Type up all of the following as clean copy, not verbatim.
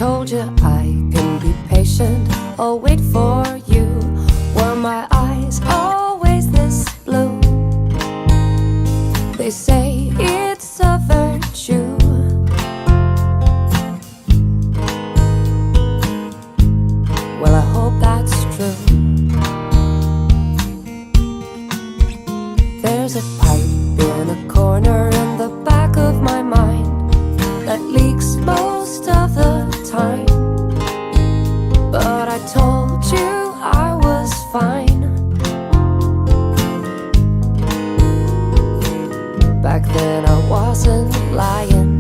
told you I can be patient, I'll wait for you. Were my eyes always this blue? They say it's a virtue. Well, I hope that's true. There's a pipe in a corner in the back of my mind that leaks most of the time. But I told you I was fine. Back then I wasn't lying.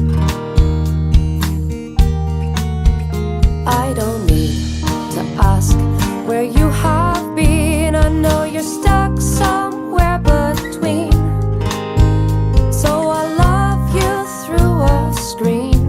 I don't need to ask where you have been. I know you're stuck somewhere between. So I love you through a screen.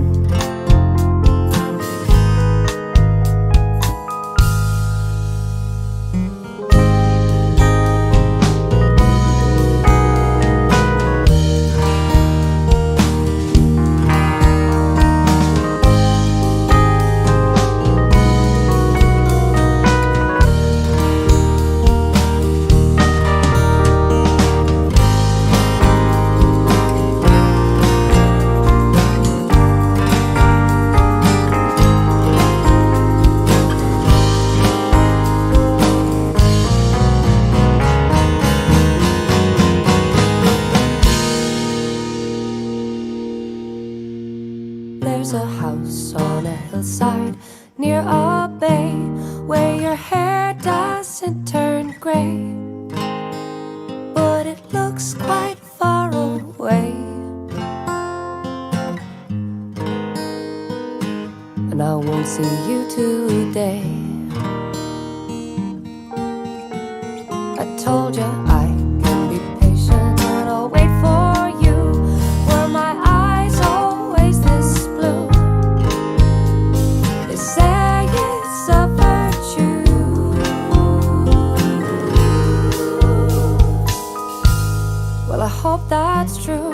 There's a house on a hillside near a bay where your hair doesn't turn gray, but it looks quite far away. And I won't see you today. I told you I can be patient and I'll wait for you. Were my eyes always this blue? They say it's a virtue. Well, I hope that's true.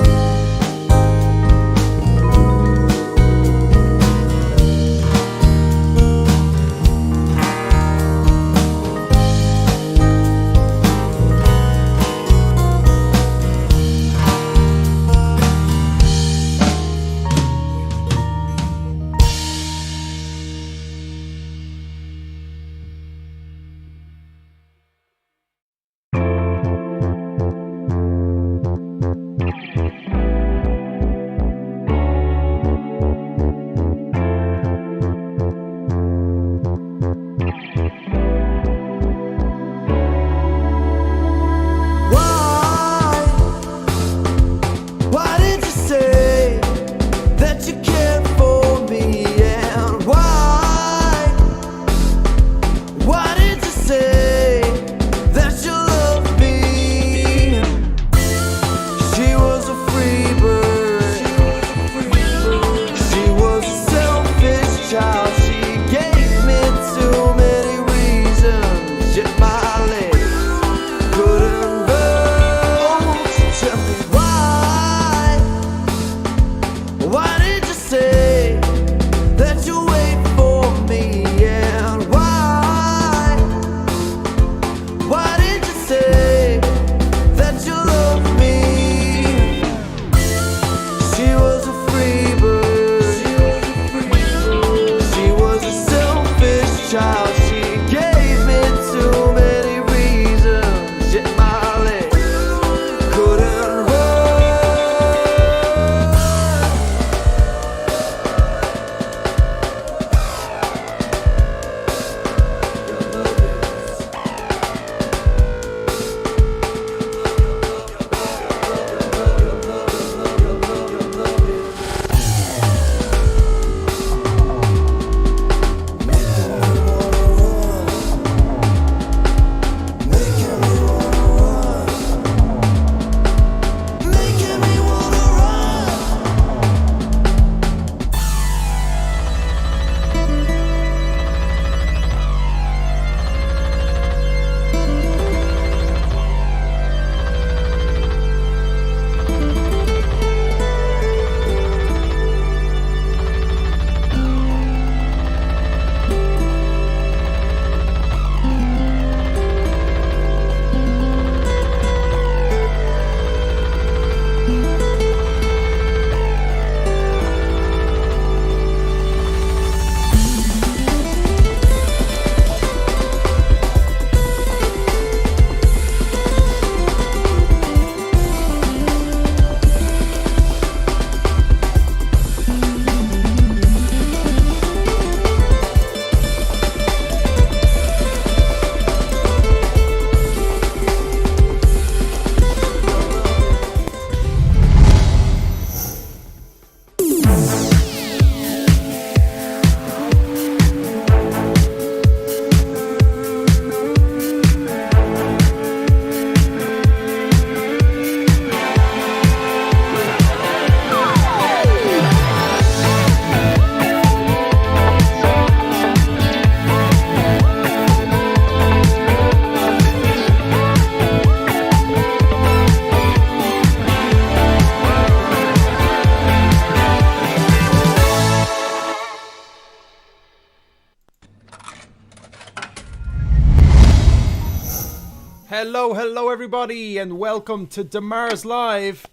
Hello everybody, and welcome to deMars Live,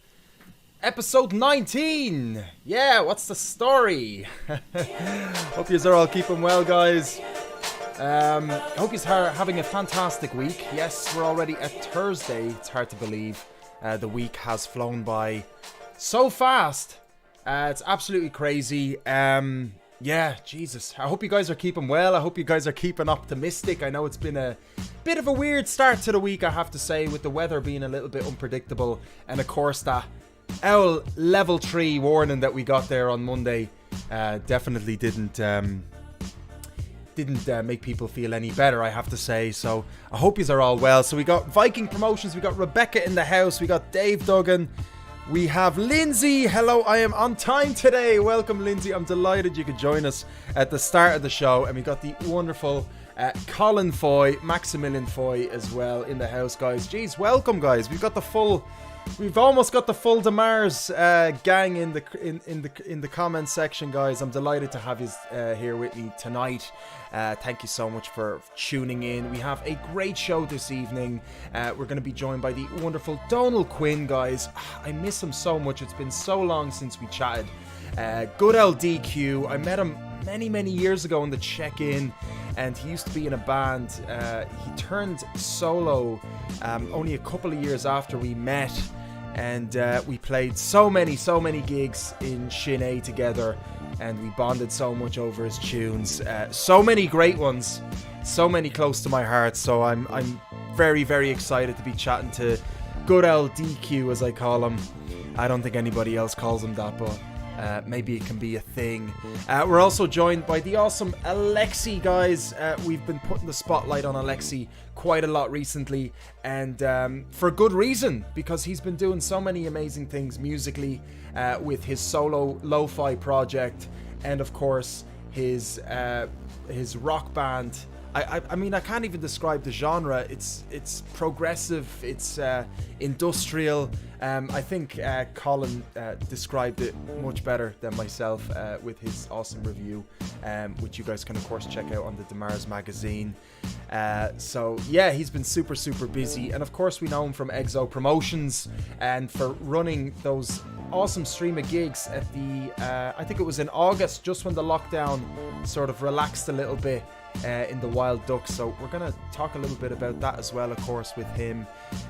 episode 19. Yeah, what's the story? Hope you are all keeping well, guys. Hope you are having a fantastic week. Yes, we're already at Thursday. It's hard to believe. The week has flown by so fast. It's absolutely crazy. Yeah, Jesus. I hope you guys are keeping well. I hope you guys are keeping optimistic. I know it's been a bit of a weird start to the week, I have to say, with the weather being a little bit unpredictable. And of course, that owl level 3 warning that we got there on Monday definitely didn't make people feel any better, I have to say. So I hope you are all well. So we got Viking Promotions, we got Rebecca in the house, we got Dave Duggan. We have Lindsey. Hello, I am on time today. Welcome, Lindsey. I'm delighted you could join us at the start of the show. And we got the wonderful Colin Foy, Maximillion Foy as well in the house, guys. Jeez, welcome, guys. We've almost got the full deMars gang in the comment section, guys. I'm delighted to have you here with me tonight. Thank you so much for tuning in. We have a great show this evening. We're going to be joined by the wonderful Donal Quinn, guys. I miss him so much. It's been so long since we chatted. Good old DQ. I met him many years ago in the check-in, and he used to be in a band. He turned solo only a couple of years after we met, and we played so many gigs in Shin A together, and we bonded so much over his tunes. So many great ones, so many close to my heart. So I'm very excited to be chatting to good old DQ, as I call him. I don't think anybody else calls him that, but maybe it can be a thing. We're also joined by the awesome Alecksyy, guys. We've been putting the spotlight on Alecksyy quite a lot recently, and for good reason, because he's been doing so many amazing things musically with his solo lo-fi project, and of course his rock band. I mean, I can't even describe the genre. It's progressive, it's industrial. I think Colin described it much better than myself with his awesome review, which you guys can of course check out on the deMars magazine. So yeah, he's been super busy, and of course we know him from EXO Promotions and for running those awesome stream of gigs at the I think it was in August, just when the lockdown sort of relaxed a little bit in the Wild Duck. So we're going to talk a little bit about that as well, of course, with him,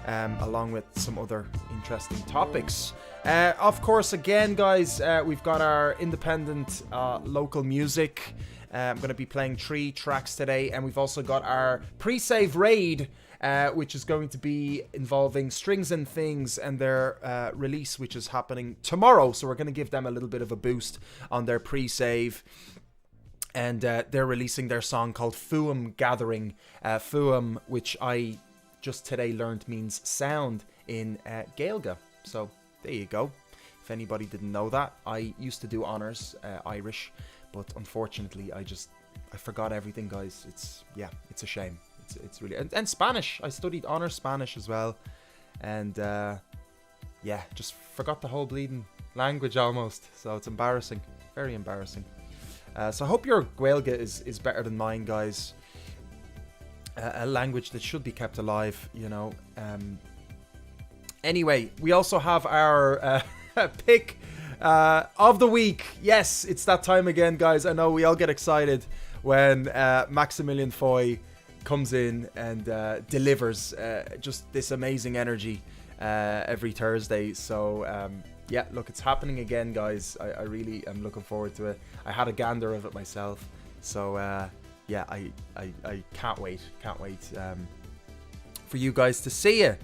along with some other interesting topics. Of course, again, guys, we've got our independent local music. I'm going to be playing 3 tracks today, and we've also got our pre-save raid, which is going to be involving Strings and Things and their release, which is happening tomorrow. So we're going to give them a little bit of a boost on their pre-save. And they're releasing their song called Fuam Gathering. Fuam, which I just today learned means sound in Gaeilge. So there you go. If anybody didn't know that, I used to do honours Irish, but unfortunately I forgot everything, guys. It's a shame. It's really, and Spanish. I studied honours Spanish as well, and just forgot the whole bleeding language almost. So it's embarrassing, very embarrassing. So I hope your Gaeilge is better than mine, guys. A language that should be kept alive, you know. Anyway, we also have our pick of the week. Yes, it's that time again, guys. I know we all get excited when Maximillion Foy comes in and delivers just this amazing energy every Thursday. So yeah, look, it's happening again, guys. I really am looking forward to it. I had a gander of it myself, so yeah, I can't wait for you guys to see it.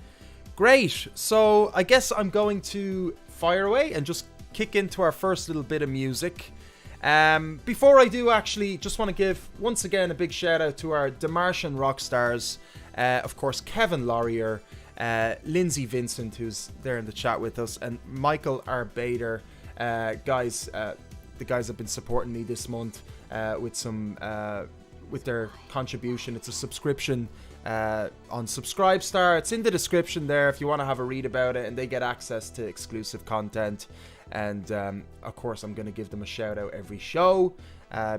Great. So I guess I'm going to fire away and just kick into our first little bit of music. Before I do, actually, just want to give once again a big shout out to our deMartian Rockstars, of course Kevin Laurier, Lindsey Vicent, who's there in the chat with us, and Michael Arbeiter. Guys, the guys have been supporting me this month with some with their contribution. It's a subscription on Subscribestar. It's in the description there if you want to have a read about it, and they get access to exclusive content. And of course I'm going to give them a shout out every show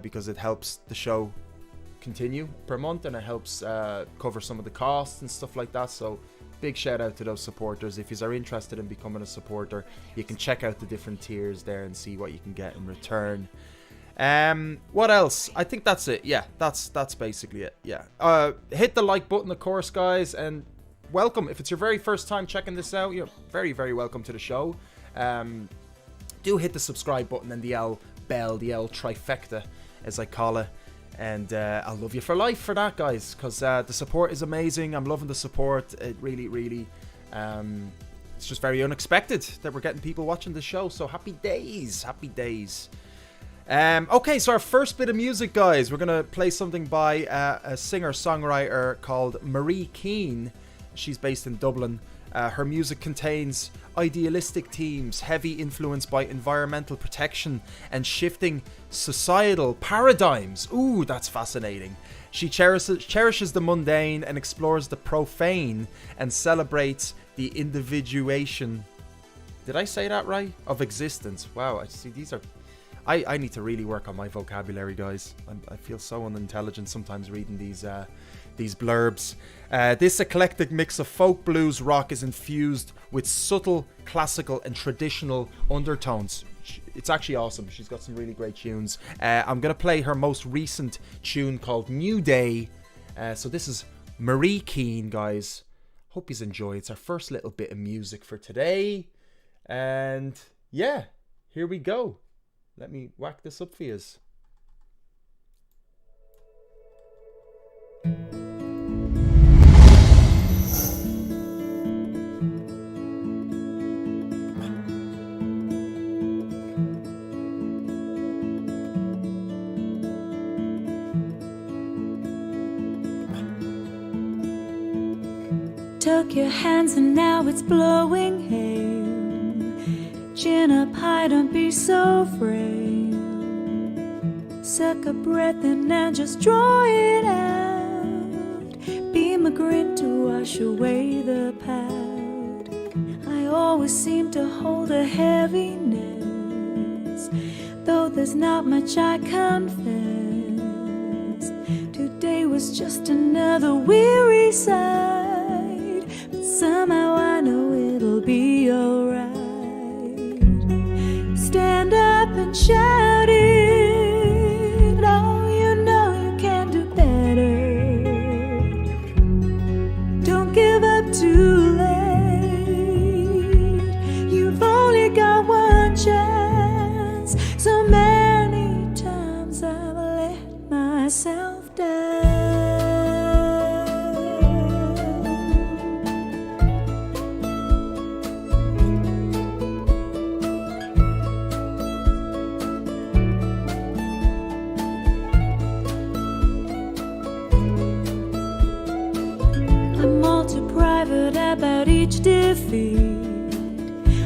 because it helps the show continue per month, and it helps cover some of the costs and stuff like that. So big shout out to those supporters. If you are interested in becoming a supporter, you can check out the different tiers there and see what you can get in return. What else? I think that's it. Yeah, that's basically it. Yeah. Hit the like button, of course, guys, and welcome. If it's your very first time checking this out, you're very, very welcome to the show. Do hit the subscribe button and the L bell, the L trifecta, as I call it. And I'll love you for life for that, guys, because the support is amazing. I'm loving the support. It really, really, it's just very unexpected that we're getting people watching the show. So happy days, happy days. Okay, so our first bit of music, guys, we're gonna play something by a singer-songwriter called KEANE. She's based in Dublin. Her music contains idealistic themes, heavy influence by environmental protection and shifting societal paradigms. Ooh, that's fascinating. She cherishes the mundane and explores the profane and celebrates the individuation, did I say that right, of existence. Wow, I see these are... I need to really work on my vocabulary, guys. I feel so unintelligent sometimes reading these blurbs. This eclectic mix of folk, blues, rock is infused with subtle classical and traditional undertones. It's actually awesome. She's got some really great tunes. I'm going to play her most recent tune called New Day. So this is KEANE, guys. Hope you enjoy. It's our first little bit of music for today. And yeah, here we go. Let me whack this up for yous. Took your hands and now it's blowing hail. Chin up high, don't be so frail. Suck a breath and now just draw it out. Beam a grin to wash away the pout. I always seem to hold a heaviness, though there's not much I confess. Today was just another weary side, but somehow I know it'll be alright. Stand up and shout it. Oh, you know you can do better. Don't give up too late. You've only got one chance. So many times I've let myself down. About each defeat,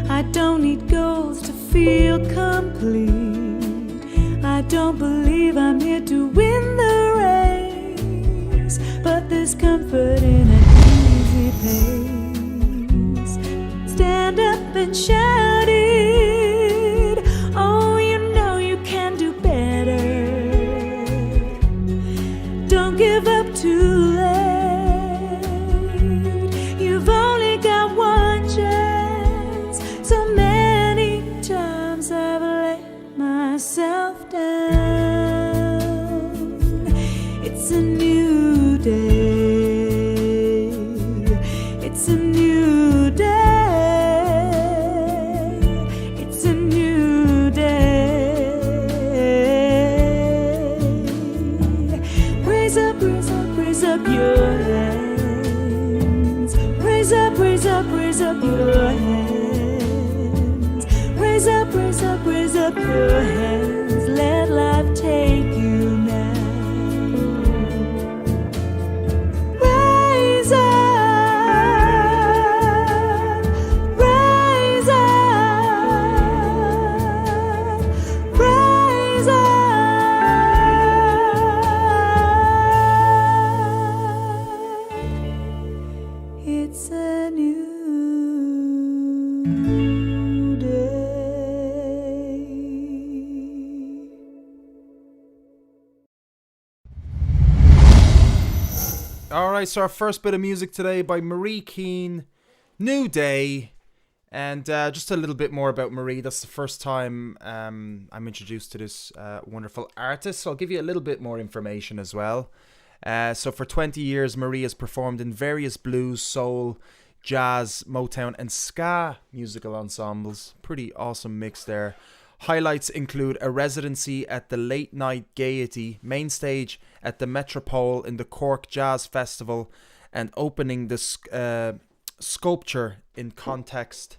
I don't need goals to feel complete. I don't believe I'm here to win the race, but there's comfort in an easy pace. Stand up and shout it. Oh, you know you can do better. Don't give up too late. Myself down. It's a new day. It's a new day. It's a new day. Raise up, raise up, raise up your hands. Raise up, raise up, raise up your hands. Raise up, raise up, raise up your hands. Let life take you now. Rise up, rise up, rise up. It's a new day. Alright, so our first bit of music today by Marie KEANE, New Day. And just a little bit more about Marie. That's the first time I'm introduced to this wonderful artist. So I'll give you a little bit more information as well. So for 20 years, Marie has performed in various blues, soul, jazz, Motown and ska musical ensembles. Pretty awesome mix there. Highlights include a residency at the Late Night Gaiety main stage at the Metropole in the Cork Jazz Festival, and opening the Sculpture in Context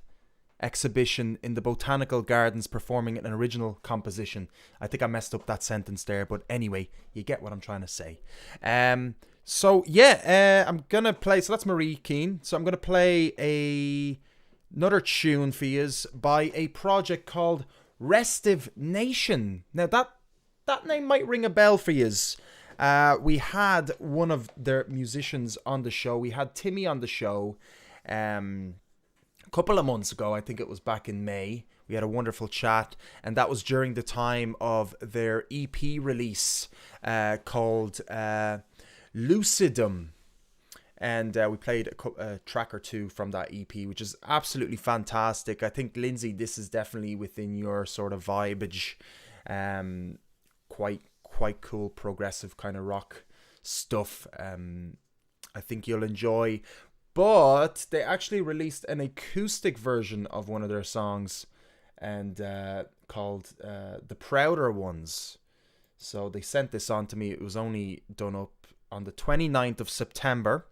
exhibition in the Botanical Gardens, performing an original composition. I think I messed up that sentence there, but anyway, you get what I'm trying to say. So yeah, I'm gonna play. So that's Marie KEANE. So I'm gonna play another tune for you by a project called Restive Nation. Now that name might ring a bell for you. We had one of their musicians on the show. We had Timmy on the show a couple of months ago. I think it was back in May. We had a wonderful chat, and that was during the time of their EP release called Lucidum. And we played a track or two from that EP, which is absolutely fantastic. I think, Lindsey, this is definitely within your sort of vibage. Quite cool, progressive kind of rock stuff. I think you'll enjoy. But they actually released an acoustic version of one of their songs, and called The Prouder Ones. So they sent this on to me. It was only done up on the 29th of September.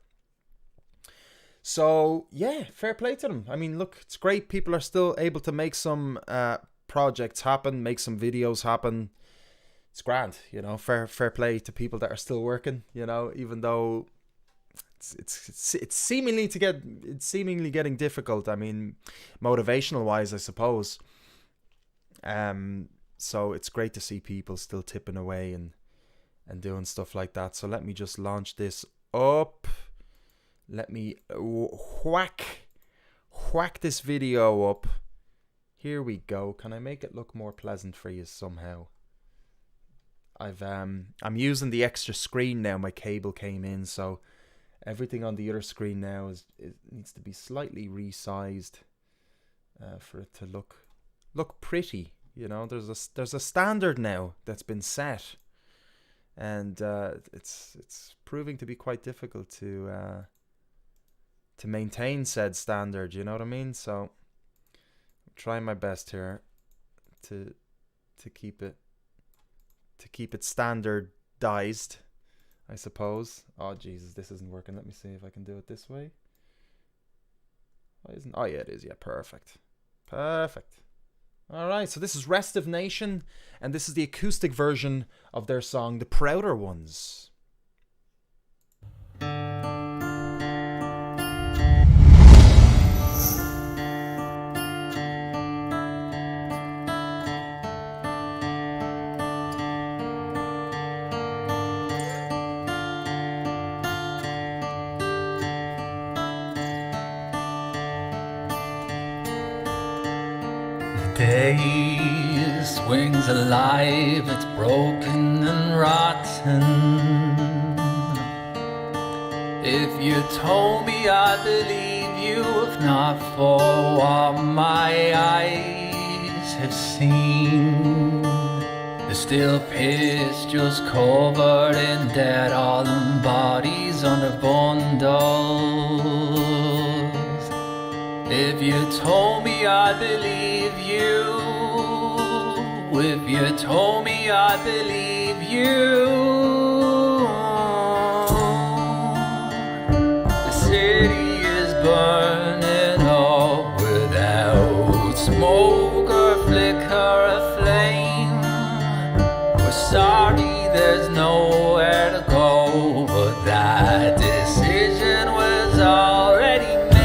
So yeah, fair play to them. I mean, look, it's great. People are still able to make some projects happen, make some videos happen. It's grand, you know. Fair play to people that are still working, you know, even though it's seemingly getting difficult. I mean, motivational wise, I suppose. So it's great to see people still tipping away and doing stuff like that. So let me just launch this up. Let me whack this video up. Here we go. Can I make it look more pleasant for you somehow? I'm using the extra screen now. My cable came in, so everything on the other screen now it needs to be slightly resized for it to look pretty. You know, there's a standard now that's been set, and it's proving to be quite difficult to maintain said standard, you know what I mean? So I'm trying my best here to keep it standardized, I suppose. Oh Jesus, this isn't working. Let me see if I can do it this way. Oh yeah, it is. Yeah, perfect. Alright, so this is Restive Nation, and this is the acoustic version of their song The Prouder Ones. Day swings alive, it's broken and rotten. If you told me I'd believe you, if not for what my eyes have seen. The still piss just covered in dead, all them bodies under bundles. If you told me I'd believe you, if you told me I'd believe you. The city is burning up without smoke or flicker of flame. We're sorry there's nowhere to go, but that decision was already made.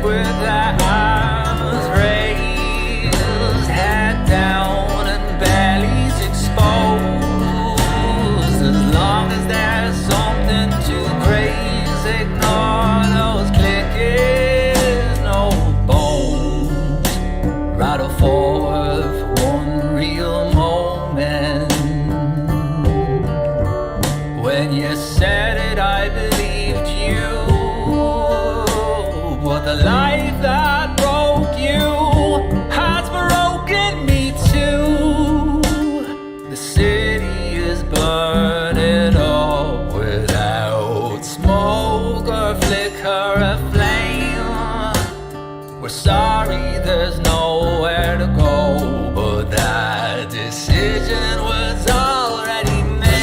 With their arms raised, head down and bellies exposed. her a flame. We're sorry there's nowhere to go, but that decision was already made.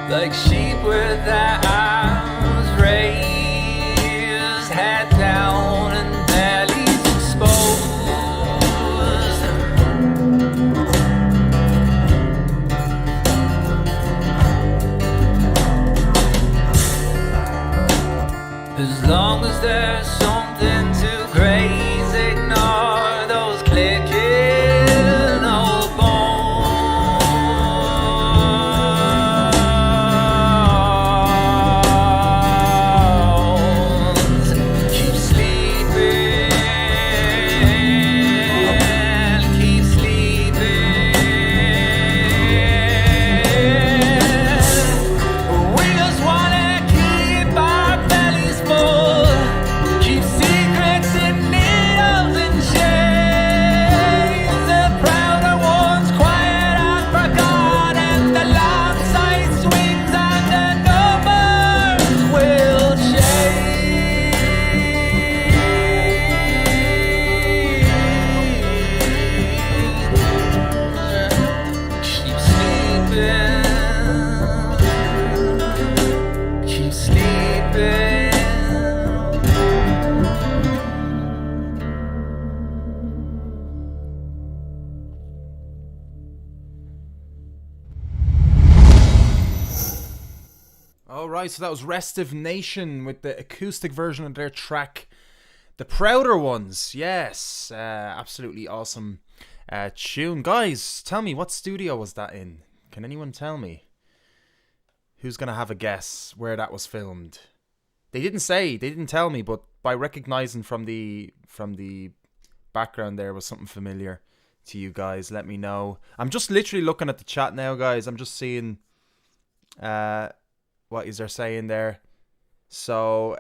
Like sheep with their arms raised, head down and bellies exposed. As long as there's something to graze, ignore those clicking old bones. Keep sleeping, keep sleeping. We just wanna keep our bellies full, keep secrets in needles and chains. The prouder ones quiet and forgotten, the long side swings and the numbers will change. Keep sleeping, keep sleeping. Alright, so that was Restive Nation with the acoustic version of their track, The Prouder Ones. Yes, absolutely awesome tune. Guys, tell me, what studio was that in? Can anyone tell me? Who's going to have a guess where that was filmed? They didn't say, they didn't tell me, but by recognizing from the background there was something familiar to you guys. Let me know. I'm just literally looking at the chat now, guys. I'm just seeing what is there saying there. So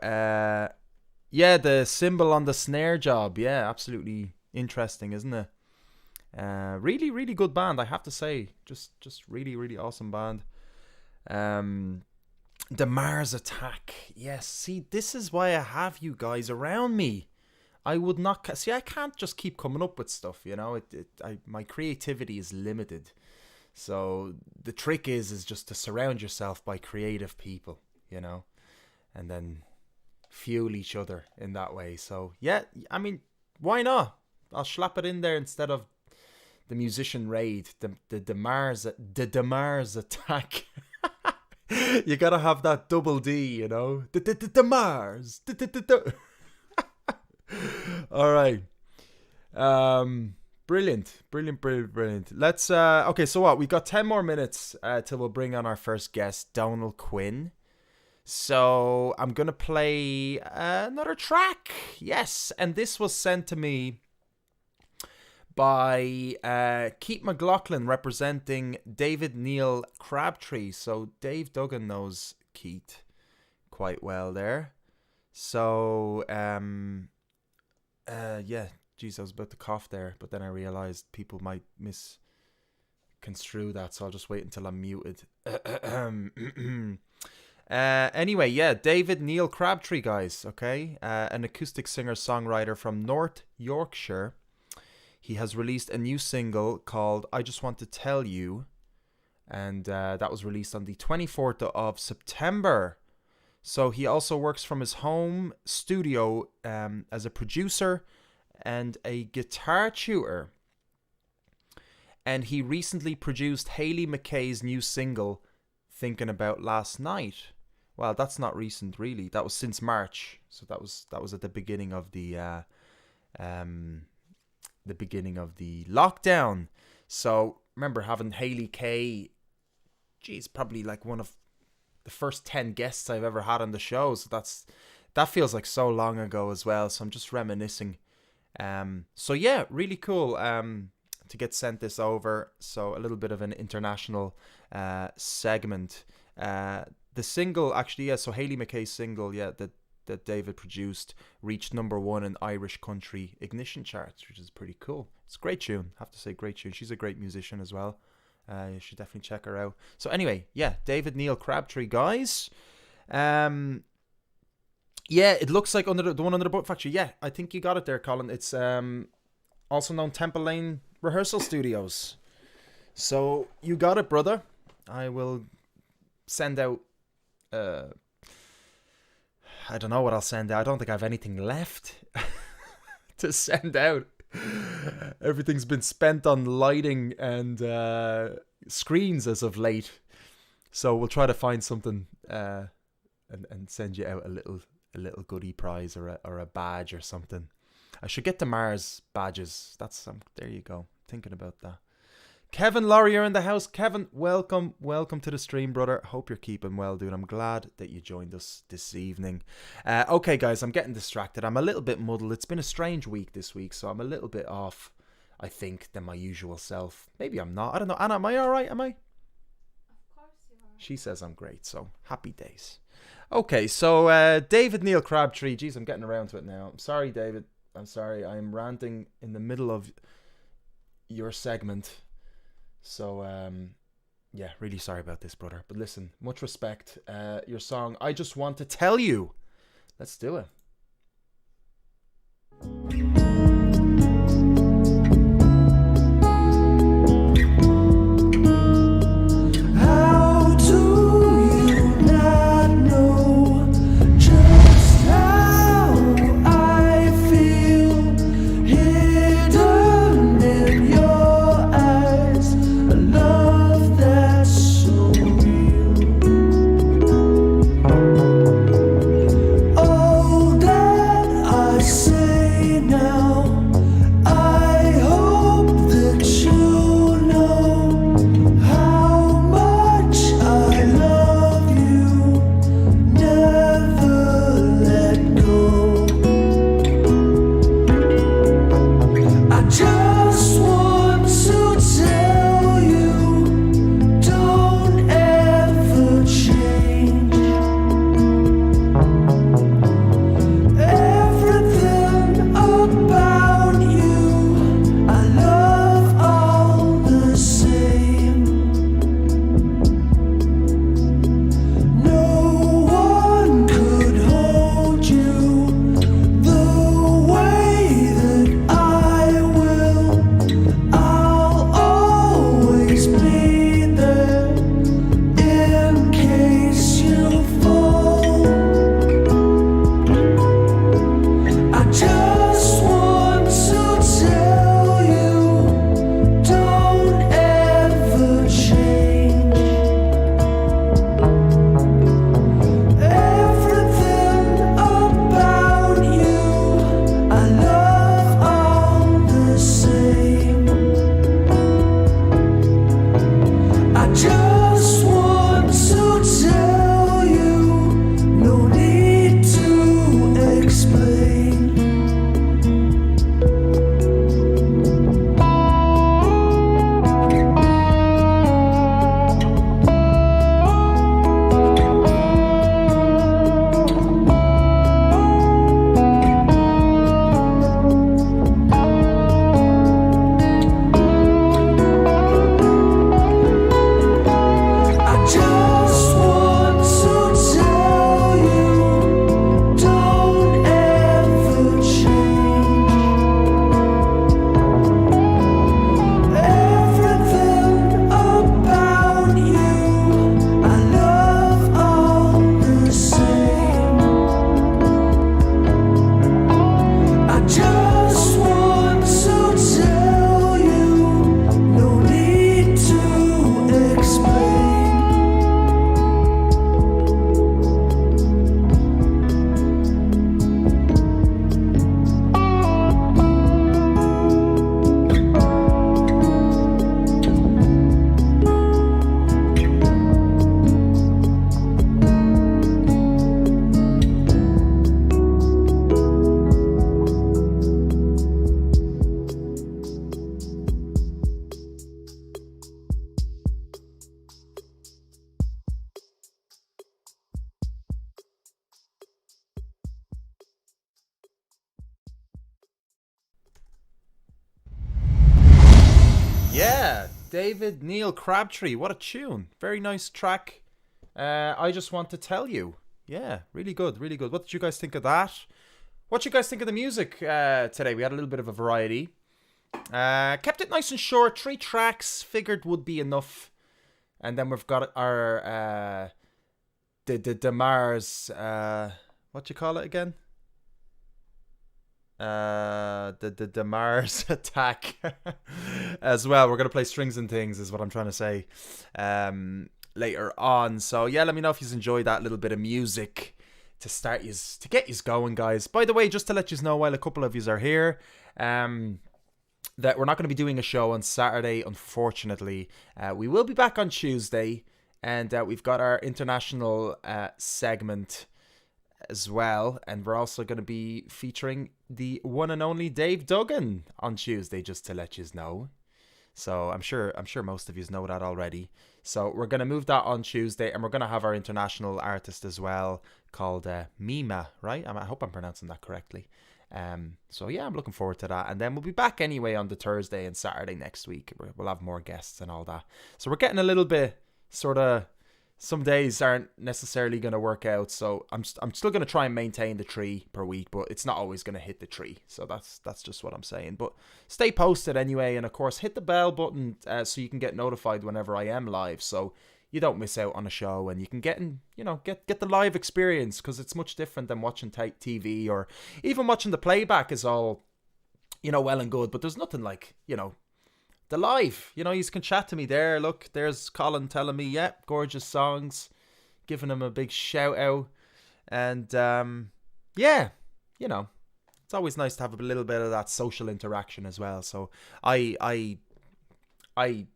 yeah, the cymbal on the snare job. Yeah, absolutely interesting, isn't it? Really, really good band, I have to say. Just really, really awesome band. deMars Attack. Yes, see, this is why I have you guys around me. I would not see. I can't just keep coming up with stuff, you know. My creativity is limited. So the trick is just to surround yourself by creative people, you know, and then fuel each other in that way. So yeah, I mean, why not? I'll slap it in there instead of the musician raid. The deMars Attack. You gotta have that double D, you know. The deMars. All right. Brilliant. Let's okay, so what? We got 10 more minutes till we'll bring on our first guest, Donal Quinn. So I'm gonna play another track. Yes, and this was sent to me by Keith McLaughlin, representing David Neil Crabtree. So Dave Duggan knows Keith quite well there. So yeah, geez, I was about to cough there, but then I realized people might misconstrue that, so I'll just wait until I'm muted. Anyway, yeah, David Neil Crabtree, guys, okay? An acoustic singer-songwriter from North Yorkshire. He has released a new single called I Just Want to Tell You, and that was released on the 24th of September. So he also works from his home studio as a producer and a guitar tutor. And he recently produced Hayley McKay's new single, Thinking About Last Night. Well, that's not recent, really. That was since March. So that was at the beginning of the lockdown. So remember having Hayley K. Geez, probably like one of the first 10 guests I've ever had on the show. So that feels like so long ago as well. So I'm just reminiscing. So yeah, really cool to get sent this over. So a little bit of an international segment. The single, actually, yeah, so Hayley McKay's single, yeah, that David produced reached #1 in Irish country ignition charts, which is pretty cool. It's a great tune, I have to say, great tune. She's a great musician as well. You should definitely check her out. So anyway, yeah, David Neil Crabtree, guys. Yeah, it looks like the one under the Boat Factory. Yeah, I think you got it there, Colin. It's also known Temple Lane Rehearsal Studios. So you got it, brother. I will send out I don't know what I'll send out. I don't think I have anything left to send out. Everything's been spent on lighting and screens as of late. So we'll try to find something and send you out a little goodie prize or a badge or something. I should get deMars badges. That's there you go. Thinking about that. Kevin Laurier in the house. Kevin, welcome to the stream, brother. Hope you're keeping well, dude. I'm glad that you joined us this evening. Okay, guys, I'm getting distracted. I'm a little bit muddled. It's been a strange week this week, so I'm a little bit off, I think, than my usual self. Maybe I'm not. I don't know. Anna, am I all right? Am I? Of course you are. She says I'm great, so happy days. Okay, so David Neil Crabtree. Jeez, I'm getting around to it now. I'm sorry, David. I'm sorry. I'm ranting in the middle of your segment. So, yeah, really sorry about this, brother. But listen, much respect. Your song, I Just Want to Tell You. Let's do it. How do you not know just how I feel hidden in your eyes? A love that's so real. All that I say now Yeah, David Neil Crabtree. What a tune. Very nice track. I just want to tell you. Yeah, really good, really good. What did you guys think of that? What did you guys think of the music today? We had a little bit of a variety. Kept it nice and short. 3 tracks. Figured would be enough. And then we've got our the deMars. What you call it again? The deMars attack as well. We're gonna play Strings and Things is what I'm trying to say later on. So yeah, let me know if you enjoyed that little bit of music to start you to get you going, guys. By the way, just to let you know, while a couple of you are here, that we're not going to be doing a show on Saturday, unfortunately. We will be back on Tuesday, and we've got our international segment as well, and we're also going to be featuring the one and only Dave Duggan on Tuesday, just to let you know. So I'm sure most of you know that already. So we're going to move that on Tuesday, and we're going to have our international artist as well, called Mima, right? I hope I'm pronouncing that correctly. So yeah, I'm looking forward to that, and then we'll be back anyway on the Thursday and Saturday next week. We'll have more guests and all that. So we're getting a little bit sort of, some days aren't necessarily going to work out, so I'm still going to try and maintain the 3 per week, but it's not always going to hit the 3. So that's just what I'm saying. But stay posted anyway, and of course hit the bell button so you can get notified whenever I am live, so you don't miss out on a show, and you can get the live experience, because it's much different than watching TV, or even watching the playback is all well and good, but there's nothing like the live. You can chat to me there. Look, there's Colin telling me, yeah, gorgeous songs, giving him a big shout out. And yeah, it's always nice to have a little bit of that social interaction as well. So I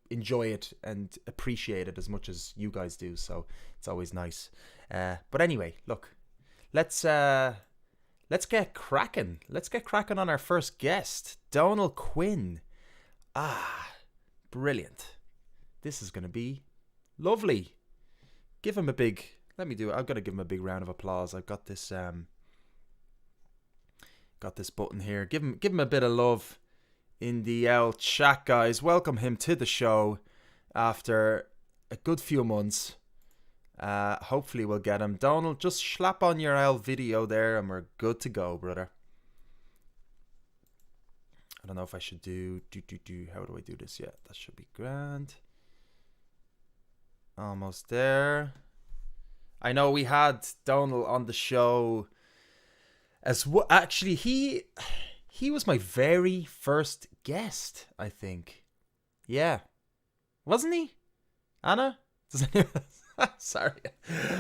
enjoy it and appreciate it as much as you guys do. So it's always nice. But anyway, look, let's get cracking. Let's get cracking on our first guest, Donal Quinn. Brilliant. This is going to be lovely. Give him a big, I've got to give him a big round of applause. I've got this button here. Give him a bit of love in the chat, guys. Welcome him to the show after a good few months. Hopefully we'll get him. Donal, just slap on your video there and we're good to go, brother. I don't know if I should do how do I do this yet? That should be grand. Almost there. I know we had Donal on the show as well. Actually, he was my very first guest, I think. Yeah. Wasn't he? Anna? Does anyone... Sorry.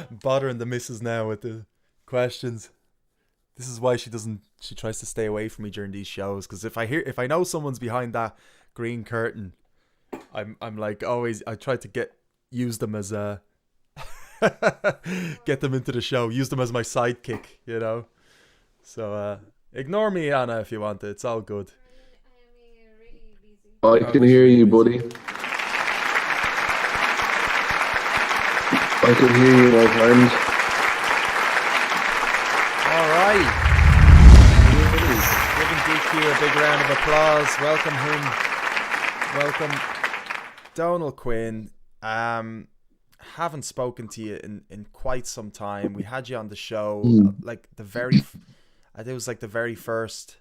I'm bothering the missus now with the questions. This is why she tries to stay away from me during these shows, because if I know someone's behind that green curtain, I'm like always, I try to use them as get them into the show, use them as my sidekick, So ignore me, Anna, if you want it. It's all good. I can hear you, buddy. I can hear you, my friend. All right. Giving DQ a big round of applause. Welcome him. Welcome Donal Quinn. Haven't spoken to you in quite some time. We had you on the show like the very first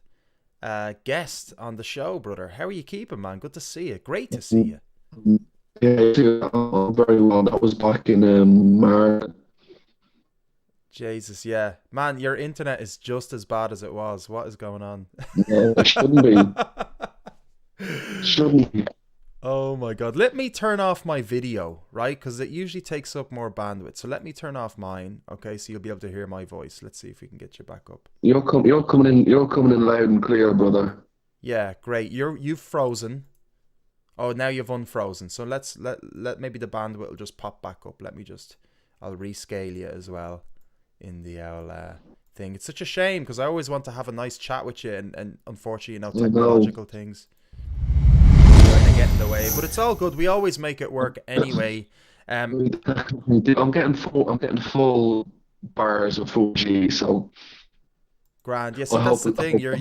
guest on the show, brother. How are you keeping, man? Good to see you. Great to see you. Yeah, very well. That was back in March. Jesus, yeah. Man, your internet is just as bad as it was. What is going on? Yeah, it shouldn't be. Shouldn't be. Oh my God. Let me turn off my video, right? Because it usually takes up more bandwidth. So let me turn off mine, okay? So you'll be able to hear my voice. Let's see if we can get you back up. You're coming in loud and clear, brother. Yeah, great. You've frozen. Oh, now you've unfrozen. So let maybe the bandwidth will just pop back up. I'll rescale you as well in the thing. It's such a shame because I always want to have a nice chat with you, and unfortunately, technological things kind of get in the way. But it's all good. We always make it work anyway. I'm getting full bars of 4G, so grand. Yes, that's the thing. I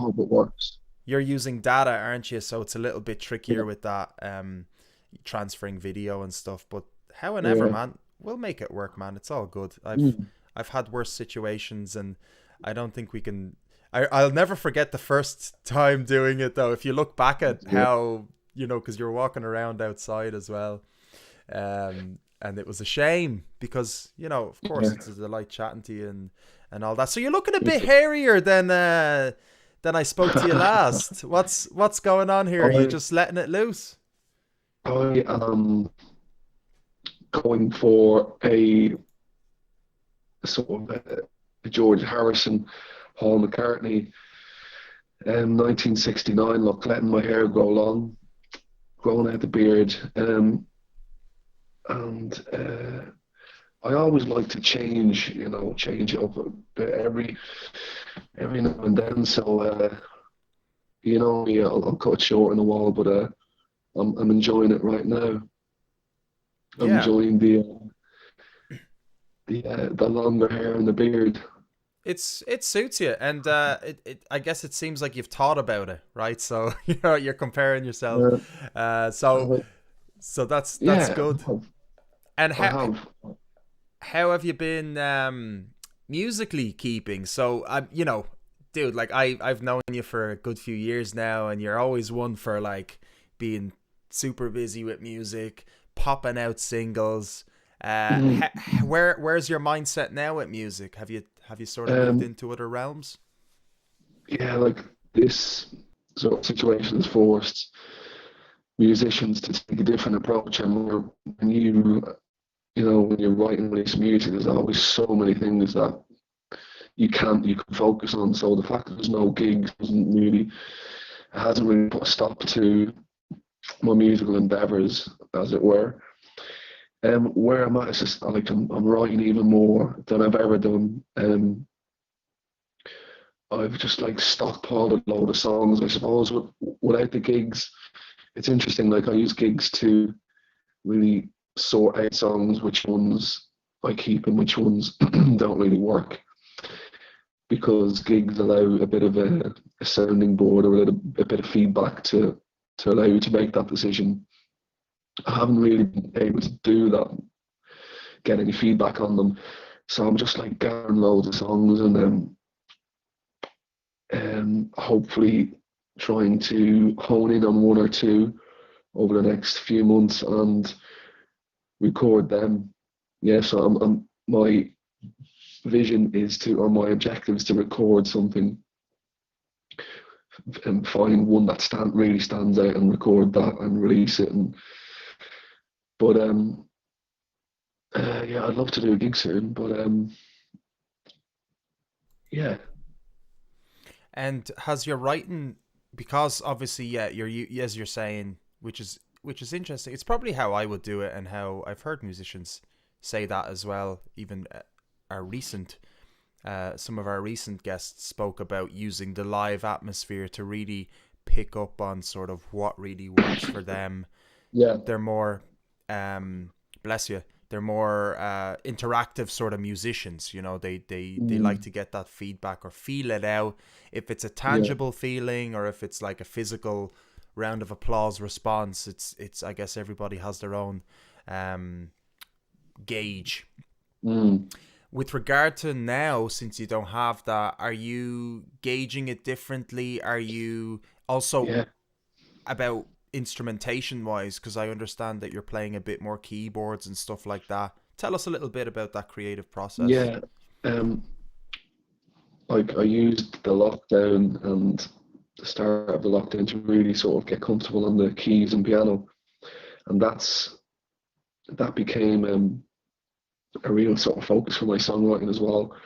hope it works. you're using data, aren't you? So it's a little bit trickier with that, transferring video and stuff. But however, Yeah. man, we'll make it work, man. It's all good. Mm. I've had worse situations, and I don't think we can. I'll never forget the first time doing it, though. If you look back at how, because you're walking around outside as well, and it was a shame because, of course, it's a delight chatting to you and all that. So you're looking a bit hairier than I spoke to you last. What's going on here? Are you just letting it loose? I am going for a sort of a George Harrison, Paul McCartney, 1969 look, letting my hair grow long, growing out the beard, and I always like to change it up a bit every now and then. So me, I'll cut it short in a while, but I'm enjoying it right now. I'm Yeah. enjoying the longer hair and the beard. It suits you, and I guess it seems like you've thought about it, right? So you're comparing yourself. So that's good. And how have you been musically keeping? So dude, like I've known you for a good few years now, and you're always one for like being super busy with music, popping out singles. Where's your mindset now with music? Have you sort of moved into other realms? Yeah, like this sort of situation has forced musicians to take a different approach, and when you're writing release music, there's always so many things that you can focus on. So the fact that there's no gigs hasn't really put a stop to my musical endeavors, as it were. Where I'm at is just like I'm writing even more than I've ever done. I've just like stockpiled a load of songs, I suppose. Without the gigs, it's interesting. Like I use gigs to really sort out songs, which ones I keep and which ones don't really work, because gigs allow a bit of a sounding board or a bit of feedback to allow you to make that decision. I haven't really been able to do that, get any feedback on them. So I'm just like gathering loads of songs and then hopefully trying to hone in on one or two over the next few months and record them. Yeah, so my vision is to, or my objective is to record something and find one that really stands out and record that and release it. But I'd love to do a gig soon, but yeah. And has your writing, because obviously, as you're saying, which is interesting. It's probably how I would do it, and how I've heard musicians say that as well. Even some of our recent guests spoke about using the live atmosphere to really pick up on sort of what really works for them. Yeah, they're more bless you, they're more interactive sort of musicians. They like to get that feedback or feel it out, if it's a tangible feeling or if it's like a physical round of applause response. It's I guess everybody has their own gauge. With regard to now, since you don't have that, are you gauging it differently? Are you also about instrumentation wise, because I understand that you're playing a bit more keyboards and stuff like that? Tell us a little bit about that creative process. Like I used the lockdown and the start of the lockdown to really sort of get comfortable on the keys and piano, and that became a real sort of focus for my songwriting as well.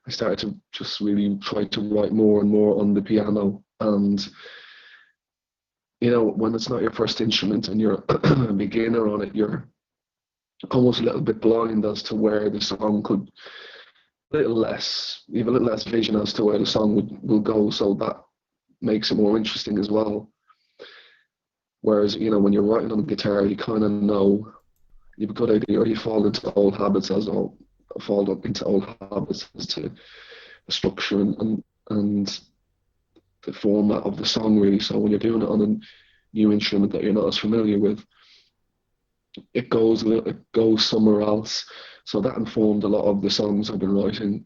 I started to just really try to write more and more on the piano, and when it's not your first instrument and you're a beginner on it, you're almost a little bit blind as to where the song could, you have a little less vision as to where the song will go, so that makes it more interesting as well. Whereas, when you're writing on a guitar, you kind of know, you have a good idea, or you fall into old habits as to the structure and the format of the song really. So when you're doing it on a new instrument that you're not as familiar with, it goes somewhere else. So that informed a lot of the songs I've been writing.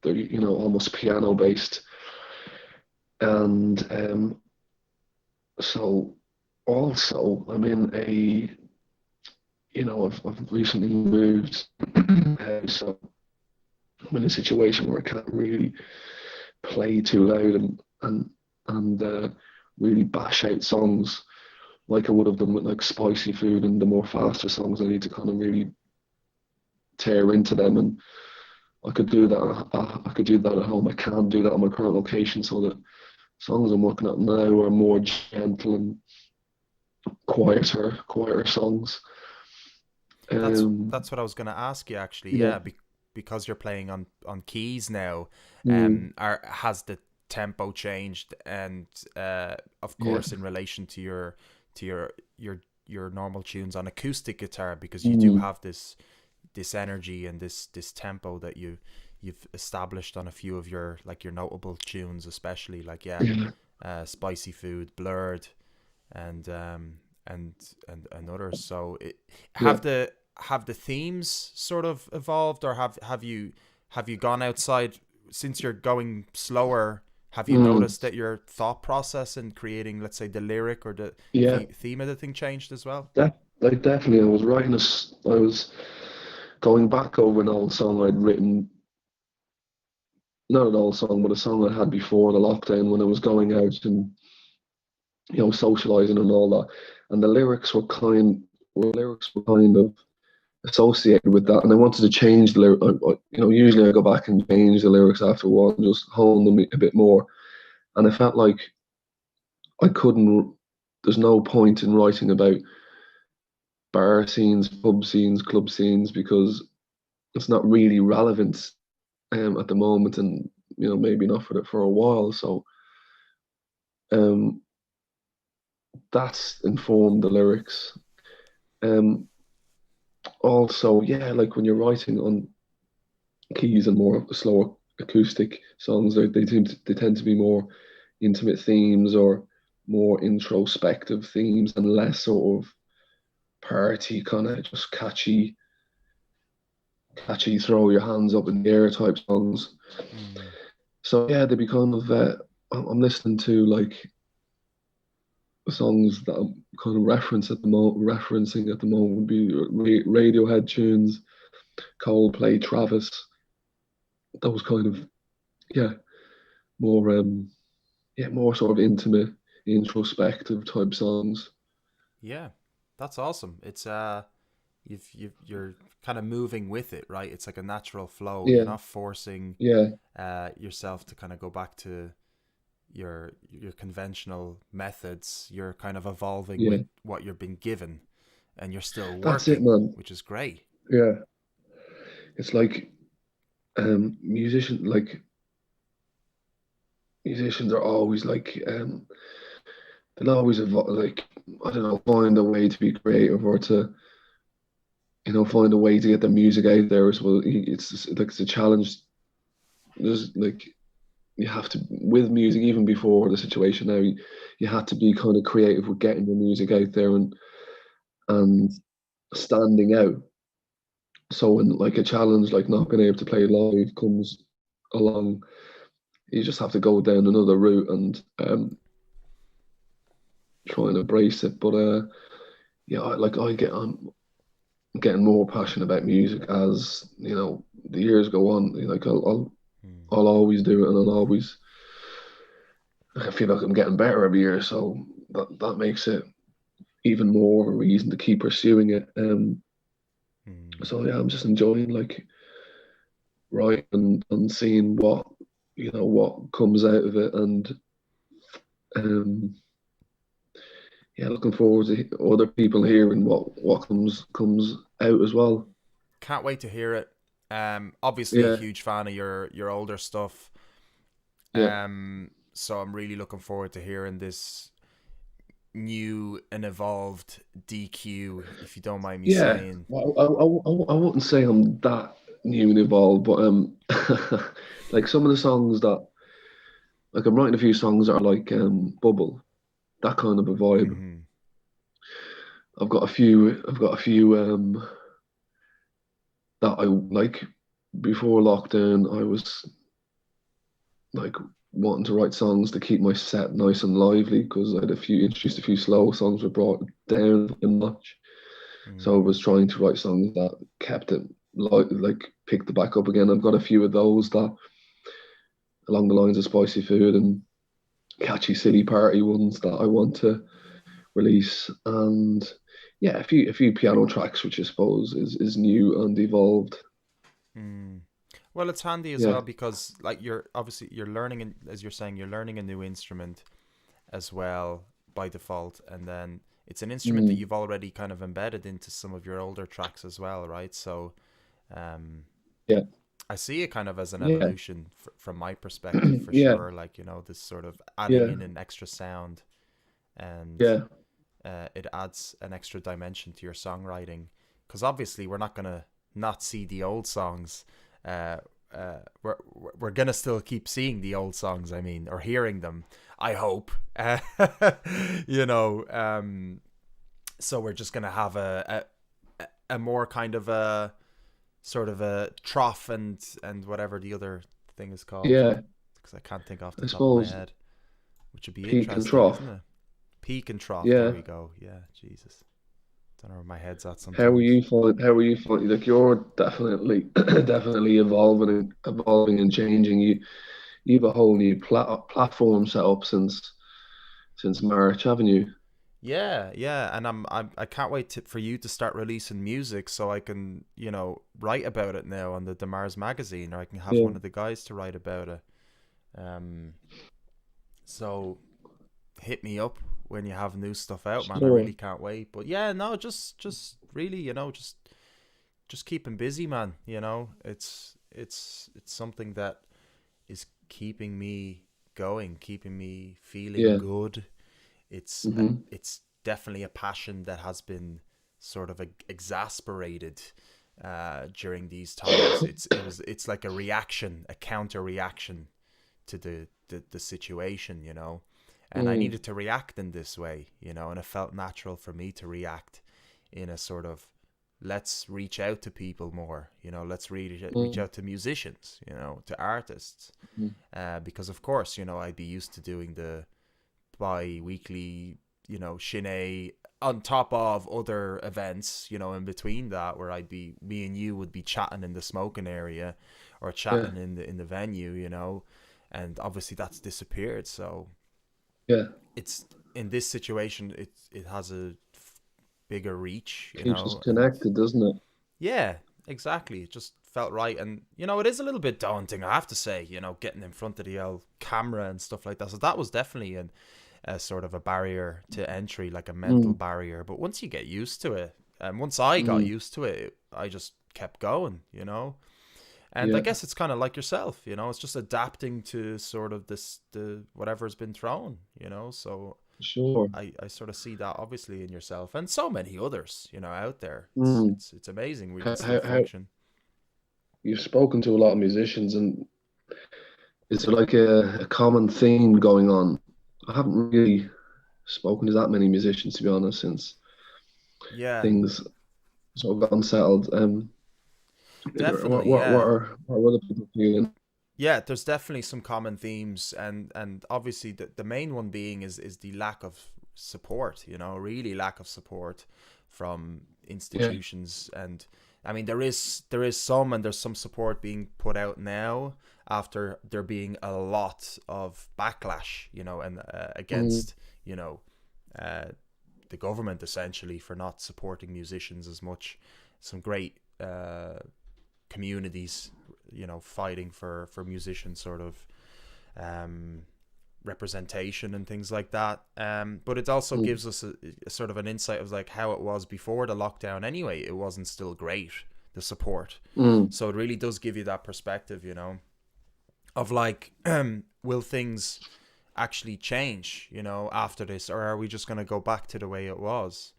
They're, you know, almost piano based, and so also I'm in a, you know, I've recently moved, so I'm in a situation where I can't really play too loud and really bash out songs like I would have done with like Spicy Food and the more faster songs. I need to kind of really tear into them, and I could do that. I could do that at home. I can't do that on my current location. So the songs I'm working at now are more gentle and quieter songs. That's what I was going to ask you actually. Yeah. Because you're playing on keys now, has the tempo changed? And of course, in relation to your normal tunes on acoustic guitar, because you do have this energy and this tempo that you've established on a few of your notable tunes, especially Spicy Food, Blurred, and others. So have the themes sort of evolved, or have you gone outside since you're going slower? Have you noticed that your thought process in creating, let's say, the lyric or the theme of the thing changed as well? Definitely. I was going back over an old song I'd written, not an old song, but a song I had before the lockdown when I was going out and, you know, socializing and all that. And the lyrics were kind of associated with that, and I wanted to change the lyric. You know, usually I go back and change the lyrics after a while and just hone them a bit more. And I felt like I couldn't. There's no point in writing about bar scenes, pub scenes, club scenes, because it's not really relevant at the moment, and you know, maybe not for a while. So that's informed the lyrics. Also, yeah, like when you're writing on keys and more slower acoustic songs, they tend to be more intimate themes or more introspective themes, and less sort of party kind of just catchy throw your hands up in the air type songs. So yeah, they become I'm listening to like songs that I'm kind of referencing at the moment would be Radiohead tunes, Coldplay, Travis, those kind of more sort of intimate, introspective type songs. Yeah, that's awesome. It's you're kind of moving with it, right? It's like a natural flow. You're not forcing yourself to kind of go back to your conventional methods. You're kind of evolving with what you've been given, and you're still working. That's it, man. Which is great. Yeah, it's like musicians are always like they'll always like, I don't know, find a way to be creative, or to, you know, find a way to get the music out there as well. It's a challenge. There's like, you have to, with music, even before the situation now, you had to be kind of creative with getting your music out there and standing out. So when like a challenge like not being able to play live comes along, you just have to go down another route and try and embrace it. But I'm getting more passionate about music as, you know, the years go on. Like I'll always do it, and I feel like I'm getting better every year, so that makes it even more of a reason to keep pursuing it. So yeah, I'm just enjoying like writing and seeing what comes out of it, and looking forward to other people hearing what comes out as well. Can't wait to hear it. Obviously a huge fan of your older stuff. So I'm really looking forward to hearing this new and evolved DQ, if you don't mind me saying. Well, I wouldn't say I'm that new and evolved, but like some of the songs that like I'm writing a few songs that are like Bubble, that kind of a vibe. Mm-hmm. I've got a few that I like. Before lockdown, I was like wanting to write songs to keep my set nice and lively because I had introduced a few slow songs were brought down a notch. So I Mm. was trying to write songs that kept it like picked it back up again. I've got a few of those that along the lines of spicy food and catchy city party ones that I want to release, and yeah, a few piano tracks which I suppose is new and evolved. Mm. Well, it's handy as well Yeah. because like you're learning, as you're saying, you're learning a new instrument as well by default, and then it's an instrument that Mm, you've already kind of embedded into some of your older tracks as well, right? So um yeah. I see it kind of as an Yeah. evolution from my perspective for Yeah. sure, like, you know, this sort of adding Yeah. in an extra sound, and Yeah. it adds an extra dimension to your songwriting, because obviously we're not gonna not see the old songs. uh we're gonna still keep seeing the old songs, I mean, or hearing them, I hope. You know, so we're just gonna have a more kind of a sort of a trough and whatever the other thing is called, Yeah. because I can't think off the I top of my suppose head, which would be peak and interesting, trough. isn't it? Peak and trough, there Yeah. we go. Yeah, Jesus, don't know where my head's at How are sometimes. you find? How are you finding? Like you're definitely, definitely evolving and changing. You have a whole new platform set up since March, haven't you? Yeah, yeah, and I can't wait for you to start releasing music so I can, you know, write about it now on the deMars magazine, or I can have Yeah. one of the guys to write about it. Um, so hit me up when you have new stuff out, man. I Sure. really can't wait. But yeah, no, just really, you know, just keeping busy, man. You know, it's something that is keeping me going, keeping me feeling Yeah. good. It's Hmm. it's definitely a passion that has been sort of exasperated during these times. It's like a reaction, a counter reaction to the situation, you know. And I Mm, needed to react in this way, you know, and it felt natural for me to react in a sort of, let's reach out to people more, you know, let's reach mm, out to musicians, you know, to artists, mm. because of course, you know, I'd be used to doing the bi-weekly, you know, Shine on top of other events, you know, in between that, where me and you would be chatting in the smoking area or Yeah. chatting in the venue, you know, and obviously that's disappeared. So Yeah. it's, in this situation, it has a bigger reach, you Keeps us know, and connected, doesn't it? yeah, exactly. It just felt right. And, you know, it is a little bit daunting, I have to say, you know, getting in front of the old camera and stuff like that. So that was definitely a sort of a barrier to entry, like a mental Mm, barrier. But once you get used to it, and once I got mm. used to it, I just kept going, you know. And I Yeah. guess it's kind of like yourself, you know, it's just adapting to sort of the whatever's been thrown, you know. So Sure. I sort of see that obviously in yourself and so many others, you know, out there. It's Mm. it's it's amazing we can How, still how function. you've spoken to a lot of musicians, and is there like a common theme going on? I haven't really spoken to that many musicians, to be honest, since Yeah, things sort of got unsettled. definitely. Yeah. What are other people feeling? Yeah, there's definitely some common themes, and obviously the main one being is the lack of support, you know, really lack of support from Yeah. institutions. And I mean, there is some, and there's some support being put out now after there being a lot of backlash, you know, and Mm, against, you know, uh, the government essentially for not supporting musicians as much. Some great communities, you know, fighting for musician sort of um, representation and things like that. But it also mm, gives us a sort of an insight of like how it was before the lockdown. Anyway, it wasn't still great, the support. mm. So it really does give you that perspective, you know, of like, will things actually change, you know, after this, or are we just going to go back to the way it was?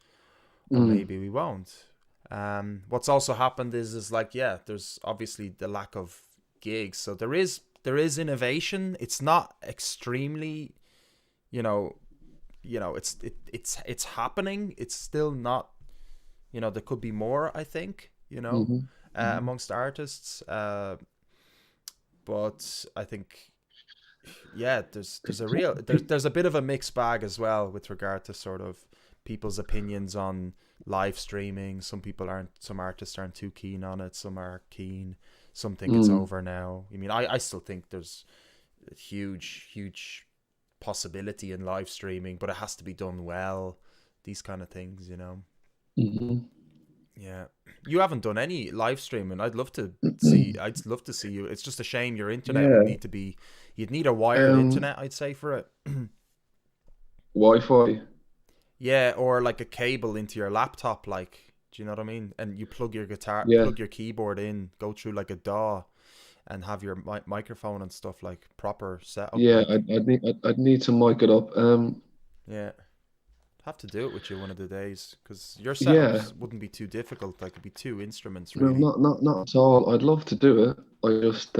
Or Mm. maybe we won't. What's also happened is like, yeah, there's obviously the lack of gigs, so there is there is innovation. It's not extremely, it's happening. It's still not, there could be more, I think, amongst artists. But I think, yeah, there's a bit of a mixed bag as well with regard to sort of people's opinions on live streaming. Some artists aren't too keen on it. Some are keen. Some think it's over now. I mean, I still think there's a huge possibility in live streaming, but it has to be done well. These kind of things, Yeah, you haven't done any live streaming. I'd love to see you. It's just a shame your internet would need to be. You'd need a wired internet, I'd say, for it. Wi-Fi. Yeah, or like a cable into your laptop, like. Do you know what I mean? And you plug your guitar, plug your keyboard in, go through like a DAW, and have your microphone and stuff, like proper setup. Yeah, I'd need to mic it up. Yeah, have to do it with you one of the days, because your setups wouldn't be too difficult. Like it'd be 2 instruments, really. No, not at all. I'd love to do it. I just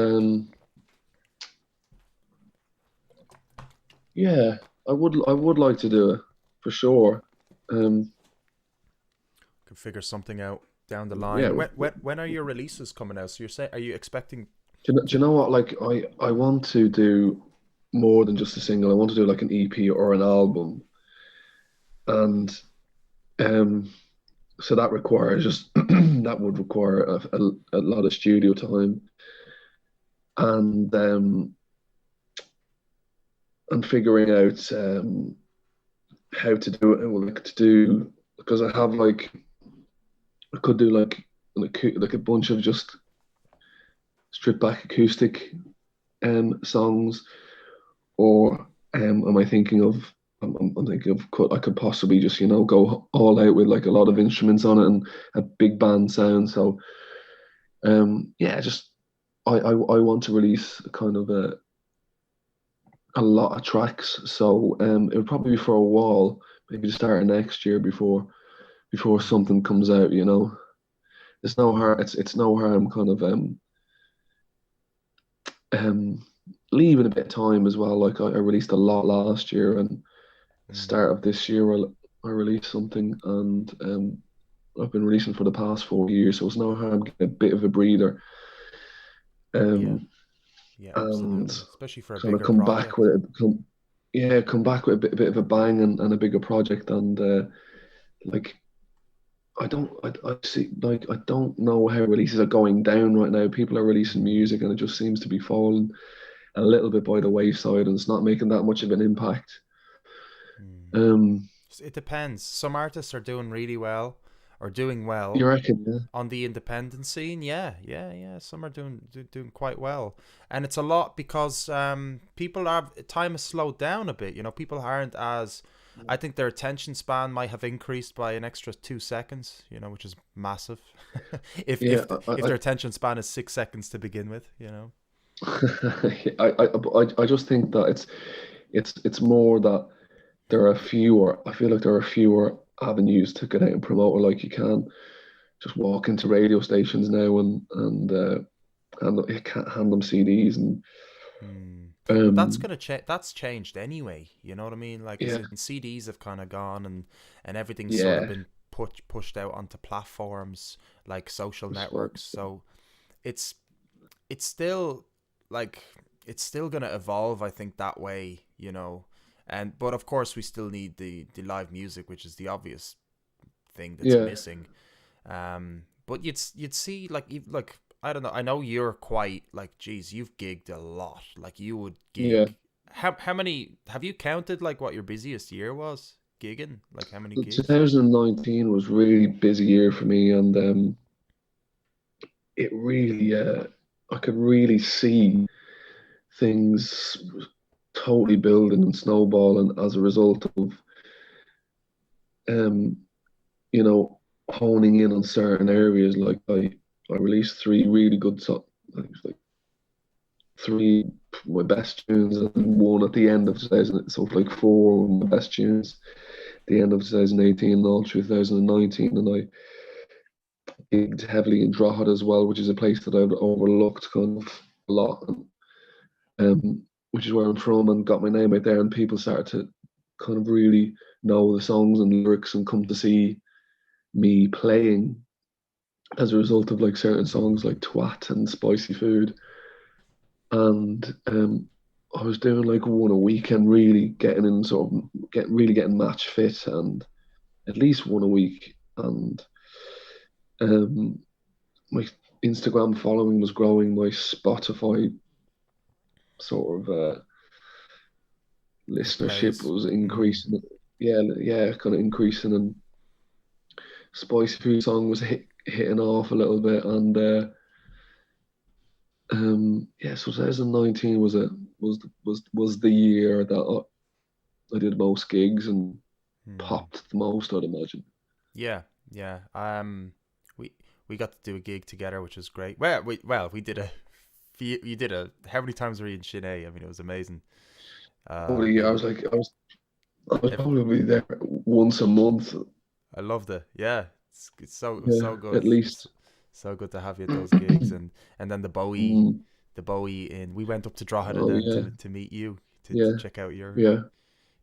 yeah, I would like to do it for sure. Could figure something out down the line. Yeah. When are your releases coming out? So are you expecting? Do you know what? Like I want to do more than just a single. I want to do like an EP or an album, and so that requires that would require a lot of studio time, and figuring out how to do it. Because I have I could do like a bunch of just stripped back acoustic songs, or am I thinking of I'm thinking of I could possibly just go all out with like a lot of instruments on it and a big band sound. So just I want to release kind of a lot of tracks. So it would probably be for a while, maybe the start of next year before something comes out. It's no harm. It's no harm kind of leaving a bit of time as well. Like I released a lot last year, and the start of this year I released something, and I've been releasing for the past 4 years, so it's no harm getting a bit of a breather. Yeah, absolutely. Especially for a kind bigger of come project. back with it. Come back with a bit of a bang and a bigger project, and like I see, like I don't know how releases are going down right now. People are releasing music and it just seems to be falling a little bit by the wayside, and it's not making that much of an impact. It depends. Some artists are doing really well, or doing well. You reckon? Yeah? On the independent scene, yeah. Some are doing quite well, and it's a lot because time has slowed down a bit. People aren't as. I think their attention span might have increased by an extra 2 seconds. Which is massive. if their attention span is 6 seconds to begin with, I just think that it's more that there are fewer. I feel like there are fewer avenues to get out and promote. Like you can just walk into radio stations now and you can't hand them CDs and. But that's gonna change. That's changed anyway. You know what I mean? Like CDs have kind of gone, and everything's sort of been pushed out onto platforms like social networks. So it's still gonna evolve, I think, that way. But of course we still need the live music, which is the obvious thing that's missing. But you'd see like I don't know. I know you're quite like, geez, you've gigged a lot. Like you would gig. Yeah. How many have you counted? Like what your busiest year was gigging? Like how many gigs? 2019 was a really busy year for me, and it really I could really see things totally building and snowballing as a result of honing in on certain areas. Like I released 3 really good songs. I think it was like 3 of my best tunes and 1 at the end of 2000. So like 4 of my best tunes at the end of 2018 and all through 2019. And I gigged heavily in Drogheda as well, which is a place that I've overlooked kind of a lot. which is where I'm from, and got my name out there, and people started to kind of really know the songs and lyrics and come to see me playing as a result of like certain songs like Twat and Spicy Food. And I was doing like one a week and really getting in sort of getting match fit, and at least one a week. And my Instagram following was growing, my Spotify sort of listenership Plays. was increasing. Yeah, kind of increasing, and Spicy Food song was hitting off a little bit, and yeah, so 2019 was the year that I did most gigs and popped the most, I'd imagine. Yeah, yeah. We got to do a gig together, which was great. We did a few. You did a. How many times were you in Chennai? I mean, it was amazing. Probably, We, I was if, probably there once a month. I loved it. Yeah, it was so Yeah, good. at least. So good to have you at those gigs, and then Mm, the Bowie in. We went up to Drogheda oh then yeah, to meet you to yeah, check out yeah,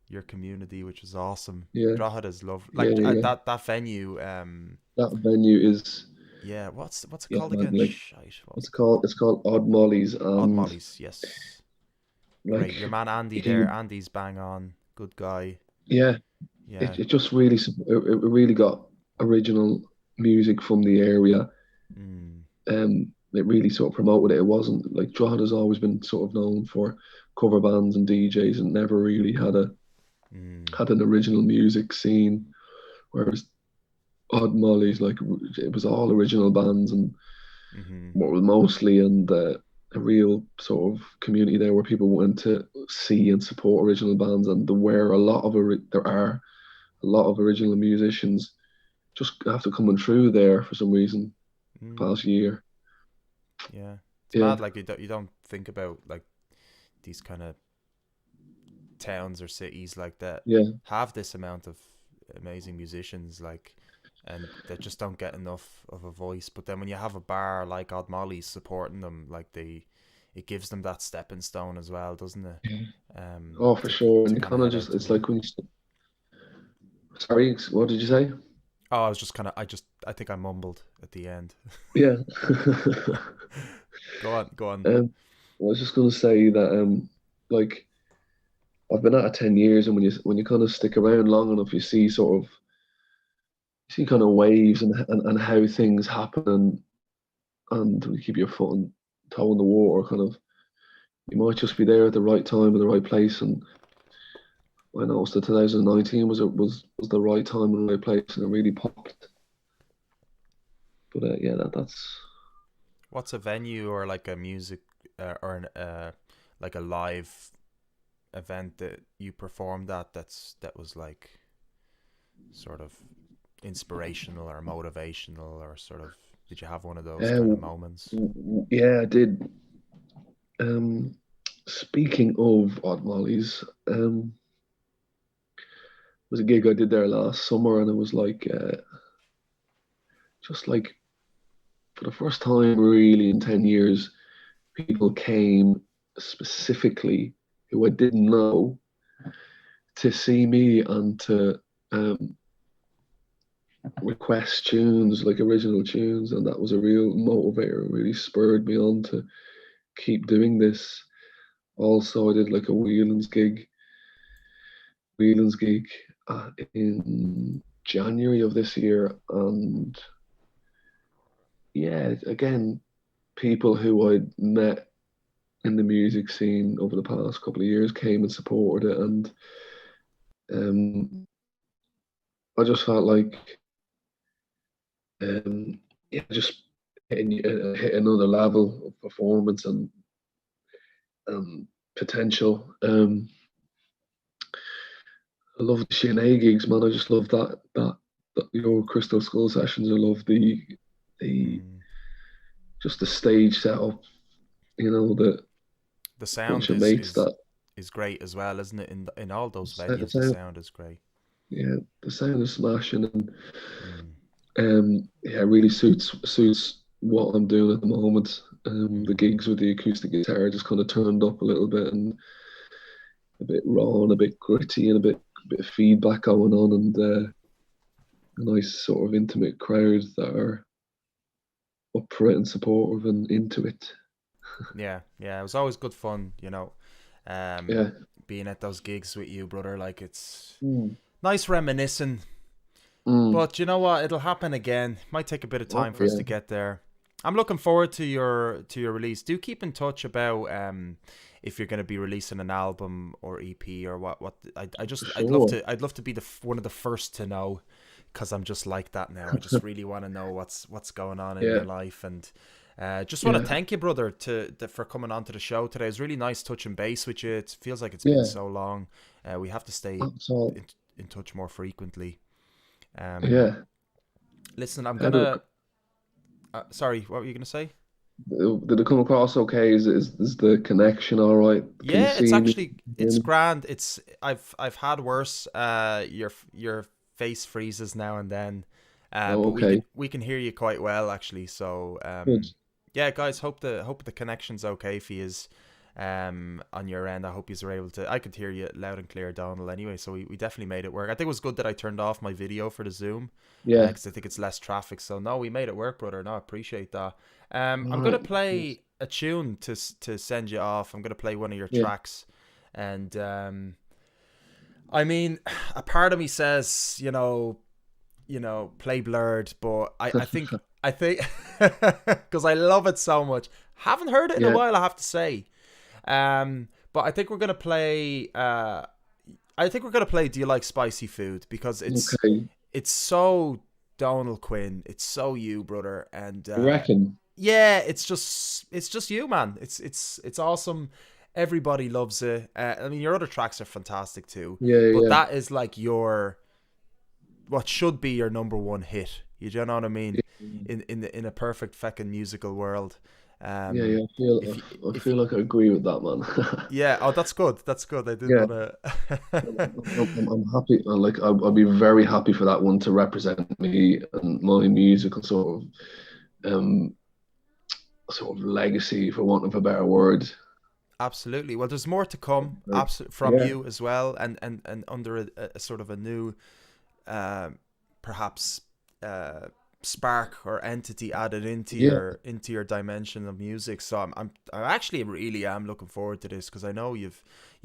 your community, which was awesome. yeah, Drogheda's love yeah, like yeah. that venue. That venue is, Yeah, what's it yeah, called man. again? Like, Shite, what's what's it it called? called? It's called Odd Molly's, Odd and Molly's, yes. Great. Your like man Andy he, there. Andy's bang on. Good guy. yeah, Yeah. it just really it really got original music from the area. Mm, It really sort of promoted it. It wasn't like Drogheda's always been sort of known for cover bands and DJs, and never really mm, had an original music scene. Whereas Odd Molly's, like, it was all original bands, and mm-hmm. what was mostly, and a real sort of community there where people went to see and support original bands, and there are a lot of original musicians just after coming through there for some reason Mm, past year. yeah. It's Yeah, mad. Like you don't think about like these kind of towns or cities like that yeah, have this amount of amazing musicians, like, and they just don't get enough of a voice. But then when you have a bar like Odd Molly's supporting them, like it gives them that stepping stone as well, doesn't it? yeah. Oh, for sure. And To you kind of kind of head just, out to it's more. like when sorry, what did you say? Oh, I was just kind of, I think I mumbled at the end. Yeah. Go on, go on. I was just going to say that, like, I've been at it 10 years, and when you kind of stick around long enough, you see kind of waves, and how things happen, and when you keep your foot and toe in the water, kind of, you might just be there at the right time in the right place. And I noticed that 2019 was the right time and the right place, and it really popped. But yeah, that's What's a venue or like a music or like a live event that you performed at that was like sort of inspirational or motivational, or sort of, did you have one of those kind of uh, moments? yeah, I did. Um, Speaking of Odd Molly's, was a gig I did there last summer, and it was like, just like, for the first time really in 10 years, people came specifically who I didn't know to see me, and to request tunes, like original tunes, and that was a real motivator. It really spurred me on to keep doing this. Also, I did like a Whelan's gig in January of this year, and yeah, again, people who I'd met in the music scene over the past couple of years came and supported it, and I just felt like, yeah, just hit another level of performance and potential. I love the Sheena gigs, man. I just love that your Crystal Skull sessions. I love the Mm. just the stage setup. You know, the The bunch sound of mates that is great as well, isn't it? In all those the venues, the sound, sound is great. yeah, the sound is smashing, and Mm. yeah, it really suits what I'm doing at the moment. The gigs with the acoustic guitar just kind of turned up a little bit, and a bit raw and a bit gritty, and a bit of feedback going on, and a nice sort of intimate crowd that are up for it and supportive and into it. Yeah, it was always good fun, Yeah. being at those gigs with you, brother. Like, it's Mm. nice reminiscing. Mm. But you know what? It'll happen again. Might take a bit of time for us to get there. I'm looking forward to your release. Do keep in touch about if you're going to be releasing an album or EP or what. I'd love to be one of the first to know, because I'm just like that now. I just really want to know what's going on in your life, and just want to thank you, brother, for coming on to the show today. It was really nice touching base with you. It feels like it's been so long. We have to stay in touch more frequently. Listen, I'm gonna. Sorry, what were you gonna say? Did it come across okay? Is the connection all right? Can you Yeah, it's see actually it's me? grand. I've had worse. Your face freezes now and then, Oh, but okay. we can hear you quite well actually. So Good. yeah, guys, hope the connection's okay for you. On your end, I hope you were able to. I could hear you loud and clear, Donal. Anyway, so we definitely made it work. I think it was good that I turned off my video for the Zoom, Yeah. because I think it's less traffic. So no, we made it work, brother. No, I appreciate that. I'm All gonna right. play a tune to send you off. I'm gonna play one of your Yeah. tracks, and I mean, a part of me says, play Blurred, but I think because I love it so much. Haven't heard it in a Yeah. while, I have to say. But I think we're gonna play. Do you like spicy food? Because Okay. it's so Donal Quinn. It's so you, brother. And I reckon. yeah, it's just you, man. It's awesome. Everybody loves it. I mean, your other tracks are fantastic too. Yeah. But Yeah. that is like what should be your number one hit. You know what I mean? In a perfect fucking musical world. Yeah. If I feel like I agree with that, man. Yeah. Oh, that's good. That's good. I didn't Yeah. want I'm happy. Like I'll be very happy for that one to represent me and my musical sort of legacy, for want of a better word. Absolutely. Well, there's more to come, Right. from Yeah. you as well, and under a sort of a new, perhaps, spark or entity added into Yeah. your dimension of music. So I actually really am looking forward to this, because I know you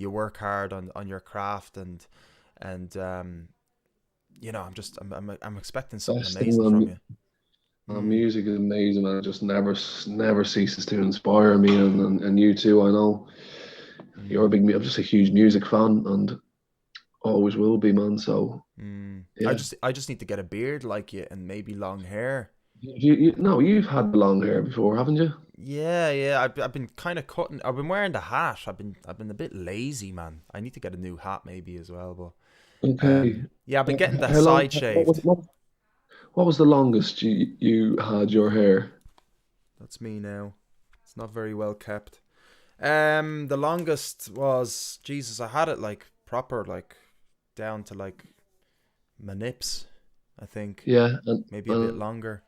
work hard on your craft, and I'm expecting something Best thing, amazing from man. you. Music is amazing, man. It just never ceases to inspire me, and you too. I know you're a big. I'm just a huge music fan, and always will be, man. So yeah. I just need to get a beard like you, and maybe long hair. No, you've had long hair before, haven't you? Yeah. I've been kind of cutting. I've been wearing the hat. I've been a bit lazy, man. I need to get a new hat maybe as well. But Okay. yeah, I've been getting the How long? side shaved. What was the longest you had your hair? That's me now. It's not very well kept. The longest was, Jesus, I had it like proper, like down to like my nips, I think. Yeah, Maybe a bit longer.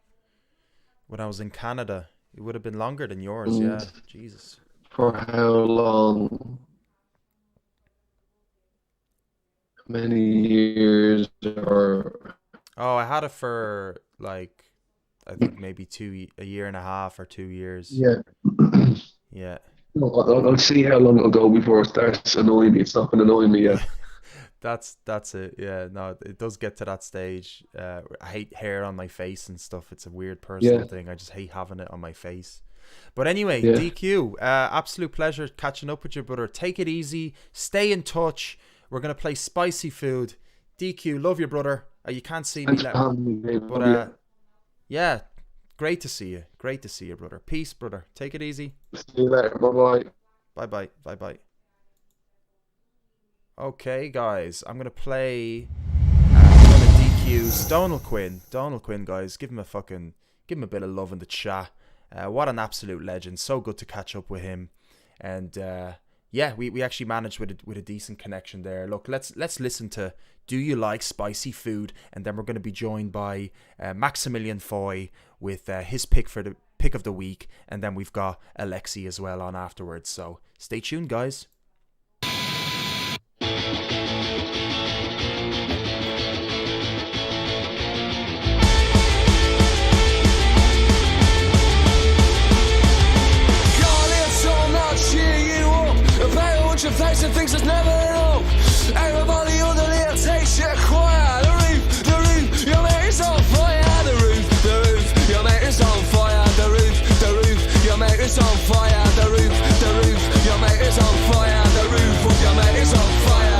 When I was in Canada, it would have been longer than yours. and Yeah, Jesus. for how long? Many years or Oh, I had it for like, I think maybe a year and a half or 2 years. yeah. Yeah. No, I'll see how long it'll go before it starts annoying me. It's not been annoying me yet. That's it. Yeah, no, it does get to that stage. I hate hair on my face and stuff. It's a weird personal Yeah. thing. I just hate having it on my face. But anyway, Yeah. DQ, absolute pleasure catching up with you, brother. Take it easy. Stay in touch. We're gonna play spicy food. DQ, love you, brother. You can't see me, Thanks for having me, Dave. but yeah, great to see you. Great to see you, brother. Peace, brother. Take it easy. See you later. Bye bye. Bye. Okay, guys, I'm gonna play one of DQ's Donal Quinn, guys. Give him a bit of love in the chat. What an absolute legend. So good to catch up with him. And yeah, we actually managed with a decent connection there. Look, let's listen to Do You Like Spicy Food? And then we're going to be joined by Maximillion Foy with his pick for pick of the week, and then we've got Alecksyy as well on afterwards. So stay tuned, guys. Your face and thinks it's never enough. Everybody on the little takes shit quiet. The roof, your mate is on fire. The roof, your mate is on fire. The roof, your mate is on fire. The roof, your mate is on fire. The roof of your mate is on fire.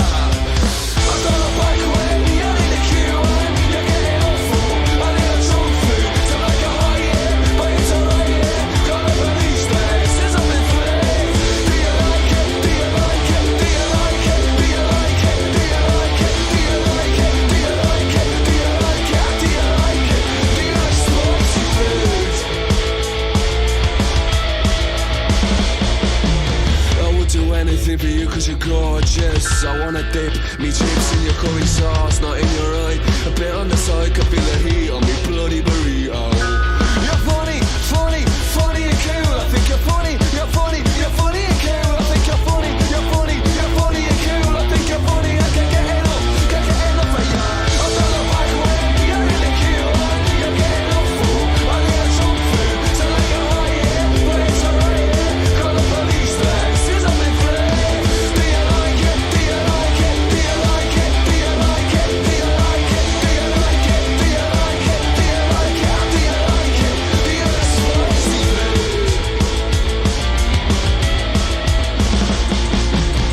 I've got a bike when you need a queue when you're getting awful. I need a trunk food to make a high year, but it's alright, yeah. Got a police there, says I'm in flame. Do you like it? Do you like it? Do you like it? Do you like it? Do you like it? Do you like it? Do you like it? Do you like it? Do you like it? Do you like spicy food? I would do anything for you cause you're gorgeous. I wanna dip me chips in your curry sauce, not in your eye. A bit on the side, can feel the heat on me bloody burrito. You're funny, funny, funny and cool. I think you're funny, you're funny, you're funny and cool. I think you're funny, you're funny, you're funny and cool. I think you're funny, I can't get enough, can't get enough of you. I'm not a back way, you're in the queue. You're getting off fool, I need a trunk food. So like a high year, but it's alright, yeah. Got the police there, says I'm in flames. Do you like it? Do you like it? Do you like it? Do you like it? Do you like it? Do you like it? Do you like it? Do you like it? Do you like it? Do you like spicy food?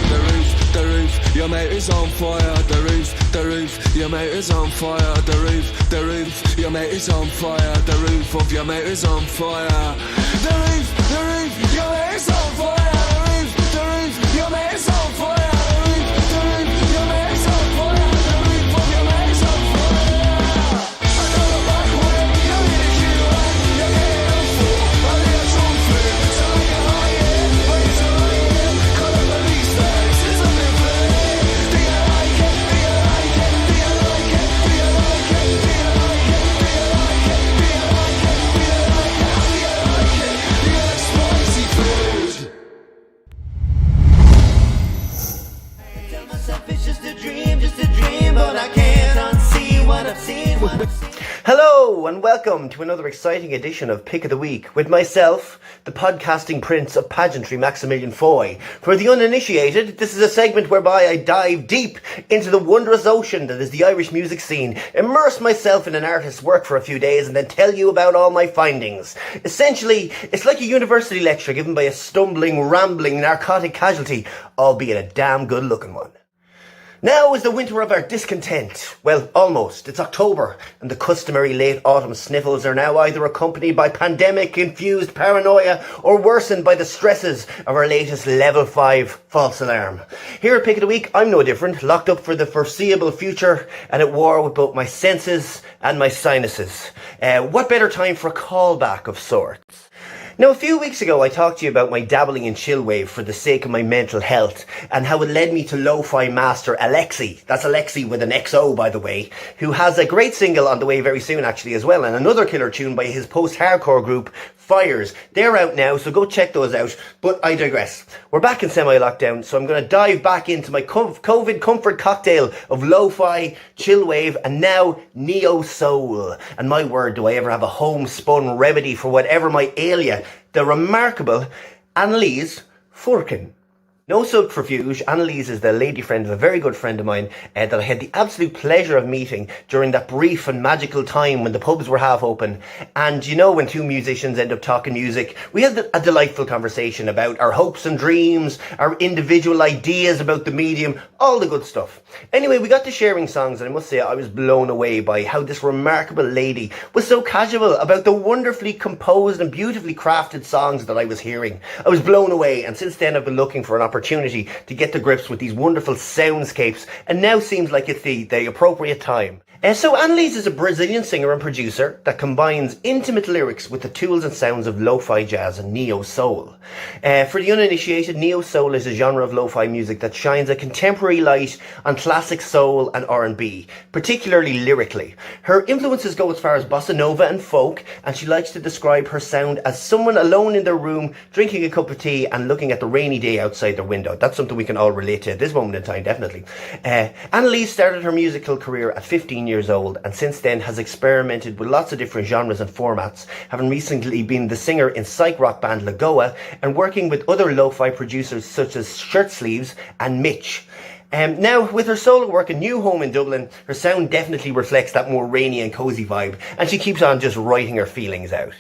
The roof, your mate is on fire. The roof, your mate is on fire. The roof, your mate is on fire. The roof of your mate is on fire. The roof, your mate is on fire. The roof, your mate is on fire. The roof, your mate is on fire. The roof of your mate is on fire. I got a back way, you're in a queue, you're getting on full. I need a trunk food, so like a high year, but it's alright, yeah. Got the police there, says I'm in flames. Do you like it? Do you like it? Do you like it? Do you like it? Do you like it? Do you like it? Do you like it? Do you like it? Do you like it? Do you like spicy food? Tell myself it's just a dream, but I can't unsee what I've seen. Hello and welcome to another exciting edition of Pick of the Week with myself, the podcasting prince of pageantry, Maximillion Foy. For the uninitiated, this is a segment whereby I dive deep into the wondrous ocean that is the Irish music scene, immerse myself in an artist's work for a few days and then tell you about all my findings. Essentially, it's like a university lecture given by a stumbling, rambling, narcotic casualty, albeit a damn good looking one. Now is the winter of our discontent. Well, almost. It's October, and the customary late autumn sniffles are now either accompanied by pandemic-infused paranoia or worsened by the stresses of our latest level 5 false alarm. Here at Pick of the Week, I'm no different, locked up for the foreseeable future and at war with both my senses and my sinuses. What better time for a callback of sorts? Now, a few weeks ago, I talked to you about my dabbling in chillwave for the sake of my mental health and how it led me to lo-fi master Alecksyy. That's Alecksyy with an XO, by the way, who has a great single on the way very soon, actually, as well, and another killer tune by his post-hardcore group, Fires. They're out now, so go check those out. But I digress. We're back in semi-lockdown, so I'm going to dive back into my COVID comfort cocktail of lo-fi, chillwave, and now neo-soul. And my word, do I ever have a homespun remedy for whatever might ail you. The remarkable ANELISE FURKIN. No subterfuge, ANELISE is the lady friend of a very good friend of mine that I had the absolute pleasure of meeting during that brief and magical time when the pubs were half open. And you know, when two musicians end up talking music, we had a delightful conversation about our hopes and dreams, our individual ideas about the medium, all the good stuff. Anyway, we got to sharing songs, and I must say I was blown away by how this remarkable lady was so casual about the wonderfully composed and beautifully crafted songs that I was hearing. I was blown away, and since then I've been looking for an opportunity to get to grips with these wonderful soundscapes, and now seems like it's the appropriate time. So ANELISE is a Brazilian singer and producer that combines intimate lyrics with the tools and sounds of lo-fi jazz and neo-soul. For the uninitiated, neo-soul is a genre of lo-fi music that shines a contemporary light on classic soul and R&B, particularly lyrically. Her influences go as far as bossa nova and folk, and she likes to describe her sound as someone alone in their room, drinking a cup of tea and looking at the rainy day outside their window. That's something we can all relate to at this moment in time, definitely. ANELISE started her musical career at 15 years old, and since then has experimented with lots of different genres and formats, having recently been the singer in psych rock band Lagoa and working with other lo-fi producers such as Shirt Sleeves and Mitch. Now, with her solo work and new home in Dublin, her sound definitely reflects that more rainy and cosy vibe, and she keeps on just writing her feelings out.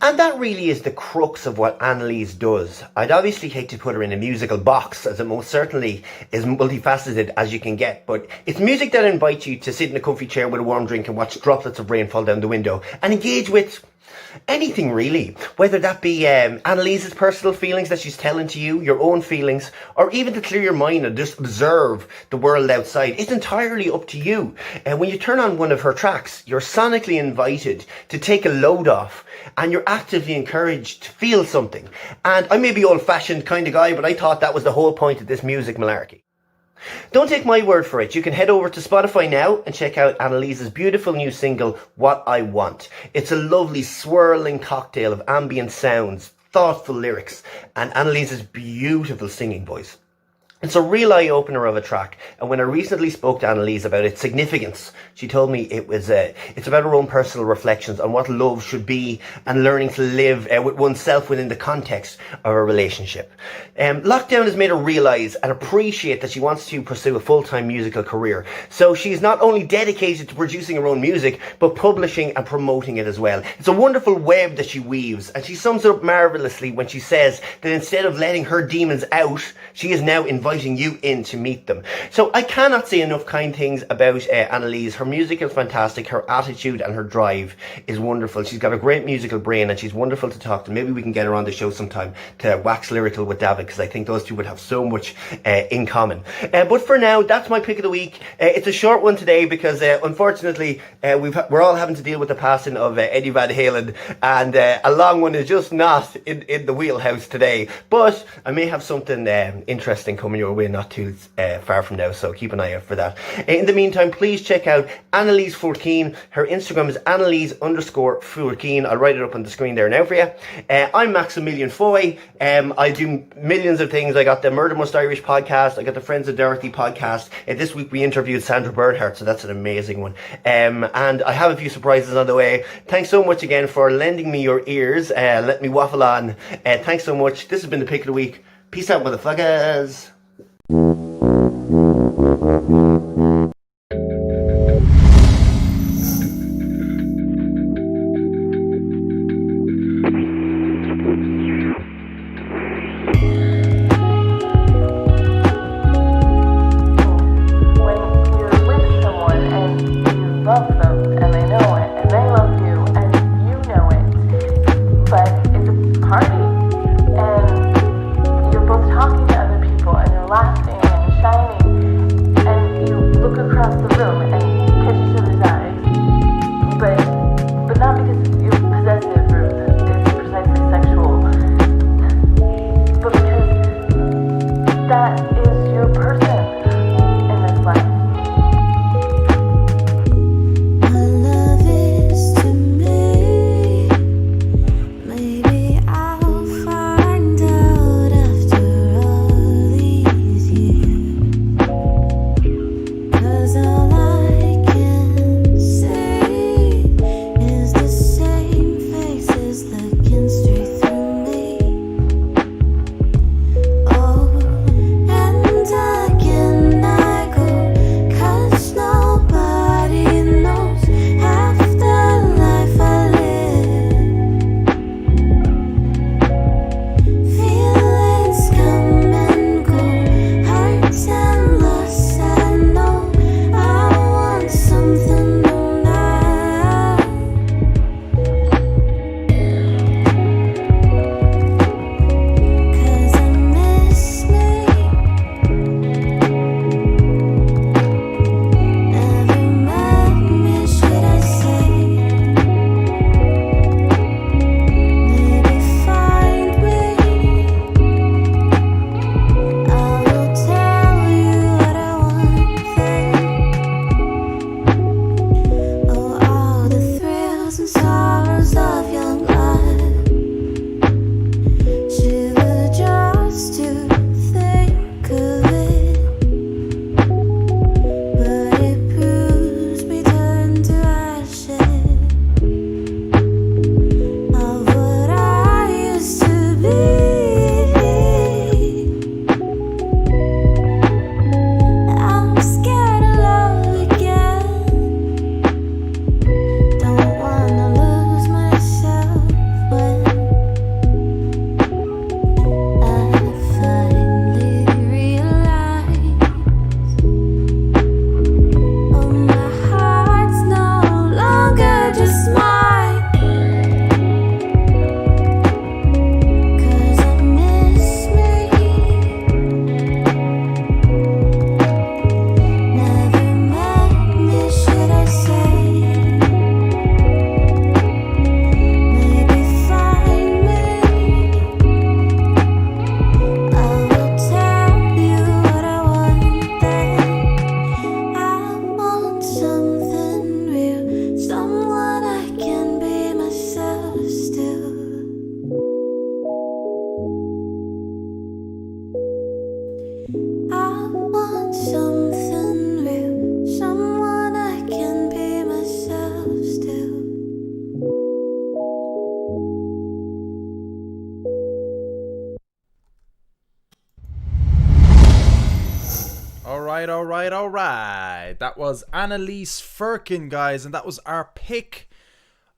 And that really is the crux of what ANELISE does. I'd obviously hate to put her in a musical box, as it most certainly is multifaceted as you can get, but it's music that invites you to sit in a comfy chair with a warm drink and watch droplets of rain fall down the window and engage with anything really, whether that be ANELISE's personal feelings that she's telling to you, your own feelings, or even to clear your mind and just observe the world outside. It's entirely up to you. And when you turn on one of her tracks, you're sonically invited to take a load off, and you're actively encouraged to feel something. And I may be old-fashioned kind of guy, but I thought that was the whole point of this music malarkey. Don't take my word for it. You can head over to Spotify now and check out ANELISE's beautiful new single, What I Want. It's a lovely swirling cocktail of ambient sounds, thoughtful lyrics, and ANELISE's beautiful singing voice. It's a real eye-opener of a track, and when I recently spoke to ANELISE about its significance, she told me it's about her own personal reflections on what love should be and learning to live with oneself within the context of a relationship. Lockdown has made her realise and appreciate that she wants to pursue a full-time musical career, so she's not only dedicated to producing her own music, but publishing and promoting it as well. It's a wonderful web that she weaves, and she sums it up marvellously when she says that instead of letting her demons out, she is now inviting you in to meet them. So I cannot say enough kind things about ANELISE. Her music is fantastic. Her attitude and her drive is wonderful. She's got a great musical brain and she's wonderful to talk to. Maybe we can get her on the show sometime to wax lyrical with David, because I think those two would have so much in common. But for now, that's my pick of the week. It's a short one today because unfortunately we're all having to deal with the passing of Eddie Van Halen, and a long one is just not in the wheelhouse today. But I may have something interesting coming your way not too far from now, so keep an eye out for that. In the meantime, please check out ANELISE FURKIN. Her Instagram is ANELISE_FURKIN. I'll write it up on the screen there now for you. I'm Maximillion Foy. I do millions of things. I got the Murder Most Irish podcast. I got the Friends of Dorothy podcast. This week we interviewed Sandra Bernhardt, so that's an amazing one. And I have a few surprises on the way. Thanks so much again for lending me your ears. Let me waffle on. Thanks so much. This has been the pick of the week. Peace out, motherfuckers. all right. That was ANELISE FURKIN, guys, and that was our pick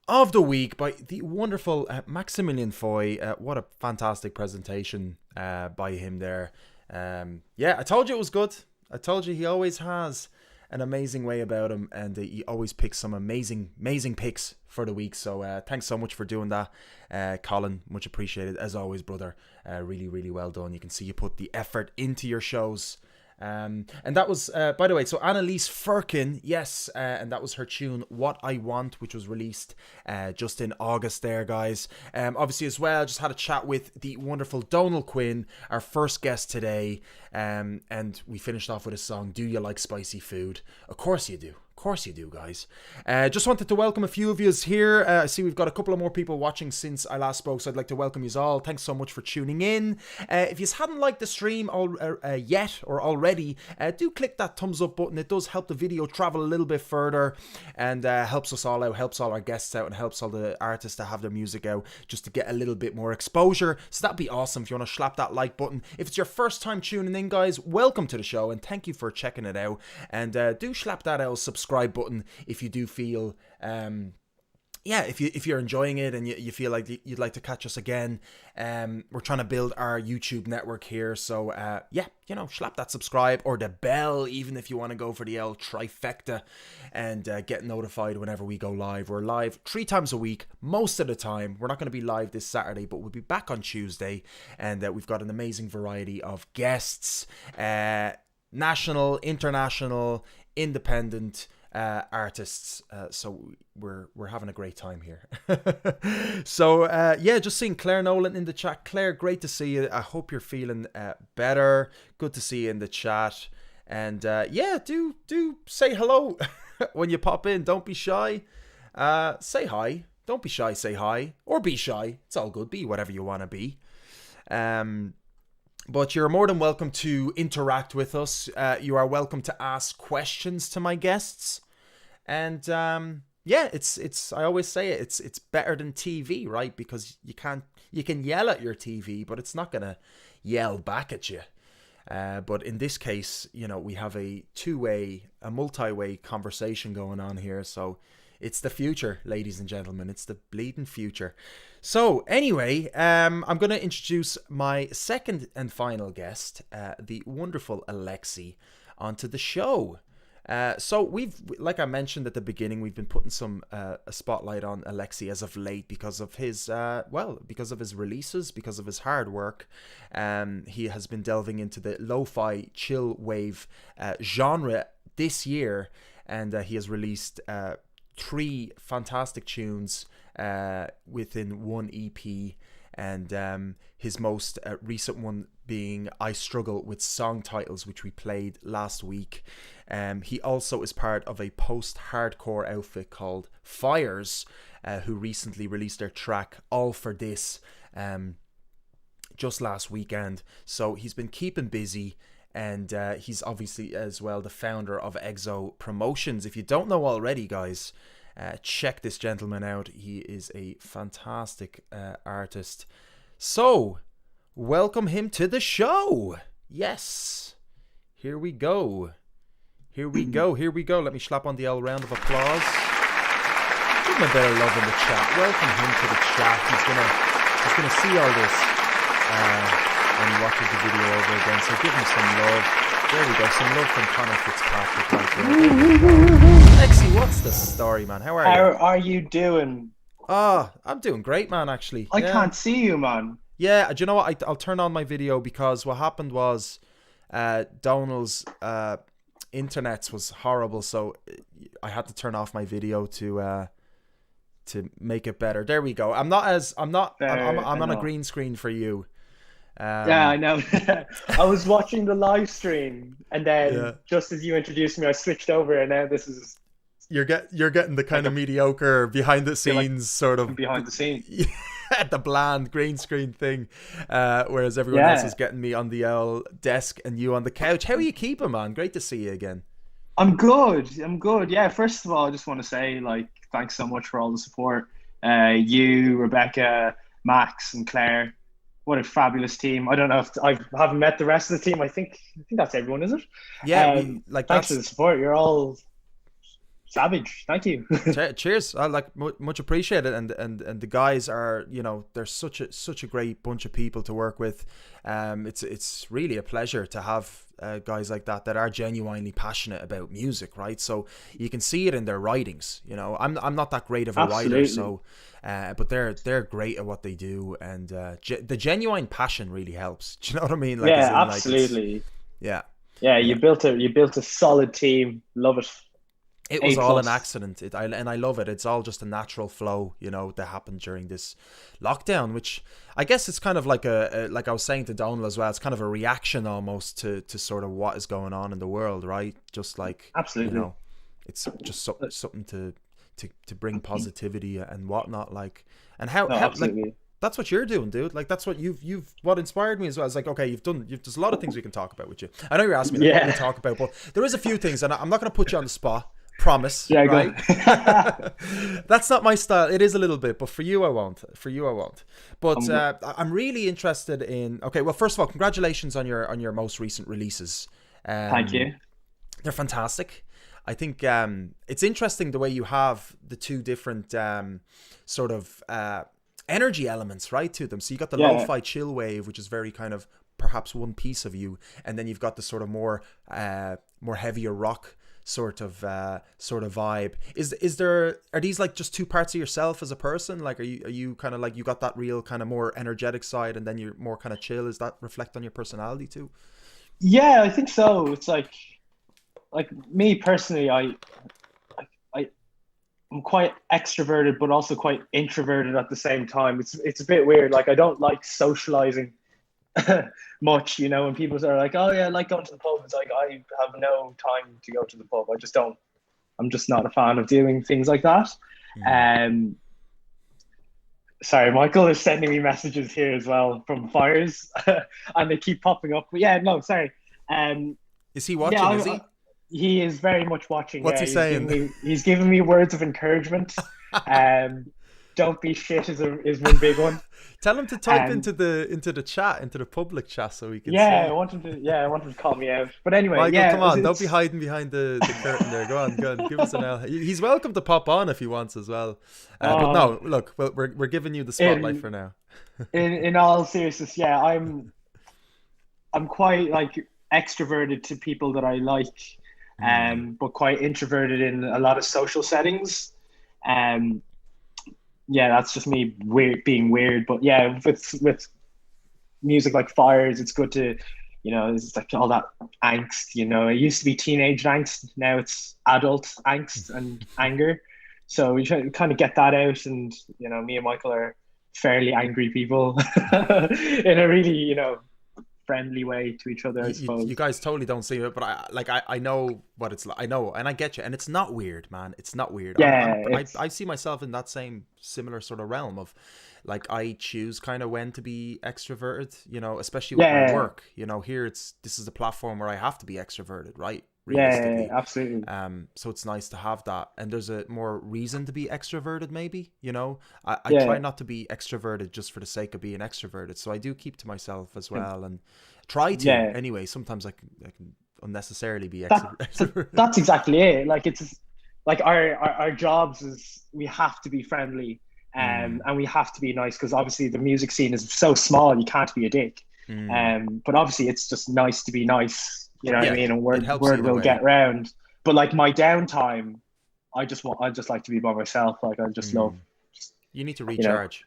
of the week by the wonderful Maximillion Foy. What a fantastic presentation by him there. Yeah, I told you it was good. I told you he always has an amazing way about him, and he always picks some amazing picks for the week. So thanks so much for doing that, Colin. Much appreciated as always, brother. Really well done. You can see you put the effort into your shows. And that was, by the way, so ANELISE FURKIN, yes, and that was her tune What I Want, which was released just in August there, guys. Obviously as well, just had a chat with the wonderful Donal Quinn, our first guest today, and we finished off with a song, Do You Like Spicy Food? Of course you do. Of course you do, guys. Just wanted to welcome a few of you here. I see we've got a couple of more people watching since I last spoke, so I'd like to welcome you all. Thanks so much for tuning in. If you hadn't liked the stream yet or already, do click that thumbs up button. It does help the video travel a little bit further, and helps us all out, helps all our guests out, and helps all the artists to have their music out just to get a little bit more exposure. So that'd be awesome if you want to slap that like button. If it's your first time tuning in, guys, welcome to the show, and thank you for checking it out. And do slap that L subscribe button if you do feel if you're enjoying it and you feel like you'd like to catch us again. We're trying to build our YouTube network here, so slap that subscribe or the bell, even if you want to go for the L trifecta and get notified whenever we go live. We're live 3 times a week most of the time. We're not going to be live this Saturday, but we'll be back on Tuesday, and we've got an amazing variety of guests, national, international, independent artists, so we're having a great time here. So just seeing Claire Nolan in the chat. Claire, great to see you. I hope you're feeling better. Good to see you in the chat, and do say hello when you pop in. Don't be shy. Say hi. Don't be shy. Say hi, or be shy. It's all good. Be whatever you want to be. But you're more than welcome to interact with us. You are welcome to ask questions to my guests. And it's I always say it's better than TV, right? Because you can yell at your TV, but it's not gonna yell back at you. But in this case, we have a multi-way conversation going on here. So it's the future, ladies and gentlemen. It's the bleeding future. So anyway, I'm going to introduce my second and final guest, the wonderful Alecksyy, onto the show. So we've, like I mentioned at the beginning, we've been putting some a spotlight on Alecksyy as of late because of his releases, because of his hard work. He has been delving into the lo-fi chill wave genre this year, and he has released 3 fantastic tunes within one EP, and his most recent one being I Struggle with Song Titles, which we played last week. He also is part of a post-hardcore outfit called Fires, who recently released their track All For This just last weekend. So he's been keeping busy, and he's obviously as well the founder of Exo Promotions. If you don't know already, guys, check this gentleman out. He is a fantastic artist. So, welcome him to the show. Yes. Here we go. Here we go. Let me slap on the L round of applause. Give him a bit of love in the chat. Welcome him to the chat. He's gonna see all this when he watches the video over again. So give him some love. There we go. Some love from Connor Fitzpatrick right there. Alecksyy, what's the story, man? How are you? How are you doing? Oh, I'm doing great, man, actually. I can't see you, man. Yeah, do you know what? I'll turn on my video, because what happened was Donal's internet was horrible, so I had to turn off my video to make it better. There we go. I'm on a green screen for you. Yeah, I know. I was watching the live stream, and then just as you introduced me, I switched over, and now this is... You're getting the kind of mediocre behind the scenes sort of... Behind the scenes. The bland green screen thing, whereas everyone else is getting me on the L desk and you on the couch. How are you keeping, man? Great to see you again. I'm good. Yeah, first of all, I just want to say, thanks so much for all the support. You, Rebecca, Max, and Claire, what a fabulous team. I don't know if I haven't met the rest of the team. I think that's everyone, is it? Yeah, thanks for the support. You're all savage. Thank you. Cheers. I much appreciated, and the guys are, they're such a great bunch of people to work with. It's really a pleasure to have guys like that are genuinely passionate about music, right? So you can see it in their writings. I'm not that great of a writer, so but they're great at what they do, and the genuine passion really helps. Do you know what I mean? Like, yeah, absolutely. Yeah. You built a solid team. Love it. It was all an accident, and I love it. It's all just a natural flow, that happened during this lockdown, which I guess it's kind of like like I was saying to Donal as well, it's kind of a reaction almost to sort of what is going on in the world, right? Just like, absolutely, it's just something to bring positivity and whatnot, like, and how like, that's what you're doing, dude. Like, that's what what inspired me as well. It's like, okay, there's a lot of things we can talk about with you. I know you're asking me what to talk about, but there is a few things, and I'm not going to put you on the spot. Promise. Yeah, right? That's not my style. It is a little bit, but for you I won't. But I'm really interested in. Okay, well, first of all, congratulations on your most recent releases. Thank you. They're fantastic. I think it's interesting the way you have the two different sort of energy elements, right, to them. So you got the lo-fi chill wave, which is very kind of perhaps one piece of you, and then you've got the sort of more heavier rock sort of vibe. Are these like just two parts of yourself as a person? Like, are you kind of like, you got that real kind of more energetic side, and then you're more kind of chill? Is that reflect on your personality too? Yeah, I think so. It's like me personally, I'm quite extroverted, but also quite introverted at the same time. It's a bit weird. Like, I don't like socializing much, when people are like, oh yeah, I like going to the pub. It's like, I have no time to go to the pub. I'm just not a fan of doing things like that. Sorry, Michael is sending me messages here as well from fires and they keep popping up. But yeah, no, sorry. Is he watching? Is he? He is very much watching. What's he saying? He's giving me words of encouragement. Don't be shit is one big one. Tell him to type into the chat, into the public chat, so we can see. I want him to call me out. But anyway, Michael, come on, don't be hiding behind the curtain there. Go on, give us an L. He's welcome to pop on if he wants as well. But no, look, we're giving you the spotlight for now. in all seriousness, yeah, I'm quite like extroverted to people that I like, but quite introverted in a lot of social settings. Yeah, that's just me being weird. But yeah, with music like Fires, it's good to, it's like all that angst, It used to be teenage angst, now it's adult angst and anger. So we try to kind of get that out, and me and Michael are fairly angry people in a really, friendly way to each other, I suppose. You guys totally don't see it, but I know what it's like. I know, and I get you, and it's not weird, man. It's not weird. Yeah, I see myself in that same similar sort of realm of, like, I choose kind of when to be extroverted, especially with my work. Here this is a platform where I have to be extroverted, right? Yeah, absolutely. So it's nice to have that, and there's a more reason to be extroverted, maybe. I try not to be extroverted just for the sake of being extroverted, so I do keep to myself as well, and try to anyway. Sometimes I can unnecessarily be extroverted. That's exactly it. Like, it's like our jobs is, we have to be friendly, and we have to be nice, because obviously the music scene is so small, you can't be a dick. But obviously it's just nice to be nice. You know what I mean? And word will get round. But like, my downtime, I just like to be by myself. Like, I just love. You need to recharge.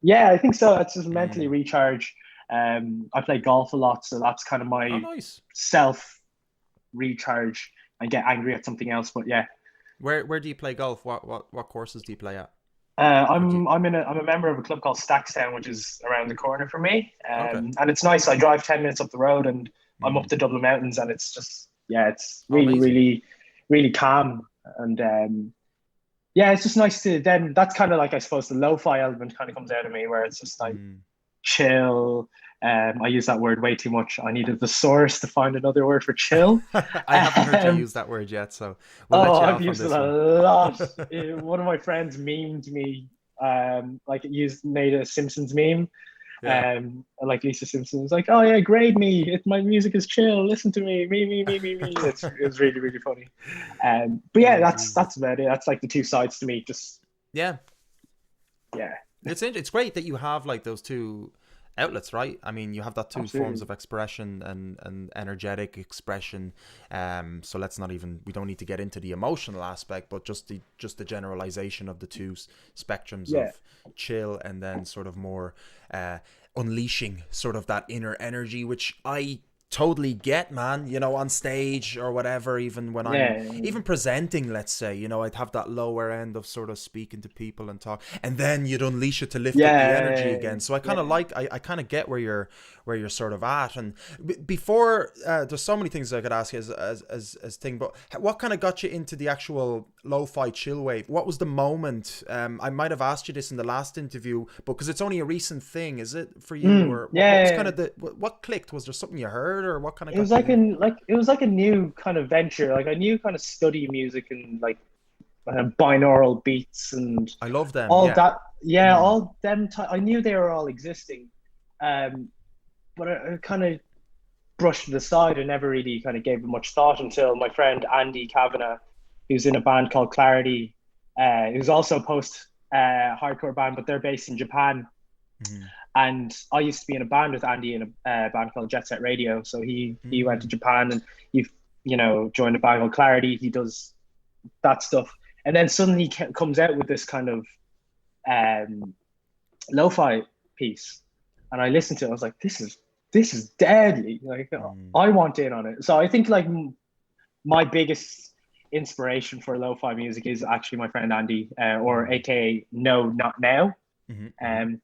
Yeah, I think so. It's just mentally recharge. I play golf a lot, so that's kind of my self recharge. I get angry at something else, but yeah. Where do you play golf? What courses do you play at? I'm a member of a club called Stackstown, which is around the corner from me. And it's nice. I drive 10 minutes up the road, and I'm up the Dublin Mountains, and it's just, it's really, really, really calm. And it's just nice to then, that's kind of like, I suppose the lo-fi element kind of comes out of me, where it's just like chill. I use that word way too much. I needed the source to find another word for chill. I haven't heard you use that word yet, so we'll let you I've used it a lot. One of my friends memed me, made a Simpsons meme, Yeah. Like Lisa Simpson was like, "Oh yeah, grade me. My music is chill. Listen to me. Me." It was really really funny. But yeah, Oh, Jesus. that's about it. That's like the two sides to me. Just Yeah. yeah, It's great that you have like those two outlets, right? I mean, you have that two forms absolutely. of expression and energetic expression. So let's not even, we don't need to get into the emotional aspect, but just the generalization of the two spectrums Yeah, of chill and then sort of more unleashing sort of that inner energy, which I totally get, man, you know, on stage or whatever, even when I'm yeah, even presenting, let's say, you know, I'd have that lower end of sort of speaking to people and talk, and then you'd unleash it to lift up the energy yeah, again. So I kind of yeah. like, I kind of get where you're sort of at. And before there's so many things I could ask you as thing, but what kind of got you into the actual lo-fi chill wave? What was the moment? I might have asked you this in the last interview, but because it's only a recent thing, is it for you? Or what was kind Yeah. of what clicked? Was there something you heard, or what kind of It was got you like in? it was like a new kind of venture. Like I knew kind of study music and like binaural beats and I love them. all Yeah. that. Yeah, Mm. all them. I knew they were all existing, um, but I kind of brushed it aside and never really kind of gave it much thought until my friend Andy Kavanagh, who's in a band called Clarity, who's also a post hardcore band, but they're based in Japan. Mm. And I used to be in a band with Andy in a band called Jet Set Radio. So he went to Mm. Japan and he joined a band called Clarity. He does that stuff, and then suddenly he comes out with this kind of um, lo-fi piece, and I listened to it. I was like, this is deadly. Like Mm. I want in on it. So I think like my biggest inspiration for lo-fi music is actually my friend Andy, or Mm. AKA No Not Now. Mhm. Mhm.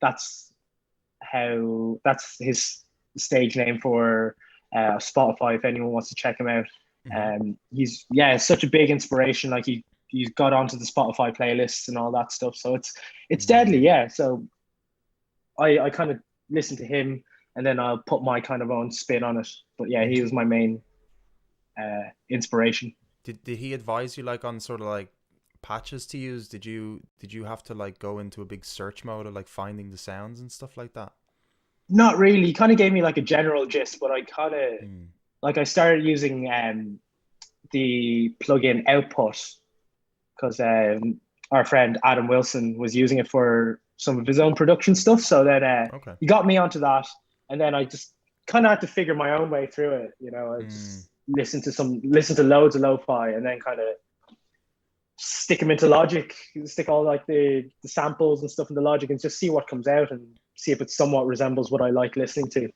That's his stage name for Spotify. If anyone wants to check him out, Mhm. he's such a big inspiration. Like he's got onto the Spotify playlists and all that stuff. So it's deadly, Mm. yeah. So I kind of listen to him, and then I'll put my kind of own spin on it. But yeah, he was my main inspiration. Did he advise you like on sort of like patches to use? Did you have to like go into a big search mode of like finding the sounds and stuff like that? Not really. He kind of gave me like a general gist, but I kind of Mm. like I started using the plugin Output because our friend Adam Wilson was using it for some of his own production stuff. So then Okay. he got me onto that, and then I just kind of had to figure my own way through it. I Mm. just listen to loads of lo-fi, and then kind of stick them into Logic, stick all like the samples and stuff in the Logic, and just see what comes out and see if it somewhat resembles what I like listening to.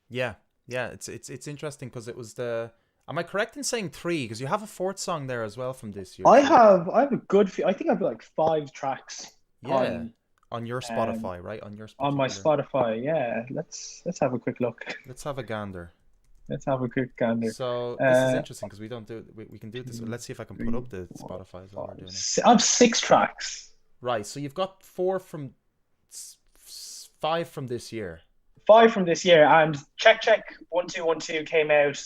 Yeah. Yeah. It's interesting because it was the. Am I correct in saying 3? Because you have a fourth song there as well from this year. I So have a good few, I think I've like 5 tracks yeah, on on your Spotify, right? On your on my particular. Spotify. Yeah, let's have a quick look. Let's have a gander. Let's have a quick gander. So this is Uh, interesting because we don't do it. We can do it this. 2, Let's see if I can put 3, up the 4, Spotify while we're 5, doing it. 6. I have 6 tracks. Right. So you've got 4 from 5 from this year. 5 from this year, and Check 1212 came out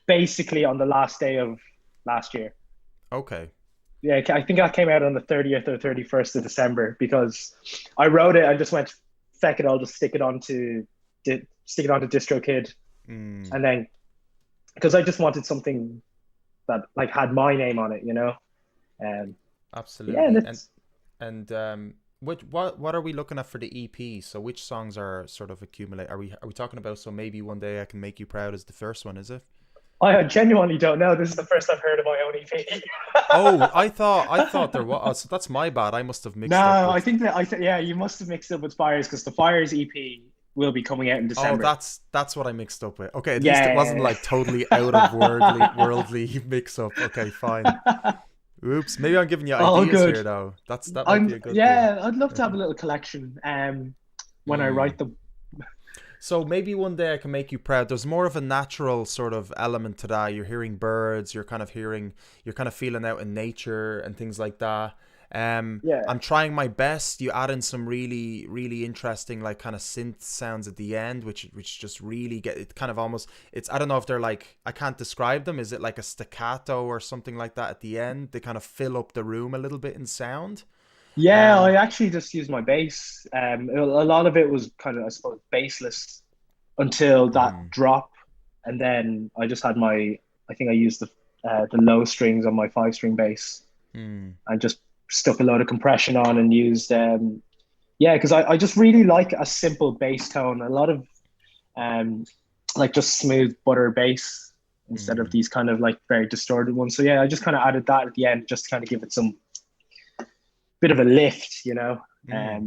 basically on the last day of last year. Okay. Yeah, I think that came out on the 30th or 31st of December because I wrote it. I just went, feck it, I'll just stick it onto DistroKid, Mm. and then because I just wanted something that like had my name on it, Um, Absolutely. yeah, And what are we looking at for the EP? So which songs are sort of accumulate? Are we talking about? So maybe one day I can make you proud is the first one, is it? I genuinely don't know. This is the first I've heard of my own EP. Oh, I thought there was. Oh, so that's my bad. I must have mixed up. No, With, I think yeah, you must have mixed up with Fires because the Fires EP will be coming out in oh, December. that's what I mixed up with. Okay, at least it wasn't Yeah. like totally out of worldly mix up. Okay, fine. Oops, maybe I'm giving you Oh, ideas good. here though. That might be a good thing. I'd love to have a little collection when I write them. So maybe one day I can make you proud. There's more of a natural sort of element to that. You're hearing birds, you're kind of feeling out in nature and things like that. Yeah. I'm trying my best. You add in some really, really interesting like kind of synth sounds at the end, which just really get it kind of almost, I don't know if they're like, I can't describe them. Is it like a staccato or something like that at the end? They kind of fill up the room a little bit in sound. Yeah, I actually just used my bass. A lot of it was kind of, I suppose, bassless until that drop, and then I just had I think I used the low strings on my 5-string bass, and just stuck a load of compression on and used yeah, because I just really like a simple bass tone. A lot of like just smooth butter bass instead of these kind of like very distorted ones. So yeah, I just kind of added that at the end just to kind of give it some bit of a lift, you know. But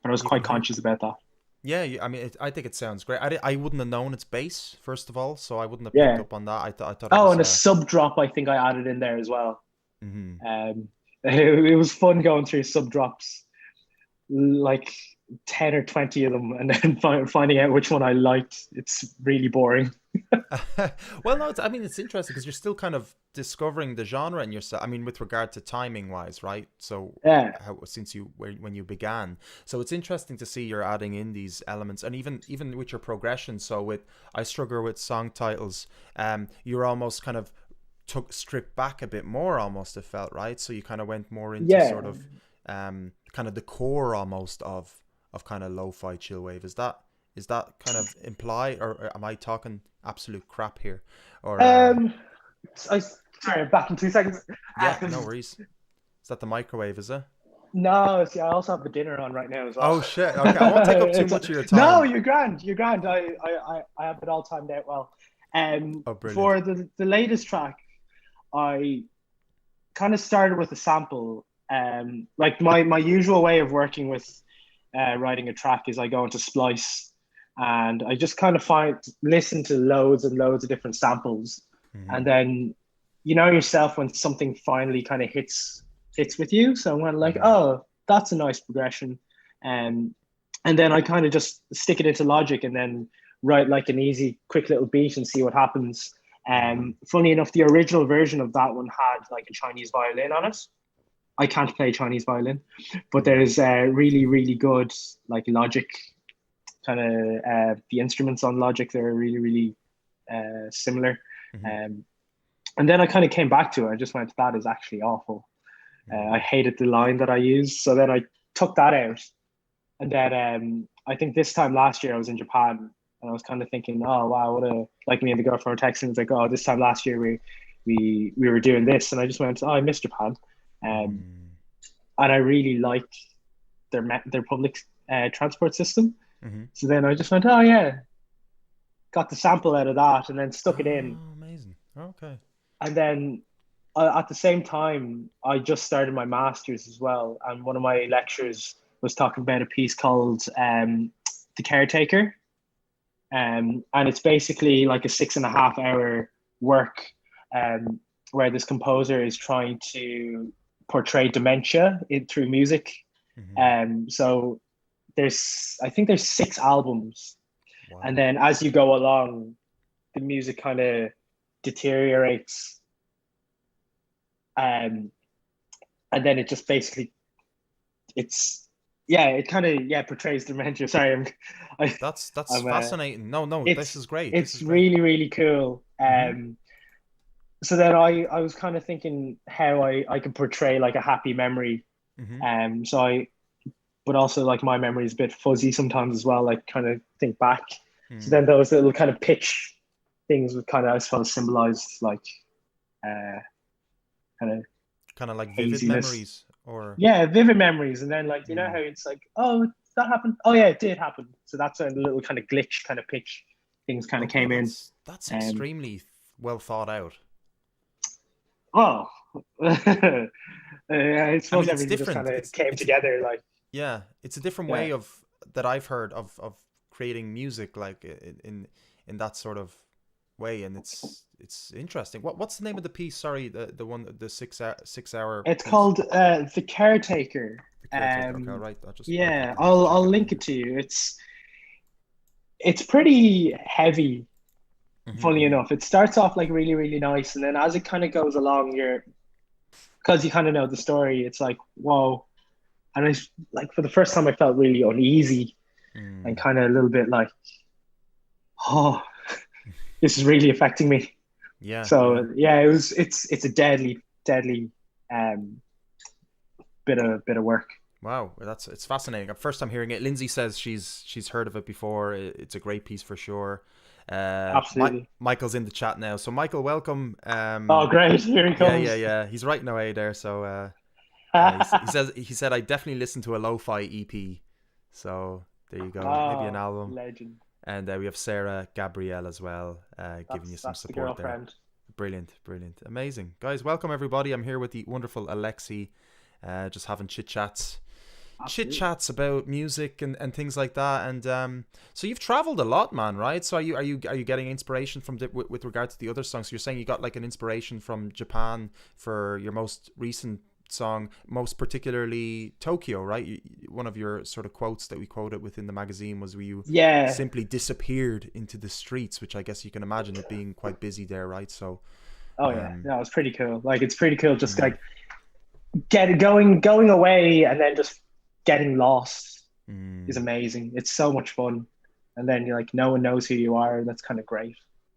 I was quite conscious about that. Yeah, I mean, I think it sounds great. I wouldn't have known it's bass, first of all, so I wouldn't have picked up on that. I thought. It was, and a sub drop, I think I added in there as well. It was fun going through sub drops, like 10 or 20 of them, and then finding out which one I liked. It's really boring. Well, no, I mean, it's interesting because you're still kind of discovering the genre in yourself. I mean, with regard to timing wise, right? So yeah, since when you began, so it's interesting to see you're adding in these elements, and even with your progression. So with I Struggle with song titles, you're almost kind of stripped back a bit more, almost, it felt, right? So you kind of went more into sort of kind of the core almost of kind of lo-fi chillwave. Is that kind of implied, or am I talking absolute crap here? Or sorry, back in 2 seconds. Yeah, no worries. Is that the microwave, is it? No, see, I also have the dinner on right now as well. Oh shit! Okay, I won't take up too much of your time. No, you're grand. You're grand. I have it all timed out well. For the latest track, I kind of started with a sample. Like my usual way of working with writing a track is I go into Splice, and I just kind of listen to loads and loads of different samples, and then you know yourself when something finally kind of hits with you. So I'm kind of like, oh, that's a nice progression, and then I kind of just stick it into Logic and then write like an easy, quick little beat and see what happens. Funny enough, the original version of that one had like a Chinese violin on it. I can't play Chinese violin, but there's really, really good like Logic kind of the instruments on Logic. They're really, really similar. And then I kind of came back to it. I just went, that is actually awful. I hated the line that I used. So then I took that out. And then I think this time last year I was in Japan, and I was kind of thinking, oh wow, like me and the girlfriend were texting. It's like, oh, this time last year we were doing this, and I just went, oh, I miss Japan. And I really liked their public transport system. So then I just went, oh yeah, got the sample out of that and then stuck it in. Oh, amazing. Okay. And then at the same time, I just started my master's as well. And one of my lecturers was talking about a piece called The Caretaker. And it's basically like a 6.5 hour work where this composer is trying to portray dementia through music. So I think there's 6 albums. Wow. And then as you go along, the music kind of deteriorates. And then it just basically, it kind of portrays dementia. Sorry, that's fascinating. No, this is great. It's really, really cool. So then I was kind of thinking how I could portray like a happy memory. But also like my memory is a bit fuzzy sometimes as well, like kind of think back. So then those little kind of pitch things would kind of, I suppose, symbolize like kind of like vivid memories, or vivid memories. And then like, you know how it's like, oh, that happened, oh yeah, it did happen. So that's a little kind of glitch kind of pitch things kind of came in. That's extremely well thought out. Oh, I suppose everything just kind of came together. Like, yeah, it's a different way that I've heard of creating music, like in that sort of way, and it's interesting. What's the name of the piece? Sorry, the one, the 6 hour. It's piece? called The Caretaker. Okay, right. I'll link it to you. It's pretty heavy. Funny enough, it starts off like really, really nice, and then as it kind of goes along, because you kind of know the story, it's like, whoa. And I, like, for the first time I felt really uneasy and kind of a little bit like, oh, this is really affecting me. So it's a deadly bit bit of work. Wow, it's fascinating. First time hearing it. Lindsey says she's heard of it before. It's a great piece for sure. Absolutely. Michael's in the chat now, so Michael, welcome. Oh, great! Here he comes. Yeah. He's writing away there. So he said I definitely listened to a lo-fi EP. So there you go. Maybe an album. Legend. And we have Sarah Gabrielle as well, giving you some support there. Brilliant, amazing, guys. Welcome everybody. I'm here with the wonderful Alecksyy, just having chit chats about music and things like that. And so you've traveled a lot, man, right? So are you getting inspiration from with regard to the other songs? So you're saying you got like an inspiration from Japan for your most recent song, most particularly Tokyo, right? One of your sort of quotes that we quoted within the magazine was where you simply disappeared into the streets, which I guess you can imagine it being quite busy there, right? So it was pretty cool. Like, it's pretty cool just like going away and then just getting lost is amazing. It's so much fun. And then you're like, no one knows who you are. That's kind of great.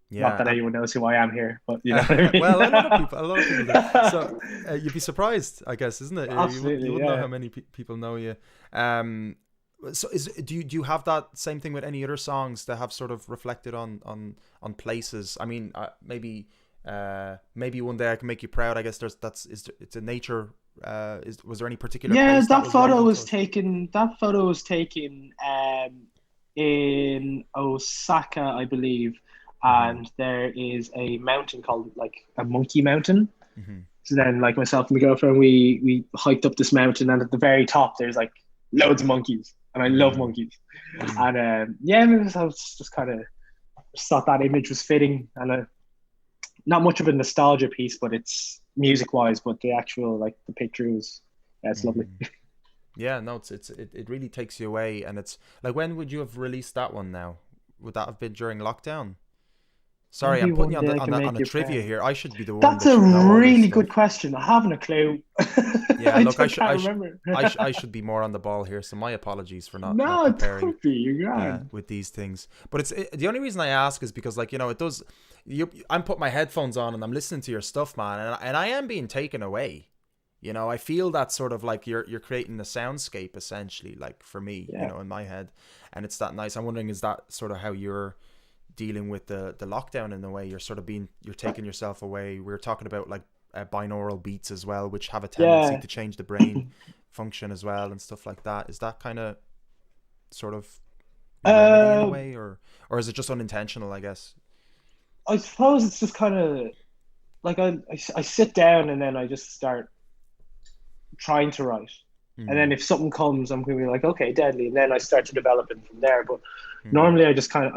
Yeah. Not that anyone knows who I am here, but you know what I mean? Well, a lot of people do. So you'd be surprised, I guess, isn't it? Absolutely, you wouldn't know how many people know you. So do you have that same thing with any other songs that have sort of reflected on places? I mean, maybe one day I can make you proud. I guess it's a nature. Was there any particular? Yeah, that photo was taken. That photo was taken in Osaka, I believe. And there is a mountain called like a monkey mountain. So then like myself and the girlfriend, we hiked up this mountain, and at the very top there's like loads of monkeys, and I love monkeys. And I was just kind of thought that image was fitting, and not much of a nostalgia piece, but it's music wise, but the actual like the picture is it's lovely. Yeah, no, it really takes you away. And it's like, when would you have released that one now? Would that have been during lockdown? Sorry, I'm putting you on the trivia here. I should be the one. That's a really good question. I haven't a clue. Yeah, look, I should be more on the ball here. So my apologies for not preparing with these things. But it's the only reason I ask is because, like, you know, it does. I'm putting my headphones on and I'm listening to your stuff, man, and I am being taken away. You know, I feel that sort of like you're creating a soundscape essentially, like for me, you know, in my head, and it's that nice. I'm wondering, is that sort of how you're dealing with the lockdown in a way? You're taking yourself away. We're talking about like binaural beats as well, which have a tendency to change the brain function as well and stuff like that. Is that kind of sort of in a way, or is it just unintentional, I guess? I suppose it's just kind of like I sit down and then I just start trying to write. And then if something comes, I'm going to be like, okay, deadly. And then I start to develop it from there. But normally I just kind of,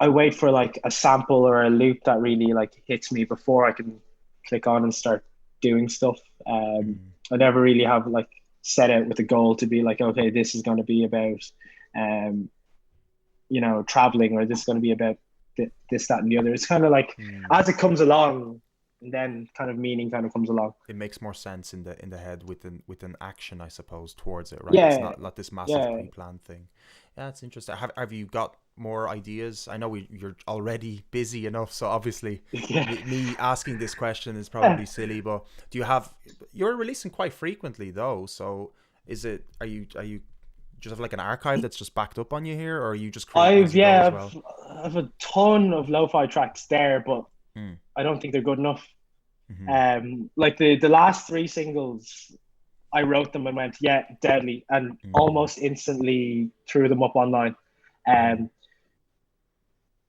I wait for like a sample or a loop that really like hits me before I can click on and start doing stuff. I never really have like set out with a goal to be like, okay, this is going to be about, you know, traveling, or this is going to be about this, that, and the other. It's kind of like as it comes along, and then kind of meaning kind of comes along. It makes more sense in the head with an action, I suppose, towards it, right? Yeah. It's not this massive pre-planned thing. Yeah, it's interesting. Have you got more ideas? I know you're already busy enough, so obviously me asking this question is probably silly, but you're releasing quite frequently though, so are you just have like an archive that's just backed up on you here, or are you just I've a ton of lo-fi tracks there, but I don't think they're good enough. Like the last 3 singles, I wrote them and went, yeah, deadly, and almost instantly threw them up online.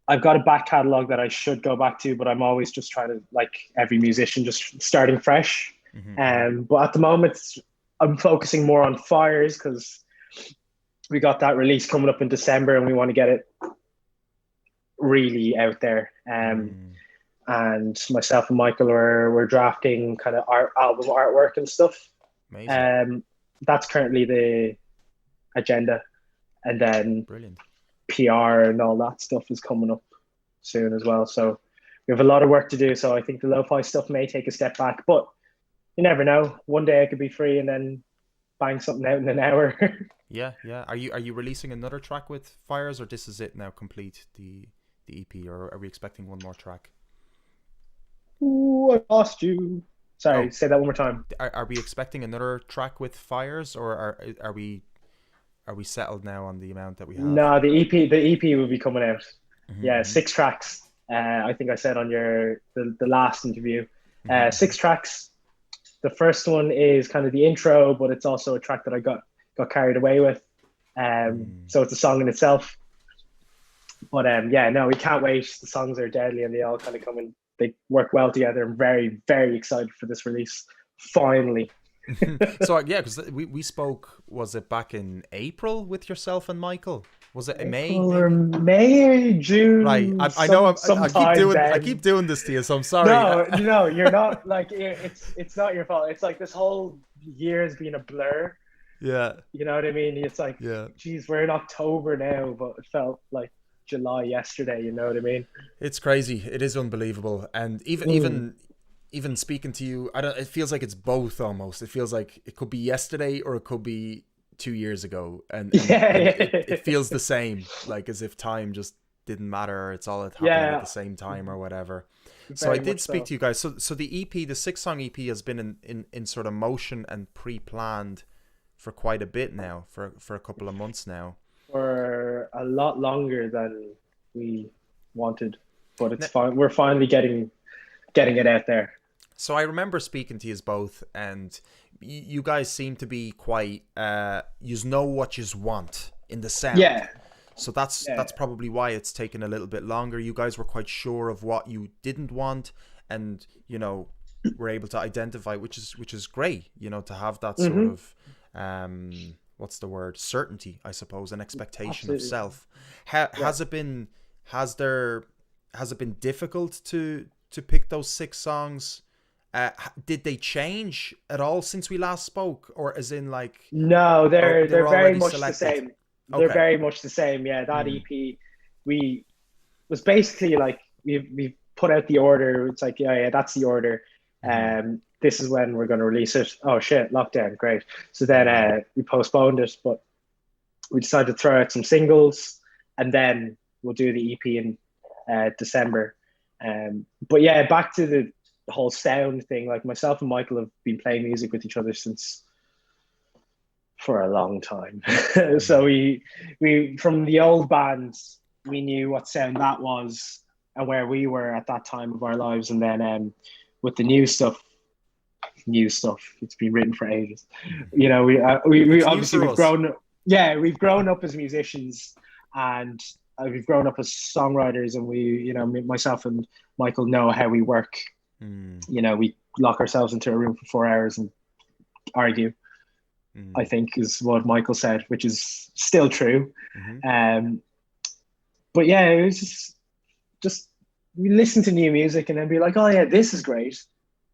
I've got a back catalogue that I should go back to, but I'm always just trying to, like every musician, just starting fresh. But at the moment, I'm focusing more on Fires because we got that release coming up in December and we want to get it really out there. And myself and Michael we're drafting kind of album artwork and stuff. Amazing. That's currently the agenda, and then brilliant PR and all that stuff is coming up soon as well. So we have a lot of work to do. So I think the lo-fi stuff may take a step back, but you never know. One day I could be free and then bang something out in an hour. Yeah. Are you releasing another track with Fires, or this is it now, complete the EP, or are we expecting one more track? Ooh, I lost you. Sorry, Oh. say that one more time. Are we expecting another track with Fires, or are we settled now on the amount that we have? No, the EP will be coming out. Mm-hmm, Yeah, 6 tracks. I think I said on the last interview. 6 tracks. The first one is kind of the intro, but it's also a track that I got carried away with. So it's a song in itself. But we can't wait. The songs are deadly and they all kind of come in. They work well together. I'm very, very excited for this release. Finally. So yeah, because we spoke, was it back in April with yourself and Michael? Was it in May? Or May, June. Right. I know I keep doing this to you, so I'm sorry. No, you're not. Like, it's not your fault. It's like this whole year has been a blur. Yeah. You know what I mean? It's like, geez, we're in October now, but it felt like July yesterday. You know what I mean? It's crazy. It is unbelievable. And even speaking to you, it feels like it's both almost. It feels like it could be yesterday or it could be 2 years ago, and it feels the same, like as if time just didn't matter, or it's all happening at the same time or whatever. So I did speak to you guys. So the EP, the 6-song EP, has been in sort of motion and pre-planned for quite a bit now, for a couple of months now. For a lot longer than we wanted, but it's fine. We're finally getting it out there. So I remember speaking to you both, and you guys seem to be quite, you know what you want in the sound. Yeah. So that's probably why it's taken a little bit longer. You guys were quite sure of what you didn't want, and were able to identify, which is great. To have that sort of, what's the word? Certainty, I suppose, an expectation of self. Has it been difficult to pick those 6 songs? Did they change at all since we last spoke, or as in like? No, they're very much selected? the same. Okay. They're very much the same. Yeah, that EP, we was basically like we put out the order. It's like that's the order. This is when we're going to release it. Oh shit, lockdown, great. So then we postponed it, but we decided to throw out some singles, and then we'll do the EP in December. But yeah, back to the whole sound thing. Like, myself and Michael have been playing music with each other for a long time. So we from the old bands, we knew what sound that was and where we were at that time of our lives. And then with the new stuff, it's been written for ages. We obviously we've grown up. Yeah, we've grown up as musicians, and we've grown up as songwriters, and we, myself and Michael know how we work. We lock ourselves into a room for 4 hours and argue, I think is what Michael said, which is still true. But yeah, it was just we listen to new music and then be like, oh yeah, this is great.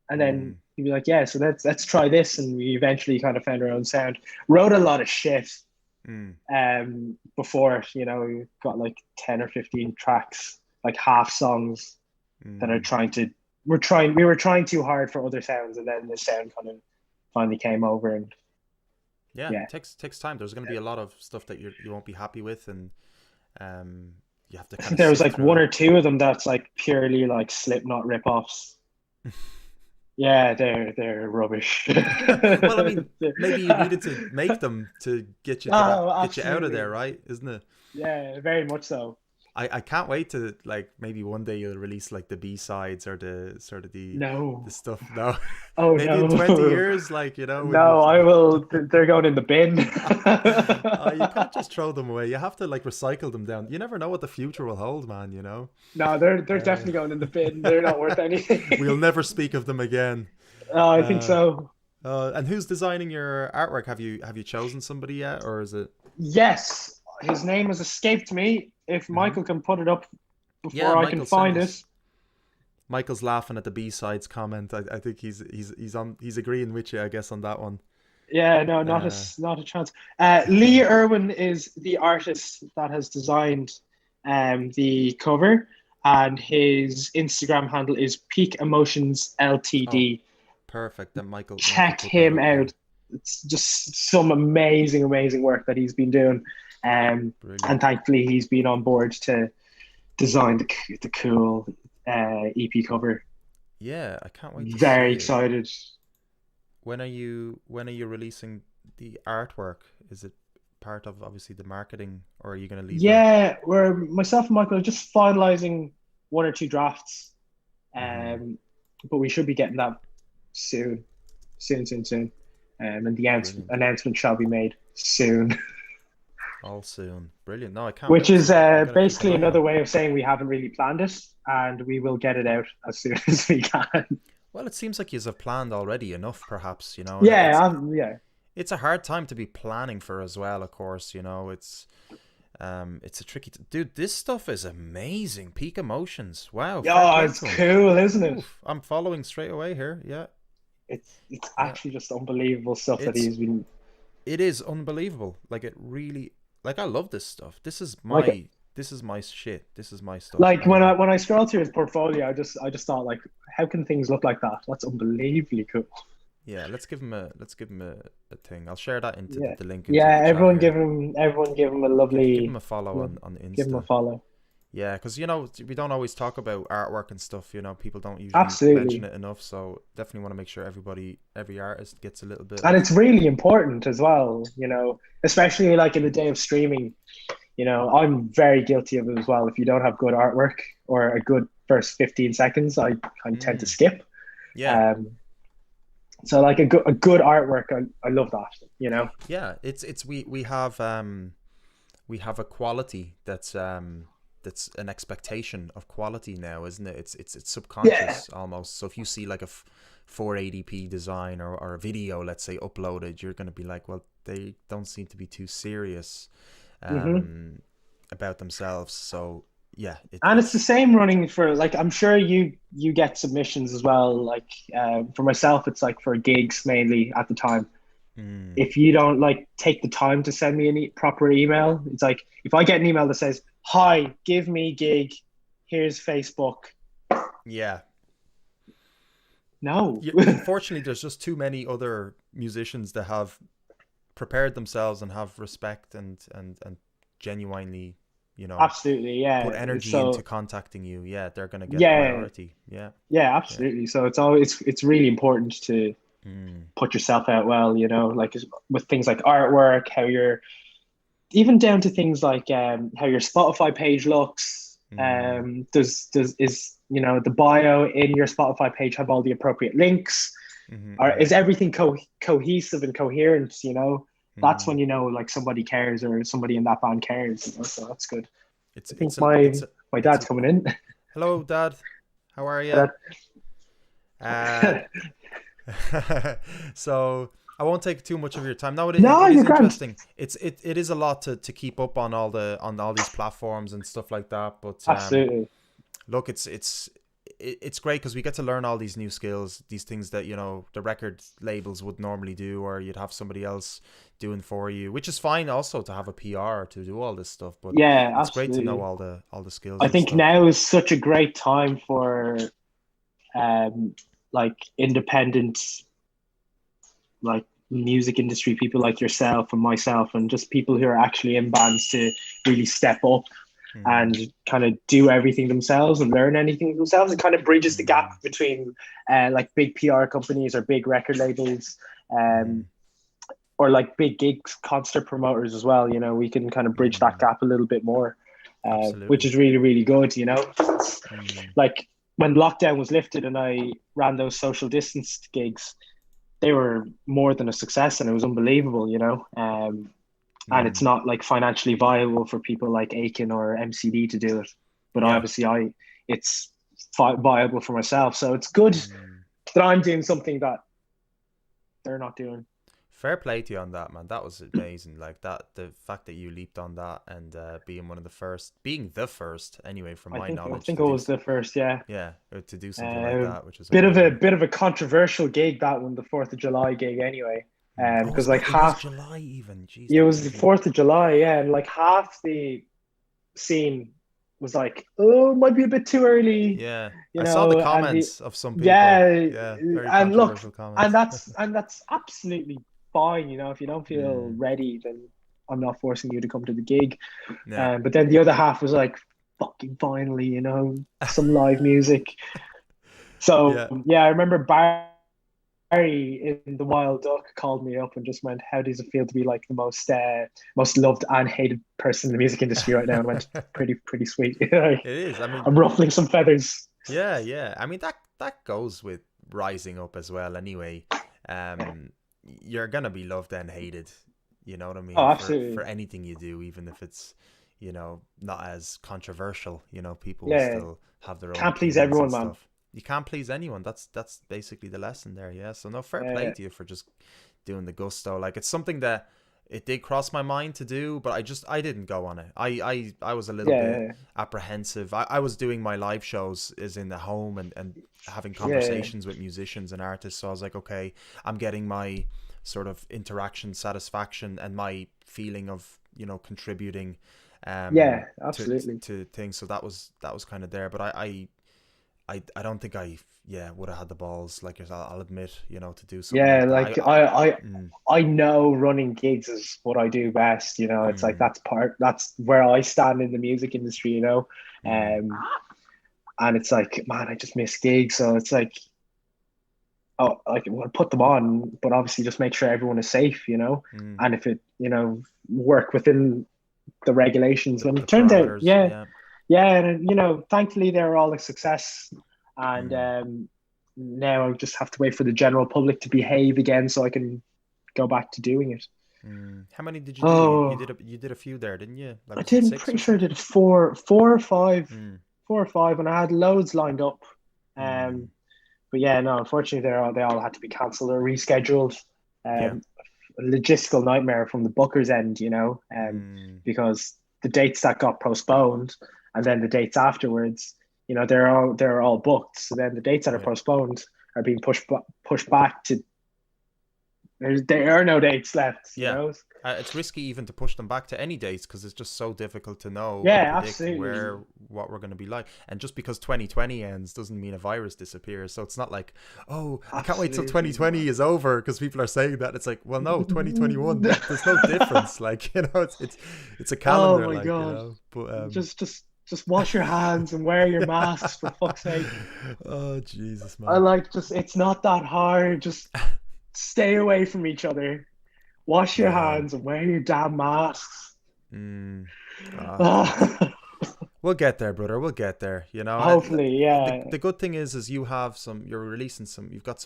And then you'd be like, yeah, so let's try this. And we eventually kind of found our own sound. Wrote a lot of shit before, we got like 10 or 15 tracks, like half songs that are we were trying too hard for other sounds, and then the sound kind of finally came over. And it takes time. There's going to be a lot of stuff that you won't be happy with, and you have to kind of there was like 1 or 2 of them that's like purely like Slipknot rip-offs. Yeah, they're rubbish. Well, I mean, maybe you needed to make them to get you get you out of there, right? Isn't it? Yeah, very much so. I can't wait to, like, maybe one day you'll release like the B-sides or the sort of the stuff. No. Oh, maybe no. in 20 years, like, No, I will. They're going in the bin. You can't just throw them away. You have to like recycle them down. You never know what the future will hold, man. No, they're definitely going in the bin. They're not worth anything. We'll never speak of them again. Oh, I think so. And who's designing your artwork? Have you chosen somebody yet, or is it? Yes, his name has escaped me. If Michael can put it up before I can find it. Michael's laughing at the B-sides comment. I think he's agreeing with you, I guess, on that one. Yeah, no, not a chance. Lee Irwin is the artist that has designed the cover, and his Instagram handle is Peak Emotions Ltd. Perfect. Then Michael, check him out. It's just some amazing work that he's been doing. And thankfully he's been on board to design the cool EP cover. Yeah, I can't wait to Very see it. excited. When are you releasing the artwork? Is it part of obviously the marketing, or are you going to leave that? Yeah, we're myself and Michael are just finalizing one or two drafts, but we should be getting that soon, soon. And the Brilliant. announcement shall be made soon. All soon. Brilliant. No, I can't Which wait. is I gotta keep basically an eye another out. way of saying we haven't really planned it, and we will get it out as soon as we can. Well, it seems like you have planned already enough, perhaps, you know, and Yeah. it's a hard time to be planning for as well, of course, you know, it's a tricky dude, this stuff is amazing. Peak Emotions. Wow. Fair Oh, play it's to him. cool, isn't it? Oof, I'm following straight away here. Yeah. It's actually just unbelievable stuff that It's he's been it is unbelievable. Like it really like I love this stuff. This is my like. shit. This is my stuff. Like You know? when I scroll through his portfolio, I just thought like, how can things look like that? That's unbelievably cool. Yeah, let's give him a thing. I'll share that into Yeah, the link into yeah. the chat here. Everyone give him a Give lovely, him a follow on give him a Insta. follow. Yeah, because you know we don't always talk about artwork and stuff. You know, people don't usually Absolutely. mention it enough. So definitely want to make sure every artist gets a little bit. And Of, it's really important as well, you know, especially like in the day of streaming. You know, I'm very guilty of it as well. If you don't have good artwork or a good first 15 seconds, I tend to skip. yeah, So like a good artwork, I love that, you know. yeah. It's we have a quality that's an expectation of quality now, isn't it? It's subconscious almost. So if you see like a 480p design or a video, let's say, uploaded, you're going to be like, well, they don't seem to be too serious about themselves. So yeah, And it's the same running for like, I'm sure you get submissions as well. Like for myself, it's like for gigs mainly at the time. If you don't like take the time to send me a proper email, it's like if I get an email that says, "Hi, give me gig, here's Facebook." yeah. No. Unfortunately, there's just too many other musicians that have prepared themselves and have respect and genuinely, you know, Absolutely, yeah. put energy So, into contacting you. Yeah, they're gonna get yeah, priority. Yeah, yeah, absolutely. So it's really important to put yourself out well, you know, like with things like artwork, how you're even down to things like how your Spotify page looks. Is you know the bio in your Spotify page have all the appropriate links? Or is everything cohesive and coherent? You know, that's when you know like somebody cares or somebody in that band cares. You know? So that's good. I think my dad's coming in. Hello, Dad. How are you? So I won't take too much of your time. No, it is interesting. It is a lot to keep up on all these platforms and stuff like that. But absolutely, look, it's great because we get to learn all these new skills, these things that, you know, the record labels would normally do, or you'd have somebody else doing for you, which is fine also to have a PR to do all this stuff. But yeah, it's absolutely. great to know all the skills. I think stuff. now is such a great time for like independent, like music industry people like yourself and myself and just people who are actually in bands to really step up and kind of do everything themselves and learn anything themselves. It kind of bridges the gap between like big PR companies or big record labels or like big gigs, concert promoters as well. You know, we can kind of bridge that gap a little bit more, which is really, really good, you know. Like when lockdown was lifted and I ran those social distanced gigs, they were more than a success and it was unbelievable, you know. And it's not like financially viable for people like Aiken or MCD to do it, but obviously it's viable for myself. So it's good that I'm doing something that they're not doing. Fair play to you on that, man. That was amazing. Like that, the fact that you leaped on that and being the first anyway, from my knowledge. I think I was the first, yeah. Yeah, to do something like that, which is bit of a controversial gig, that one, the 4th of July gig anyway. Because like half July even. Jeez, it was the 4th of July, yeah, and like half the scene was like, oh, it might be a bit too early. Yeah, you I know, saw the comments of some people. Yeah, very and look, comments. and that's absolutely fine. You know, if you don't feel ready, then I'm not forcing you to come to the gig. Yeah. But then the other half was like, fucking finally, you know, some live music. So yeah, I remember Barry in the Wild Duck called me up and just went, "How does it feel to be like the most loved and hated person in the music industry right now?" And went, "Pretty sweet." Like, It is. I mean, I'm ruffling some feathers. yeah. I mean, that goes with rising up as well. Anyway, you're gonna be loved and hated. You know what I mean? Oh, absolutely. For anything you do, even if it's, you know, not as controversial. You know, people Yeah. will still have their own. Can't please opinions everyone, and man. stuff. You can't please anyone. That's basically the lesson there. Yeah. So no, fair play to you for just doing the gusto. Like, it's something that it did cross my mind to do, but I didn't go on it. I was a little bit apprehensive. I was doing my live shows is in the home and having conversations with musicians and artists. So I was like, okay, I'm getting my sort of interaction satisfaction and my feeling of, you know, contributing absolutely to things. So that was kind of there, but I don't think I would have had the balls, like yourself, I'll admit, you know, to do something. Yeah, like like I know running gigs is what I do best, you know. It's like that's where I stand in the music industry, you know. And it's like, man, I just miss gigs, so it's like, oh, I can put them on, but obviously just make sure everyone is safe, you know. And if it, you know, work within the regulations. And it turns out, and you know, thankfully they're all a success. And now I just have to wait for the general public to behave again so I can go back to doing it. How many did you do? You did a few there, didn't you? Like, I did. I'm pretty sure I did four or five, and I had loads lined up. But yeah, no, unfortunately they all had to be cancelled or rescheduled. A logistical nightmare from the bookers' end, you know, because the dates that got postponed and then the dates afterwards, you know, they're all booked. So then the dates that are postponed are being pushed back to. There are no dates left. You know? It's risky even to push them back to any dates because it's just so difficult to know. Absolutely. What we're going to be like, and just because 2020 ends doesn't mean a virus disappears. So it's not like, oh, I can't wait till 2020 is over because people are saying that. It's like, well, no, 2021. There's no difference. Like, you know, it's a calendar. Oh my God! You know? But just wash your hands and wear your masks for fuck's sake. Oh Jesus, man! I like it's not that hard. Just stay away from each other. Wash your hands and wear your damn masks. We'll get there, brother. We'll get there. You know. Hopefully, The good thing is you've got some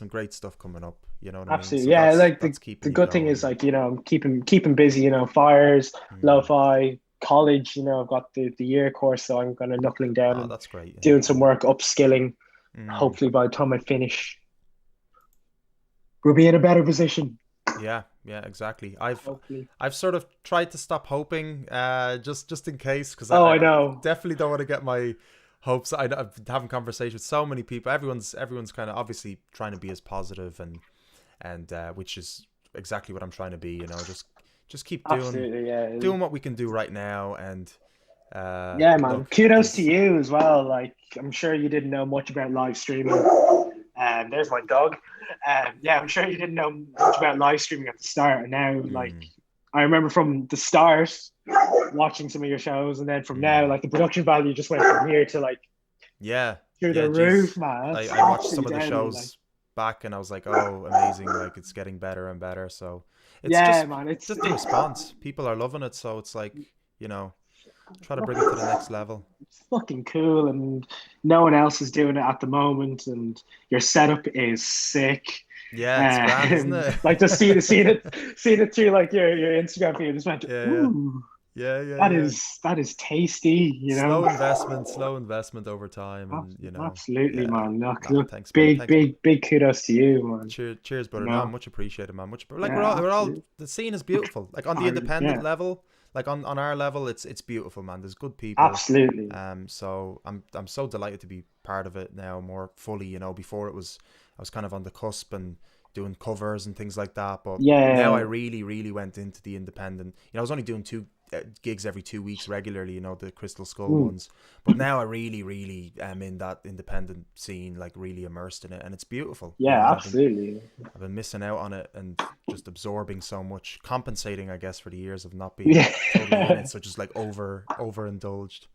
great stuff coming up. You know what absolutely, I mean? So the good thing is, like, you know, I'm keeping busy. You know, fires, lo-fi, college. You know, I've got the year course, so I'm kind of knuckling down and that's great. Doing some work, upskilling. Hopefully, by the time I finish, we'll be in a better position. Yeah, exactly. I've sort of tried to stop hoping, just in case, because I know definitely don't want to get my hopes. I'm having conversations with so many people. Everyone's kind of obviously trying to be as positive and which is exactly what I'm trying to be. You know, just keep doing what we can do right now. And man, look, kudos to you as well. Like, I'm sure you didn't know much about live streaming. There's my dog. I'm sure you didn't know much about live streaming at the start, and now like I remember from the start watching some of your shows, and then from now, like, the production value just went from here to like through the roof, man. I watched some of the shows back, and I was like, oh, amazing! Like, it's getting better and better. So it's it's just the response. People are loving it, so it's like, you know, try to bring it to the next level. It's fucking cool, and no one else is doing it at the moment, and your setup is sick. Yeah, it's grand, isn't it? Like, just seeing it through like your Instagram feed, just went, ooh. That is tasty, you know. Slow investment over time, and you know. Absolutely, man. Look, thanks, big kudos to you, man. Cheers, brother. No, much appreciated, man. Like, we're all the scene is beautiful. Like, on the independent level. Like, on our level, it's beautiful, man. There's good people. Absolutely. So I'm so delighted to be part of it now more fully. You know, before I was kind of on the cusp and doing covers and things like that. But now I really went into the independent. You know, I was only doing 2 gigs every 2 weeks regularly. You know, the Crystal Skull ones. But now I really am in that independent scene, like, really immersed in it, and it's beautiful. Yeah, you know, absolutely. I've been missing out on it and just absorbing so much, compensating, I guess, for the years of not being totally in it. So just like overindulged.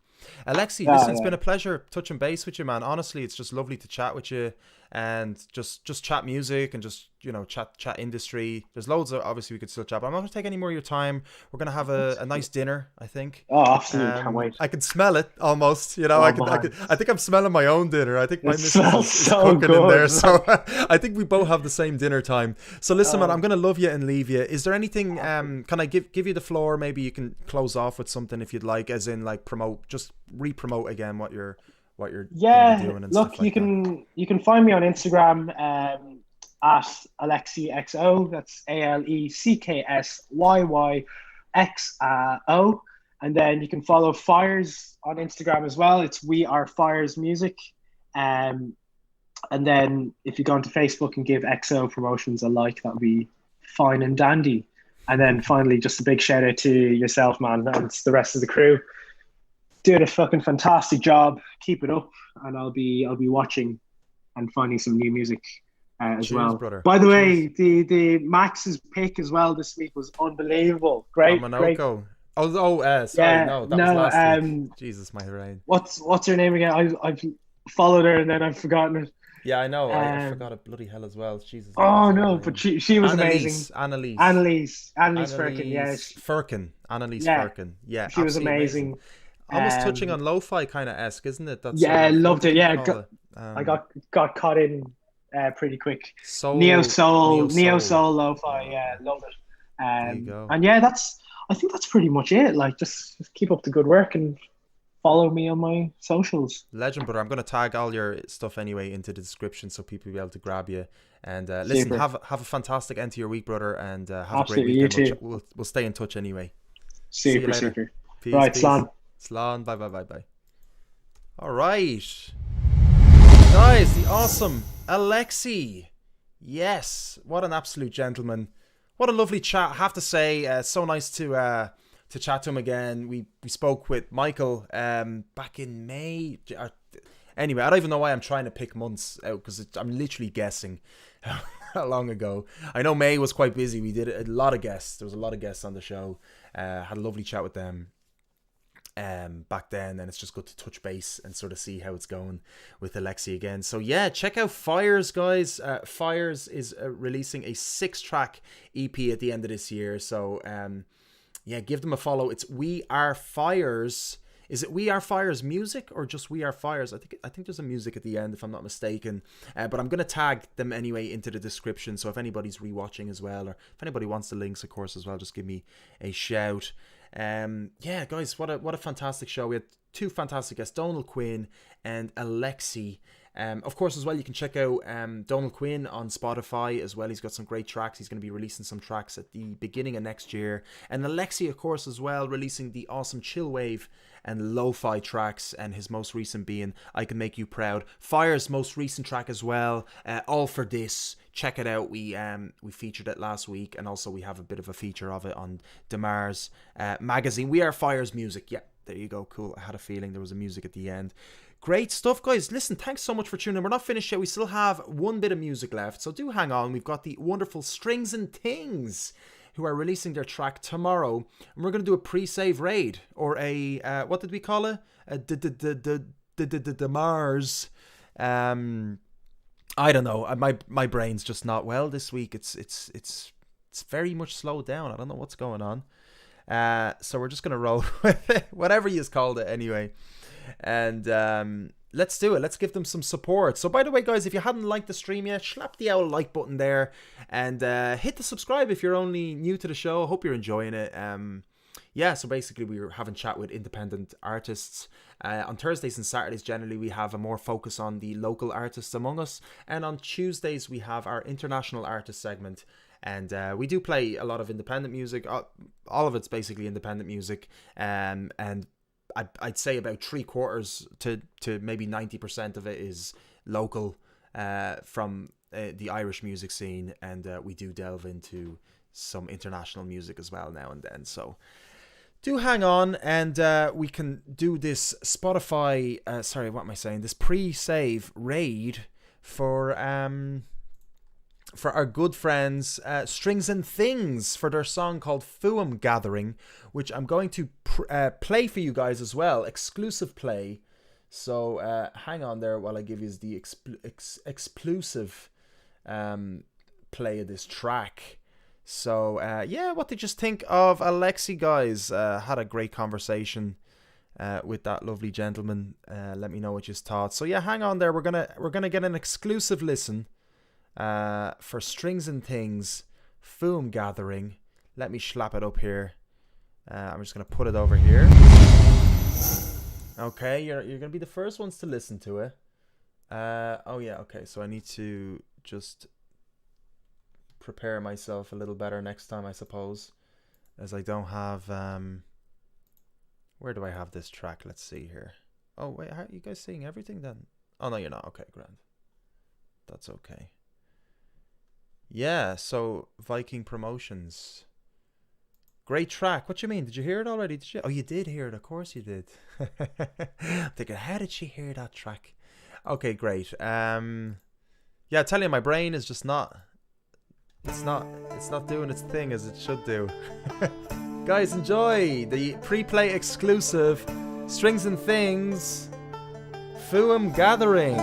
Alecksyy, listen, it's been a pleasure touching base with you, man. Honestly, it's just lovely to chat with you and just chat music and just, you know, chat industry. There's loads of, obviously we could still chat, but I'm not going to take any more of your time. We're going to have a nice dinner, I think. Oh, absolutely. Can't wait. I can smell it almost, you know. I think I'm smelling my own dinner. I think my missus is so cooking good, in there. man. So I think we both have the same dinner time. So listen, man, I'm going to love you and leave you. Is there anything, can I give you the floor? Maybe you can close off with something if you'd like, as in like just re-promote again what you're doing and look, stuff like you can find me on Instagram at AleksyXO. That's ALECKSYYXO. And then you can follow Fires on Instagram as well. It's We Are Fires Music. And then if you go onto Facebook and give XO Promotions a like, that would be fine and dandy. And then finally, just a big shout out to yourself, man, and the rest of the crew. Doing a fucking fantastic job. Keep it up, and I'll be watching and finding some new music as well. Brother. By the way, the Max's pick as well this week was unbelievable. Great. Sorry, no, that was last week. Jesus, my brain. What's her name again? I've followed her and then I've forgotten it. Yeah, I know. I forgot it. Bloody hell as well. Jesus. Oh no, but she was amazing. ANELISE FURKIN. Yes. FURKIN. FURKIN. Yeah. She was amazing. Almost touching on lo-fi kind of esque, isn't it? That's loved it. Yeah, I got caught in pretty quick. Neo soul lo-fi. Yeah, love it. There you go. And yeah, I think that's pretty much it. Like, just keep up the good work and follow me on my socials. Legend, brother. I'm going to tag all your stuff anyway into the description so people will be able to grab you. And listen, have a fantastic end to your week, brother, and have absolutely, a great weekend. You too. We'll stay in touch anyway. Super. Peace, right, peace. Slán. Bye. All right. Guys, the awesome Alecksyy. Yes, what an absolute gentleman. What a lovely chat. I have to say, so nice to chat to him again. We spoke with Michael back in May. Anyway, I don't even know why I'm trying to pick months out because I'm literally guessing how long ago. I know May was quite busy. We did a lot of guests. There was a lot of guests on the show. Had a lovely chat with them back then, and it's just good to touch base and sort of see how it's going with Alecksyy again. So yeah, check out Fires, guys. Fires is releasing a 6-track EP at the end of this year. So yeah, give them a follow. It's We Are Fires. Is it We Are Fires Music or just We Are Fires? I think there's a music at the end if I'm not mistaken. But I'm going to tag them anyway into the description. So if anybody's rewatching as well, or if anybody wants the links, of course, as well, just give me a shout. Yeah, guys, what a fantastic show. We had 2 fantastic guests, Donal Quinn and Alecksyy. Of course, as well, you can check out Donal Quinn on Spotify as well. He's got some great tracks. He's going to be releasing some tracks at the beginning of next year. And Alecksyy, of course, as well, releasing the awesome chillwave and lo-fi tracks, and his most recent being I Can Make You Proud. Fire's most recent track as well, All For This. Check it out. We featured it last week, and also we have a bit of a feature of it on deMars magazine. We Are Fire's music. Yeah, there you go. Cool. I had a feeling there was a music at the end. Great stuff, guys. Listen, thanks so much for tuning in. We're not finished yet. We still have one bit of music left, so do hang on. We've got the wonderful Strings and Things, who are releasing their track tomorrow, and we're going to do a pre-save raid, or a what did we call it? A deMars. I don't know. My brain's just not well this week. It's very much slowed down. I don't know what's going on. So we're just gonna roll with it, whatever you called it anyway. And let's do it. Let's give them some support. So by the way, guys, if you hadn't liked the stream yet, slap the owl like button there, and hit the subscribe if you're only new to the show. I hope you're enjoying it. Yeah, so basically we were having chat with independent artists. On Thursdays and Saturdays, generally, we have a more focus on the local artists among us. And on Tuesdays, we have our international artist segment. And we do play a lot of independent music. All of it's basically independent music. And I'd say about 3/4 to maybe 90% of it is local from the Irish music scene. And we do delve into some international music as well now and then. So do hang on, and we can do this Spotify, sorry, what am I saying? This pre-save raid for for our good friends Strings and Things for their song called Fuam Gathering, which I'm going to play for you guys as well, exclusive play. So hang on there while I give you the exclusive play of this track. So yeah, what did you just think of Alecksyy, guys? Had a great conversation with that lovely gentleman. Let me know what you thought. So yeah, hang on there. We're gonna get an exclusive listen for Strings and Things, Fuam Gathering. Let me slap it up here. I'm just gonna put it over here. Okay, you're gonna be the first ones to listen to it. Oh yeah, okay. So I need to just prepare myself a little better next time, I suppose, as I don't have where do I have this track? Let's see here. Oh wait, how are you guys seeing everything then? Oh no, you're not. Okay, grand. That's okay. Yeah, so Viking Promotions. Great track. What you mean? Did you hear it already? Did you? Oh, you did hear it. Of course you did. I'm thinking, how did she hear that track? Okay, great. Yeah, I tell you, my brain is just not. It's not doing its thing as it should do. Guys, enjoy the pre-play exclusive Strings and Things, Fuam Gathering.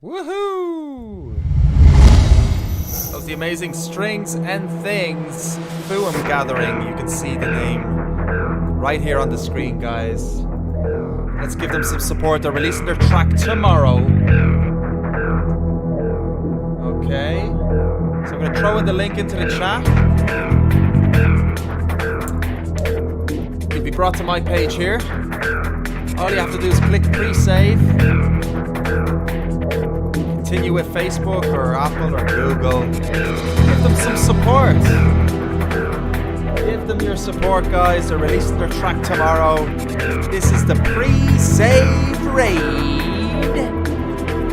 Woohoo! That was the amazing Strings and Things FUM Gathering. You can see the name right here on the screen, guys. Let's give them some support. They're releasing their track tomorrow. Okay. So I'm going to throw in the link into the chat. You'll be brought to my page here. All you have to do is click pre-save. Continue with Facebook or Apple or Google. Give them some support. Give them your support, guys. They're releasing their track tomorrow. This is the pre-save raid.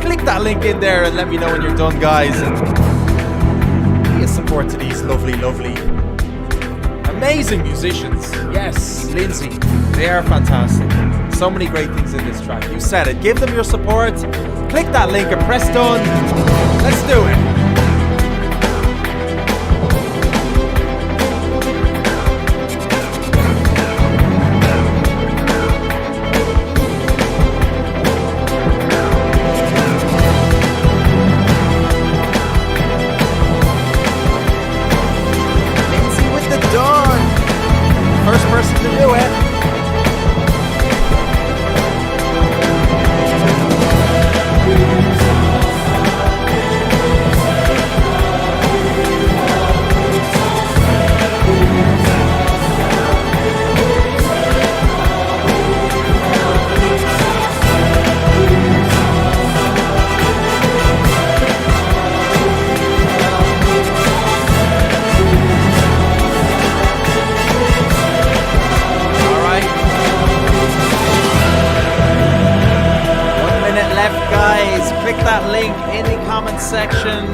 Click that link in there and let me know when you're done, guys. And be a support to these lovely, lovely, amazing musicians. Yes, Lindsey, they are fantastic. So many great things in this track. You said it. Give them your support. Click that link and press done. Let's do it. Section,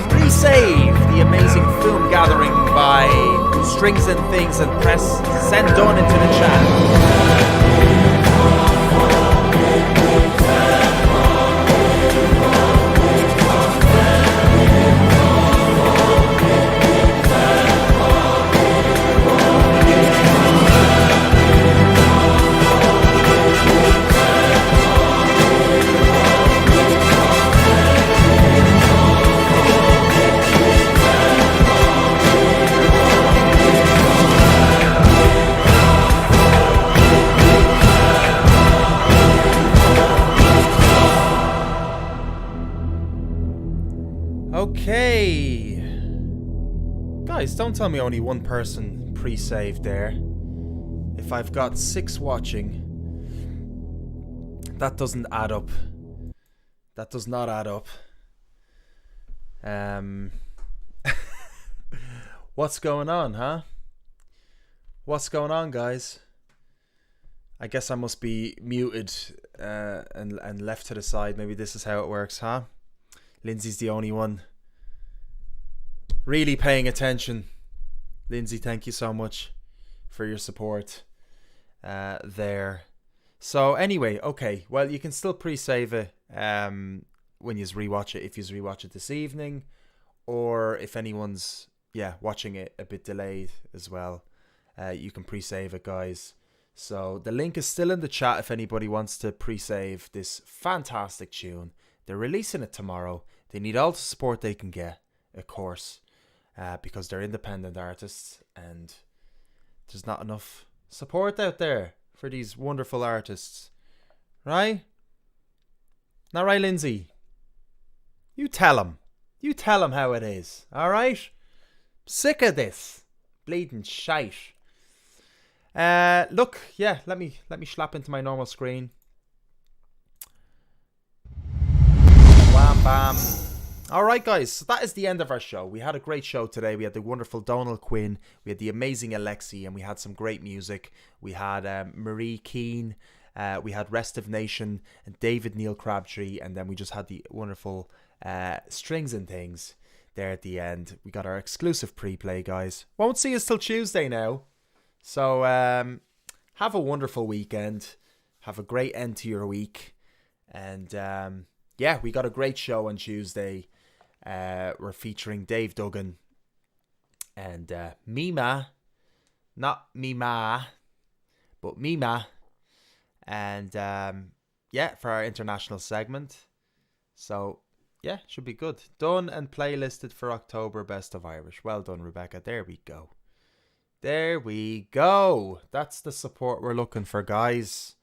pre-save the amazing FUM Gathering by Strings and Things and press send done into the chat. Okay, guys, don't tell me only one person pre-saved there. If I've got 6 watching, that doesn't add up. That does not add up. What's going on, huh? What's going on, guys? I guess I must be muted and left to the side. Maybe this is how it works, huh? Lindsey's the only one really paying attention. Lindsey, thank you so much for your support there. So anyway, okay, well, you can still pre-save it when you rewatch it, if you rewatch it this evening, or if anyone's watching it a bit delayed as well, you can pre-save it, guys. So the link is still in the chat if anybody wants to pre-save this fantastic tune. They're releasing it tomorrow. They need all the support they can get, of course, because they're independent artists and there's not enough support out there for these wonderful artists. Right? Not right, Lindsey? You tell them. You tell them how it is. Alright? Sick of this bleeding shite. Look, let me slap into my normal screen. Wham bam. Alright, guys, so that is the end of our show. We had a great show today. We had the wonderful Donal Quinn, we had the amazing Alecksyy, and we had some great music. We had Marie KEANE, we had Restive Nation and David Neil Crabtree, and then we just had the wonderful Strings and Things there at the end. We got our exclusive pre-play, guys. Won't see us till Tuesday now. So have a wonderful weekend. Have a great end to your week. And we got a great show on Tuesday. We're featuring Dave Duggan and Mima. Not Mima, but Mima. And for our international segment. So, yeah, should be good. Done and playlisted for October Best of Irish. Well done, Rebecca. There we go. There we go. That's the support we're looking for, guys.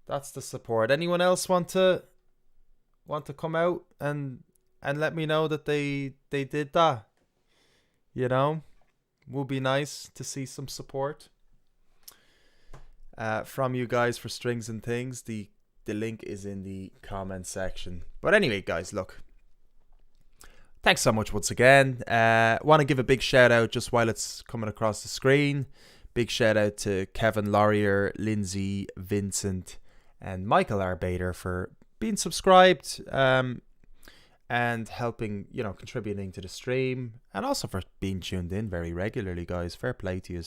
That's the support. Anyone else want to come out and let me know that they did that? You know, would be nice to see some support from you guys for Strings and Things. The link is in the comment section. But anyway, guys, look. Thanks so much once again. Want to give a big shout out just while it's coming across the screen. Big shout out to Kevin Laurier, Lindsey, Vicent, and Michael Arbeiter for being subscribed and helping, you know, contributing to the stream, and also for being tuned in very regularly, guys. Fair play to you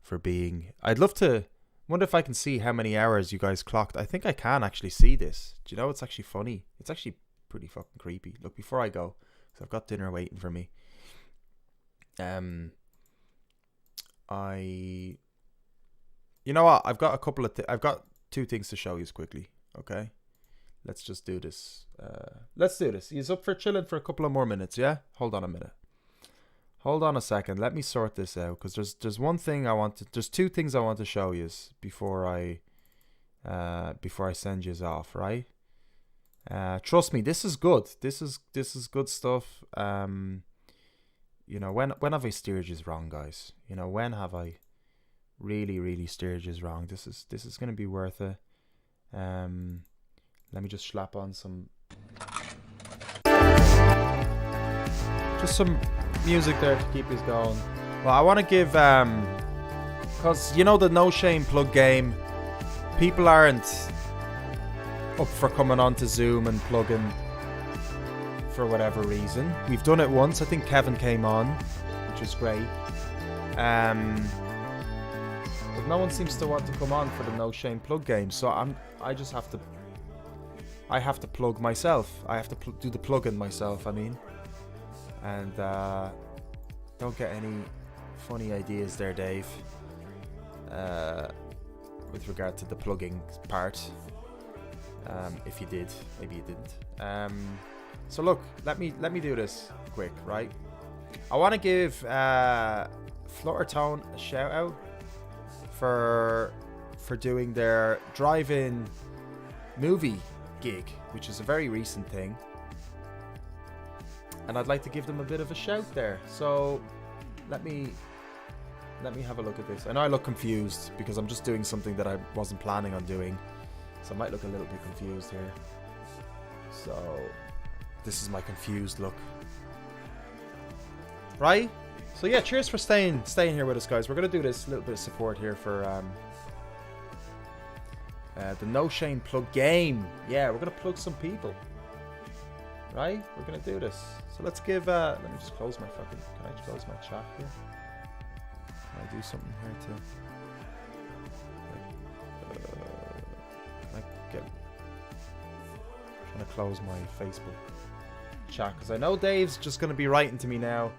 for being. I'd love to. Wonder if I can see how many hours you guys clocked. I think I can actually see this. Do you know, it's actually funny. It's actually pretty fucking creepy. Look, before I go, because I've got dinner waiting for me. You know what? I've got a couple of. I've got 2 things to show you quickly. Okay, let's just do this. Let's do this. He's up for chilling for a couple of more minutes. Yeah, hold on a minute. Hold on a second. Let me sort this out, because there's one thing I want to. There's 2 things I want to show you before I send you off. Right? Trust me, this is good. This is good stuff. You know, when have I steered you wrong, guys? You know, when have I really steered you wrong? This is gonna be worth it. Let me just slap on some music there to keep us going. Well, I want to give because you know the No Shame plug game, people aren't up for coming onto Zoom and plugging for whatever reason. We've done it once. I think Kevin came on, which is great. But no one seems to want to come on for the No Shame plug game, so I have to plug myself. I have to do the plug-in myself, I mean. And don't get any funny ideas there, Dave, with regard to the plugging part. If you did, maybe you didn't. So look, let me do this quick, right? I want to give Fluttertone a shout out for doing their drive-in movie gig, which is a very recent thing, and I'd like to give them a bit of a shout there. So let me have a look at this. I know I look confused because I'm just doing something that I wasn't planning on doing, so I might look a little bit confused here. So this is my confused look, right? So yeah, cheers for staying here with us, guys. We're gonna do this little bit of support here for the No Shame plug game. Yeah, we're gonna plug some people, right? We're gonna do this. So let's give. Let me just close my fucking. Can I close my chat here? Can I do something here too? Can I get? I'm trying to close my Facebook chat because I know Dave's just gonna be writing to me now.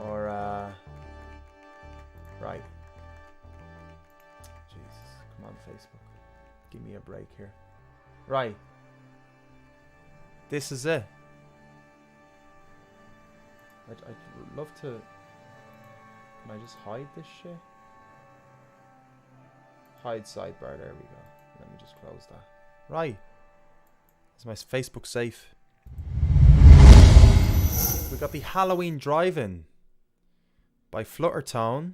Or right. Jesus, come on, Facebook. Give me a break here. Right. This is it. I'd love to. Can I just hide this shit? Hide sidebar. There we go. Let me just close that. Right. Is my Facebook safe? We got the Halloween Drive-In by Fluttertone.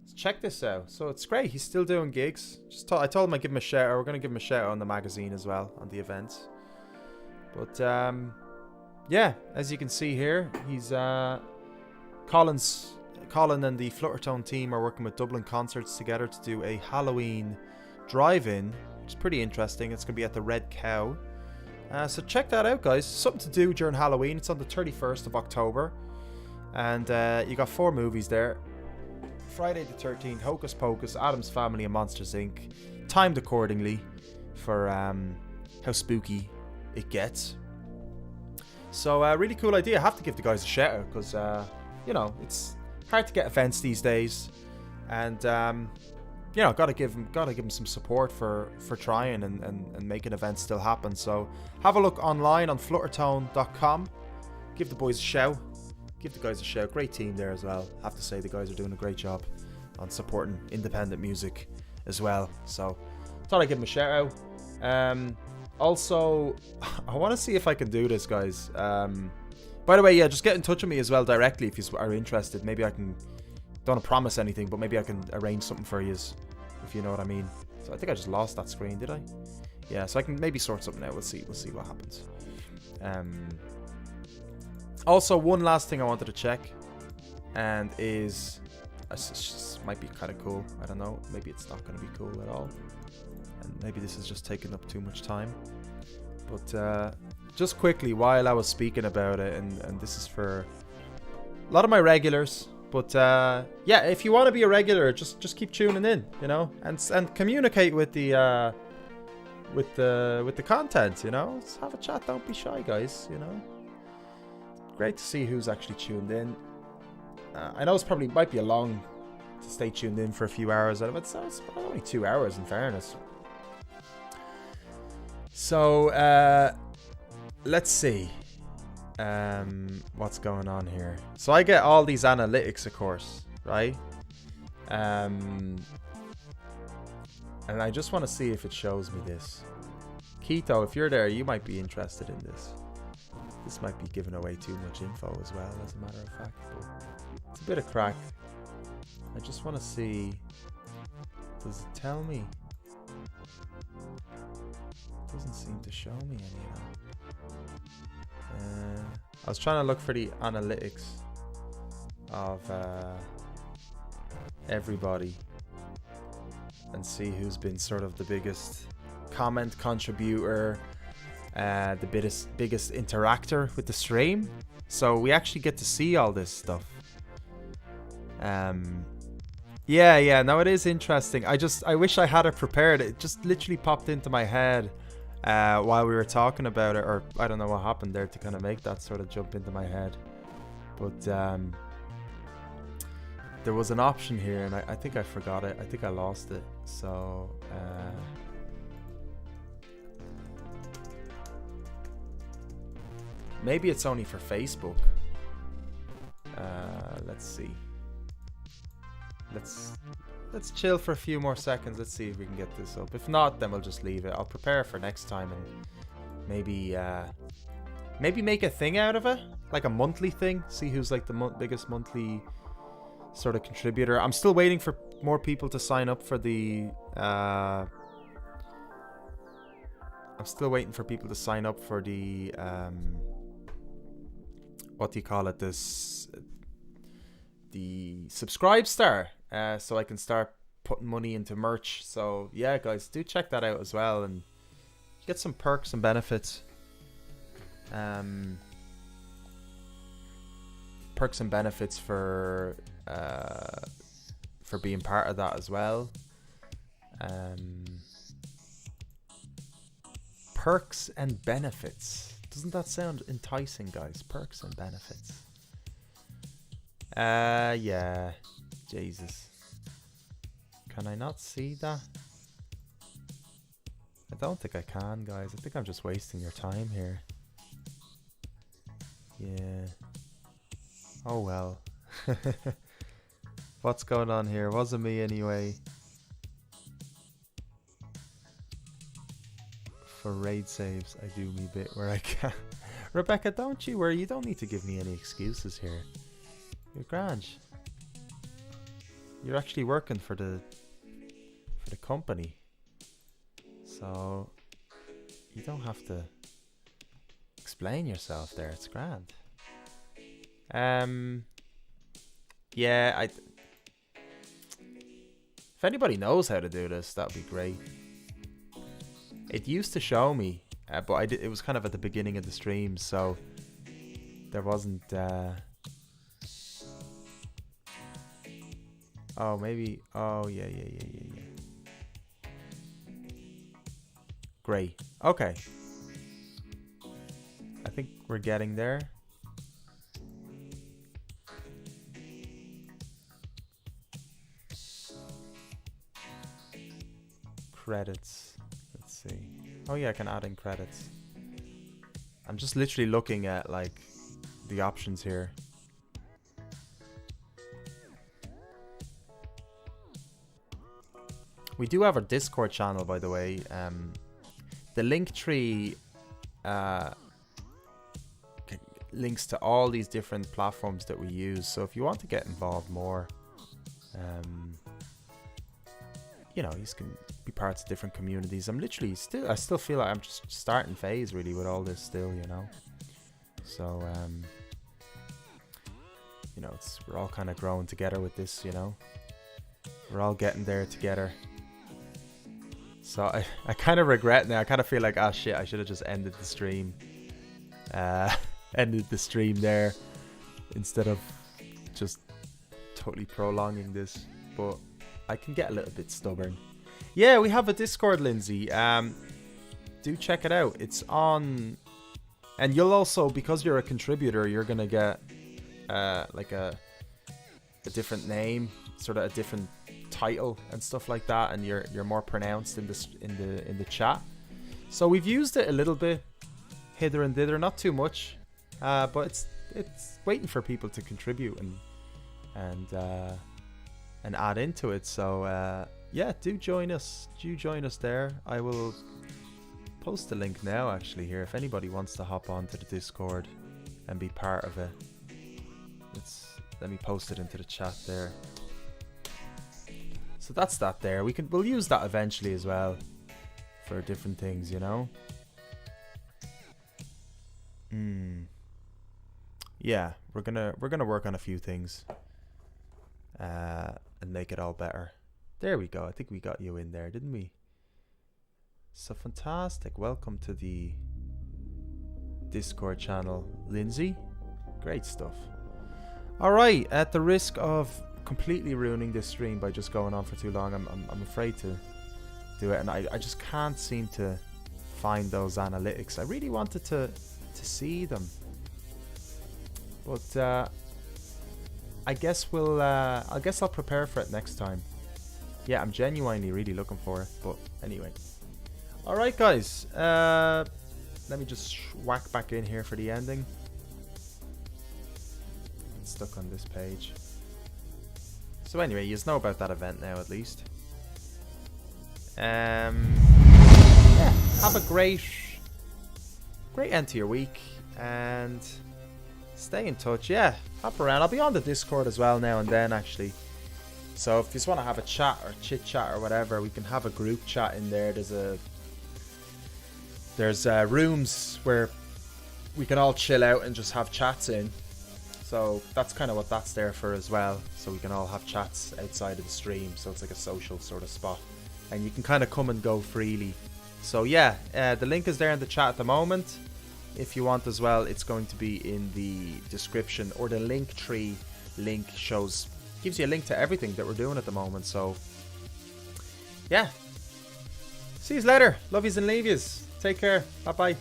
Let's check this out. So it's great. He's still doing gigs. I told him I'd give him a shout out. We're going to give him a shout out on the magazine as well, on the events. But yeah, as you can see here, he's Colin and the Fluttertone team are working with Dublin Concerts together to do a Halloween drive-in, which is pretty interesting. It's going to be at the Red Cow. So check that out, guys. Something to do during Halloween. It's on the 31st of October. And you got 4 movies there. Friday the 13th, Hocus Pocus, Addams Family, and Monsters Inc. Timed accordingly for how spooky it gets. So really cool idea. I have to give the guys a shout out because you know, it's hard to get events these days, and you know, gotta give him some support for trying and making events still happen. So have a look online on fluttertone.com. Give the boys a shout. Give the guys a shout. Great team there as well. Have to say the guys are doing a great job on supporting independent music as well. So thought I'd give them a shout out. Also, I want to see if I can do this, guys. By the way, yeah, just get in touch with me as well directly if you are interested. Maybe I can, don't want to promise anything, but maybe I can arrange something for you, if you know what I mean. So I think I just lost that screen, did I? Yeah, so I can maybe sort something out. We'll see what happens. Also, one last thing I wanted to check, and is, this might be kind of cool. I don't know. Maybe it's not going to be cool at all, and maybe this is just taking up too much time. But just quickly, while I was speaking about it, and this is for a lot of my regulars. But yeah, if you want to be a regular, just keep tuning in, you know, and communicate with the content, you know. Let's have a chat. Don't be shy, guys. You know, great to see who's actually tuned in. I know it's probably might be a long to stay tuned in for a few hours, but it's only 2 hours in fairness. So let's see. What's going on here? So I get all these analytics, of course, right? And I just want to see if it shows me this. Keto, if you're there, you might be interested in this. This might be giving away too much info as well, as a matter of fact. But it's a bit of crack. I just want to see. Does it tell me? It doesn't seem to show me any of that. I was trying to look for the analytics of everybody and see who's been sort of the biggest comment contributor, the biggest interactor with the stream. So we actually get to see all this stuff. Yeah, no, it is interesting. I wish I had it prepared. It just literally popped into my head while we were talking about it, or I don't know what happened there to kind of make that sort of jump into my head. But there was an option here, and I think I forgot it. I think I lost it. So maybe it's only for Facebook. Let's see. Let's chill for a few more seconds. Let's see if we can get this up. If not, then we'll just leave it. I'll prepare for next time and maybe make a thing out of it, like a monthly thing. See who's like the biggest monthly sort of contributor. I'm still waiting for more people to sign up for the. I'm still waiting for people to sign up for the. What do you call it? The subscribe star. So I can start putting money into merch. So yeah, guys, do check that out as well and get some perks and benefits. Perks and benefits for being part of that as well. Perks and benefits. Doesn't that sound enticing, guys? Perks and benefits. Yeah. Jesus. Can I not see that? I don't think I can, guys. I think I'm just wasting your time here. Yeah. Oh well. What's going on here? Wasn't me anyway. For raid saves, I do me bit where I can. Rebecca, don't you worry. You don't need to give me any excuses here. You're grand. You're actually working for the company, so you don't have to explain yourself there. It's grand. Yeah, if anybody knows how to do this, that'd be great. It used to show me, but it was kind of at the beginning of the stream, so there wasn't. Oh, maybe. Oh, yeah. Great. Okay. I think we're getting there. credits. Let's see. Oh yeah, I can add in credits. I'm just literally looking at like the options here. We do have our Discord channel, by the way. The link tree links to all these different platforms that we use. So if you want to get involved more, you know, you can be parts of different communities. I still feel like I'm just starting phase really with all this still, you know. So you know, we're all kind of growing together with this, you know. We're all getting there together. So I kind of regret now. I kind of feel like, ah shit, I should have just ended the stream. Ended the stream there instead of just totally prolonging this. But I can get a little bit stubborn. Yeah, we have a Discord, Lindsey. Do check it out. It's on, and you'll also, because you're a contributor, you're gonna get like a different name, sort of a different title and stuff like that, and you're more pronounced in the chat. So we've used it a little bit, hither and thither, not too much, but it's waiting for people to contribute and add into it. So yeah, do join us there. I will post the link now actually here if anybody wants to hop onto the Discord and be part of it. Let me post it into the chat there. So that's that there. We'll use that eventually as well for different things, you know. Yeah, we're gonna work on a few things and make it all better. There we go. I think we got you in there, didn't we? So fantastic. Welcome to the Discord channel, Lindsey. Great stuff. All right, at the risk of completely ruining this stream by just going on for too long, I'm afraid to do it, and I just can't seem to find those analytics. I really wanted to see them, but I guess I'll prepare for it next time. Yeah, I'm genuinely really looking for it, but anyway. All right, guys, let me just whack back in here for the ending. It's stuck on this page. So anyway, you know about that event now at least. Yeah, have a great end to your week and stay in touch. Yeah, hop around. I'll be on the Discord as well now and then actually. So if you just want to have a chat or chit chat or whatever, we can have a group chat in there. There's rooms where we can all chill out and just have chats in. So that's kind of what that's there for as well. So we can all have chats outside of the stream. So it's like a social sort of spot. And you can kind of come and go freely. So yeah, the link is there in the chat at the moment. If you want as well, it's going to be in the description, or the link tree link gives you a link to everything that we're doing at the moment. So yeah, see you later. Love yous and leave yous. Take care. Bye bye.